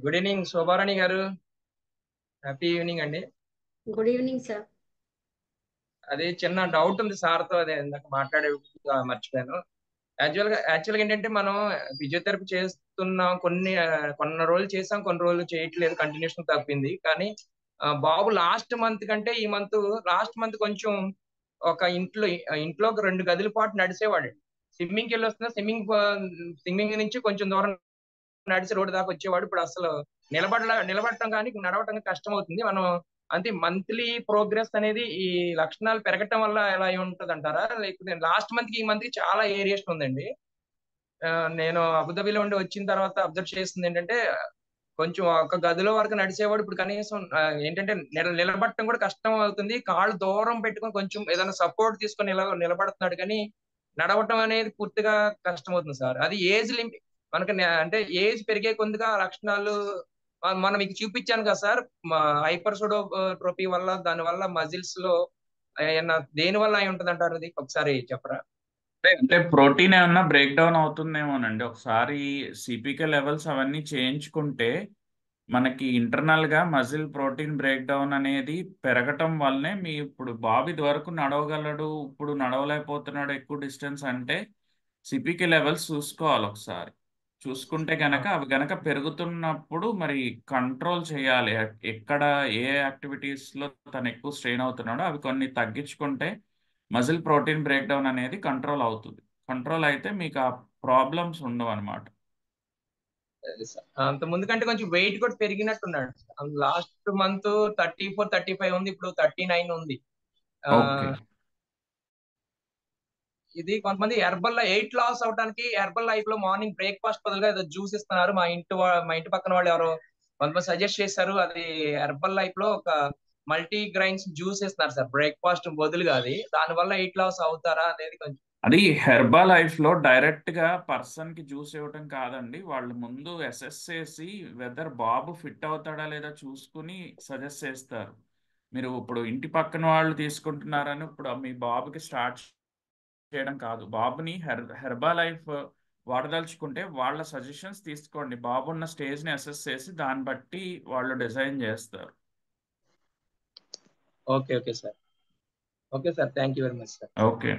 గుడ్ ఈవినింగ్ శోభారాణి గారు, హ్యాపీ ఈవినింగ్ అండి. Good evening sir. అదే చిన్న డౌట్ ఉంది సార్తో, అదే ఇందాక మాట్లాడే మర్చిపోయాను. యాక్చువల్గా ఏంటంటే మనం ఫిజియోథెరపీ చేస్తున్నాం, కొన్ని రోజులు చేసాం, కొన్ని రోజులు చేయట్లేదు, కంటిన్యూషన్ తప్పింది. కానీ బాబు లాస్ట్ మంత్ కంటే ఈ లాస్ట్ మంత్ కొంచెం ఒక ఇంట్లో ఒక 2 గదుల పాటు నడిచేవాడు. స్విమ్మింగ్కి వెళ్ళి వస్తున్నా, స్విమ్మింగ్ నుంచి కొంచెం దూరం నడిచి రోడ్డు దాకా వచ్చేవాడు. ఇప్పుడు అసలు నిలబడటం కానీ నడవటం కష్టం అవుతుంది. మనం అంటే మంత్లీ ప్రోగ్రెస్ అనేది ఈ లక్షణాలు పెరగటం వల్ల ఎలా ఉంటది అంటారా, లేకపోతే లాస్ట్ మంత్ కి ఈ మంత్ కి చాలా ఏరియేషన్ ఉందండి. నేను అబుదాబిలో ఉండి వచ్చిన తర్వాత అబ్జర్వ్ చేస్తుంది ఏంటంటే కొంచెం ఒక గదిలో వరకు నడిచేవాడు, ఇప్పుడు కనీసం ఏంటంటే నిలబడటం కూడా కష్టం అవుతుంది. కాళ్ళు దూరం పెట్టుకొని కొంచెం ఏదైనా సపోర్ట్ తీసుకొని నిలబడుతున్నాడు, కానీ నడవటం అనేది పూర్తిగా కష్టం అవుతుంది సార్. అది ఏజ్ లిమిట్ మనకి అంటే ఏజ్ పెరిగే కొద్దిగా లక్షణాలు మనం మీకు చూపించాను కదా సార్, హైపర్సోడోట్రోపీ వల్ల, దాని వల్ల మజిల్స్ లో దేని వల్ల అయి ఉంటది అంటారు, అది ఒకసారి చెప్పరా? అంటే ప్రోటీన్ ఏమన్నా బ్రేక్ డౌన్ అవుతుందేమోనండి. ఒకసారి సిపికే లెవెల్స్ అవన్నీ చేయించుకుంటే మనకి ఇంటర్నల్ గా మజిల్ ప్రోటీన్ బ్రేక్ డౌన్ అనేది పెరగటం వల్లనే మీ ఇప్పుడు బాబు ఇది వరకు నడవగలడు, ఇప్పుడు నడవలేకపోతున్నాడు ఎక్కువ డిస్టెన్స్ అంటే సిపికే లెవెల్స్ చూసుకోవాలి ఒకసారి. చూసుకుంటే గనక అవి గనక పెరుగుతున్నప్పుడు మరి కంట్రోల్ చేయాలి. ఎక్కడ ఏ యాక్టివిటీస్ లో తను ఎక్కువ స్ట్రెయిన్ అవుతున్నాడో అవి కొన్ని తగ్గించుకుంటే మజిల్ ప్రోటీన్ బ్రేక్ డౌన్ అనేది కంట్రోల్ అవుతుంది. కంట్రోల్ అయితే మీకు ఆ ప్రాబ్లమ్స్ ఉండవు అనమాట. అంత ముందు కంటే కొంచెం వెయిట్ కూడా పెరిగినట్టున్నాడు. లాస్ట్ మంత్ 34, 35 ఉంది, ఇప్పుడు 39 ఉంది. ఓకే. ఇది కొంతమంది వెయిట్ లాస్ అవడానికి హెర్బల్ లైఫ్ లో మార్నింగ్ బ్రేక్ఫాస్ట్ బదులుగా ఏదో జ్యూస్ ఇస్తున్నారు. మా ఇంటి పక్కన వాళ్ళు ఎవరో కొంతమంది సజెస్ట్ చేశారు, అది హెర్బల్ లైఫ్ లో ఒక మల్టీ గ్రైన్స్ జ్యూస్ ఇస్తున్నారు సార్ బ్రేక్ఫాస్ట్ బదులుగా. అది దాని వల్ల వెయిట్ లాస్ అవుతారా అనేది కొంచెం. అది హెర్బా లైఫ్ లో డైరెక్ట్ గా పర్సన్ కి జ్యూస్ ఇవ్వటం కాదండి. వాళ్ళు ముందు అసెస్ చేసి వెదర్ బాబు ఫిట్ అవుతాడా లేదా చూసుకుని సజెస్ట్ చేస్తారు. మీరు ఇప్పుడు ఇంటి పక్కన వాళ్ళు తీసుకుంటున్నారని ఇప్పుడు మీ బాబుకి స్టార్ట్ చేయడం కాదు. బాబుని హెర్బా లైఫ్ వాడదలుచుకుంటే వాళ్ళ సజెషన్స్ తీసుకోండి. బాబు ఉన్న స్టేజ్ ని అసెస్ చేసి దాన్ని బట్టి వాళ్ళు డిజైన్ చేస్తారు. Okay okay sir, okay sir, thank you very much sir. Okay.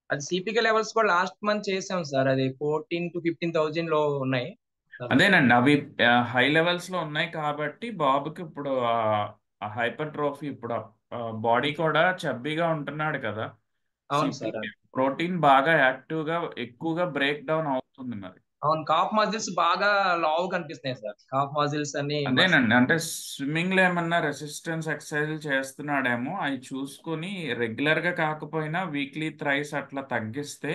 అది సిపికే లెవెల్స్ కూడా లాస్ట్ మంత్ చేసాం సార్, అది 14,000 to 15,000 లో ఉన్నాయి. అదేనండి, అవి హై లెవెల్స్ లో ఉన్నాయి కాబట్టి బాబుకి ఇప్పుడు హైపర్ట్రోఫీ, ఇప్పుడు బాడీ కూడా చబ్బీగా ఉంటున్నాడు కదా, అవును సార్. ప్రోటీన్ బాగా యాక్టివ్ గా ఎక్కువగా బ్రేక్ డౌన్ అవుతుంది. మరి అవును, కాఫ్ మజిల్స్ బాగా లావు కనిపిస్తున్నాయి సార్, కాఫ్ మజిల్స్ అన్ని. అదేనండి, అంటే స్విమ్మింగ్ లో ఏమన్నా రెసిస్టెన్స్ ఎక్సర్సైజ్ చేస్తున్నాడేమో, అవి చూసుకుని రెగ్యులర్ గా కాకపోయినా వీక్లీ థ్రైస్ అట్లా తగ్గిస్తే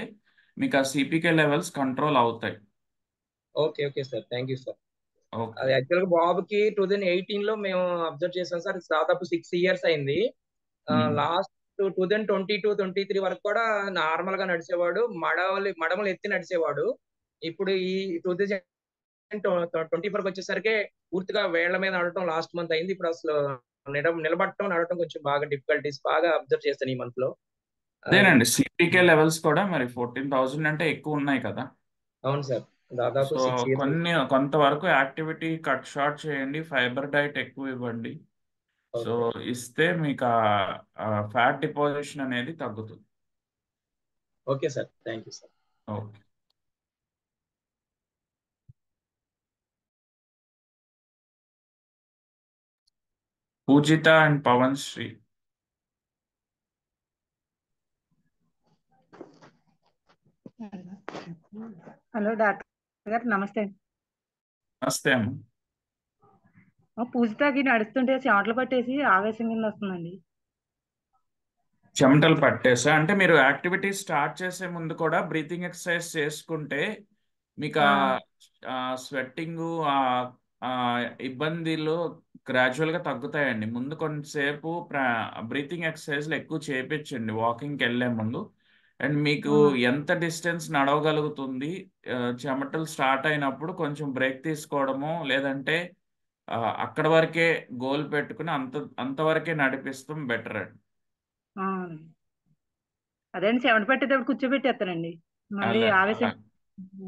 మీకు ఆ సిపికే లెవెల్స్ కంట్రోల్ అవుతాయి. Okay okay sir, thank you sir. అది యాక్చువల్ గా బాబుకి 2018 లో మేము అబ్జర్వ్ చేసాం సార్, దాదాపు 6 years అయింది. లాస్ట్ 2022, 23 వరకు కూడా నార్మల్ గా నడిచేవాడు, మడమలు ఎత్తి నడిచేవాడు. ఇప్పుడు ఈ 2024 వచ్చేసరికి పూర్తిగా వేళ్ల మీద నడవటం లాస్ట్ మంత్ అయింది. ఇప్పుడు అసలు నిలబడటం నడవటం కొంచెం బాగా డిఫికల్టీస్ బాగా అబ్జర్వ్ చేస్తాను ఈ మంత్ లో. అదేనండి, సిపికే లెవెల్స్ కూడా మరి 14,000 అంటే ఎక్కువ ఉన్నాయి కదా. అవును సార్, దాదాపు సో 6 years. కొంతవరకు యాక్టివిటీ కట్ షార్ట్ చేయండి, ఫైబర్ డైట్ ఎక్కువ ఇవ్వండి. సో ఇస్తే మీకు ఫ్యాట్ డిపాజిషన్ అనేది తగ్గుతుంది. Okay sir, thank you sir. Okay. Pujitha and Pavan Sri. Hello doctor గారు, నమస్తే. నమస్తే అమ్మ. పూజితకి నడుస్తుంటే చెమటలు పట్టేసి ఆవేశం కింద వస్తుందండి. చెమటలు పట్టేసా అంటే మీరు యాక్టివిటీ స్టార్ట్ చేసే ముందు కూడా బ్రీతింగ్ ఎక్సర్సైజ్ చేసుకుంటే మీకు స్వెట్టింగ్ ఇబ్బందులు గ్రాడ్యువల్గా తగ్గుతాయండి. ముందు కొంతసేపు బ్రీతింగ్ ఎక్సర్సైజ్లు ఎక్కువ చేయించండి వాకింగ్కి వెళ్ళే ముందు. అండ్ మీకు ఎంత డిస్టెన్స్ నడవగలుగుతుంది, చెమటలు స్టార్ట్ అయినప్పుడు కొంచెం బ్రేక్ తీసుకోవడము, లేదంటే అక్కడ వరకే గోల్ పెట్టుకుని అంతవరకే నడిపిస్తాం బెటర్ అండి. అదే అండి, చెమట పట్టేటప్పుడు కూర్చోబెట్టేస్తానండి, మళ్ళీ ఆవేశం.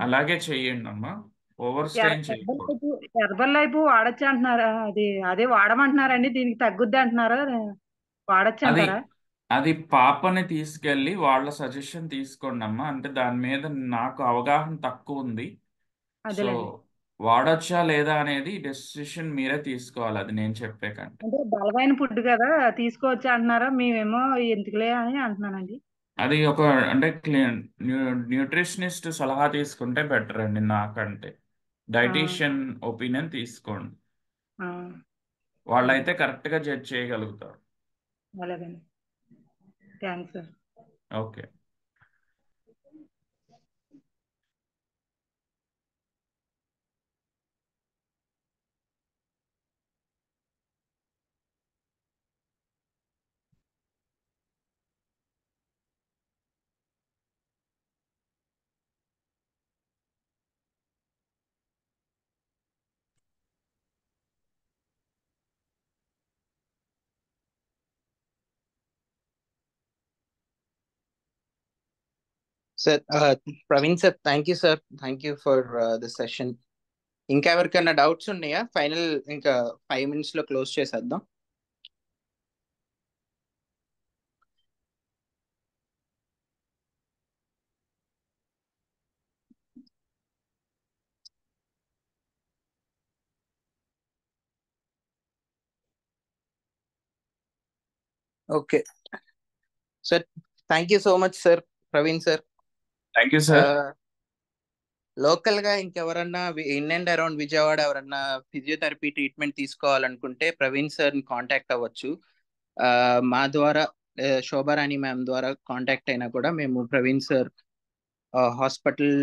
అలాగే చెయ్యండి అమ్మా, ఓవర్ స్ట్రెయిన్ చేయకూడదు. హెర్బల్ లైఫ్ వాడచ్చు అంటున్నారా? అదే వాడమంటున్నారండి, దీనికి తగ్గుద్ది అంటున్నారా? వాడచ్చు అంటారా? అది పాపని తీసుకెళ్ళి వాళ్ళ సజెషన్ తీసుకోండి అమ్మా. అంటే దాని మీద నాకు అవగాహన తక్కువ ఉంది. సో వాడొచ్చా లేదా అనేది డెసిషన్ మీరే తీసుకోవాలి, అది నేను చెప్పే కంటే. అంటే బలమైన ఫుడ్ కదా, తీసుకోవచ్చు అంటున్నారా? మేమేమో ఎందుకులే అని అంటున్నానండి. అది అంటే న్యూట్రిషనిస్ట్ సలహా తీసుకుంటే బెటర్ అండి నాకంటే. డైటీషియన్ ఒపీనియన్ తీసుకోండి, వాళ్ళైతే కరెక్ట్గా జడ్జ్ చేయగలుగుతారు. అలాగండి, thanks sir. Okay. Sir, Praveen sir, thank you sir. Thank you for the session. ఇంకా ఎవరికైనా డౌట్స్ ఉన్నాయా? ఫైనల్ ఇంకా 5 minutes లో క్లోజ్ చేసేద్దాం. Okay sir, thank you so much sir, Praveen sir. Thank you sir. Local గా ఇంకెవరన్నా ఇన్ అండ్ అరౌండ్ విజయవాడ ఎవరన్నా physiotherapy treatment తీసుకోవాలనుకుంటే ప్రవీణ్ సార్ ని కాంటాక్ట్ అవ్వచ్చు. మా ద్వారా శోభారాణి మ్యామ్ ద్వారా కాంటాక్ట్ అయినా కూడా మేము ప్రవీణ్ సార్ హాస్పిటల్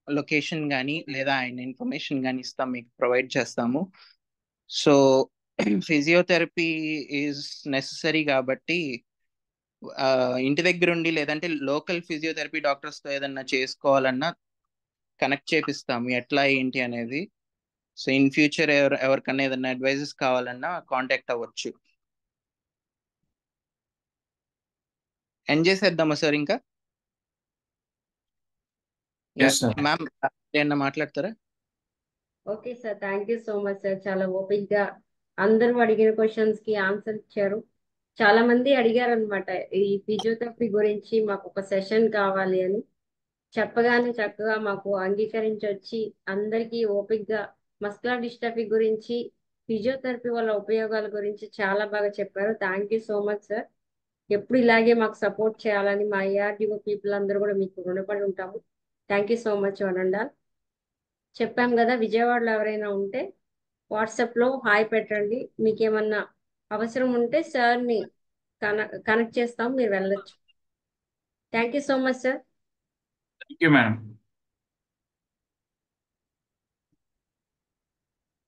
లొకేషన్ కానీ లేదా ఆయన ఇన్ఫర్మేషన్ కానీ ఇస్తాం, మీకు ప్రొవైడ్ చేస్తాము. సో ఫిజియోథెరపీ ఈజ్ నెససరీ కాబట్టి ఇంటి దగ్గర ఉండి లేదంటే లోకల్ ఫిజియోథెరపీ డాక్టర్స్తో ఏదన్నా చేసుకోవాలన్నా కనెక్ట్ చేపిస్తాము ఎట్లా ఏంటి అనేది. సో ఇన్ ఫ్యూచర్ ఎవరికన్నా ఏదన్నా అడ్వైజెస్ కావాలన్నా కాంటాక్ట్ అవ్వచ్చు. ఎండ్ చేసేద్దామా సార్? ఇంకా మ్యామ్ ఏమన్నా మాట్లాడతారా? Okay sir, thank you so much sir. చాలా ఓపిక్ గా అందరూ అడిగిన క్వశ్చన్స్ కి ఆన్సర్ ఇచ్చారు. చాలా మంది అడిగారు అనమాట, ఈ ఫిజియోథెరపీ గురించి మాకు ఒక సెషన్ కావాలి అని. చెప్పగానే చక్కగా మాకు అంగీకరించి వచ్చి అందరికీ ఓపిక్ గా మస్కులర్ డిస్ట్రఫీ గురించి, ఫిజియోథెరపీ వల్ల ఉపయోగాల గురించి చాలా బాగా చెప్పారు. Thank you so much sir. ఎప్పుడు ఇలాగే మాకు సపోర్ట్ చేయాలని మా ఏఆర్డిఓ పీపుల్ అందరూ కూడా మీకు రుణపడి ఉంటాము. థ్యాంక్ యూ సో మచ్ వనండాల్. చెప్పాం కదా, విజయవాడలో ఎవరైనా ఉంటే వాట్సాప్లో హాయ్ పెట్టండి. మీకేమన్నా అవసరం ఉంటే సార్ని కనెక్ట్ చేస్తాం, మీరు వెళ్ళొచ్చు. Thank you so much sir. Thank you madam.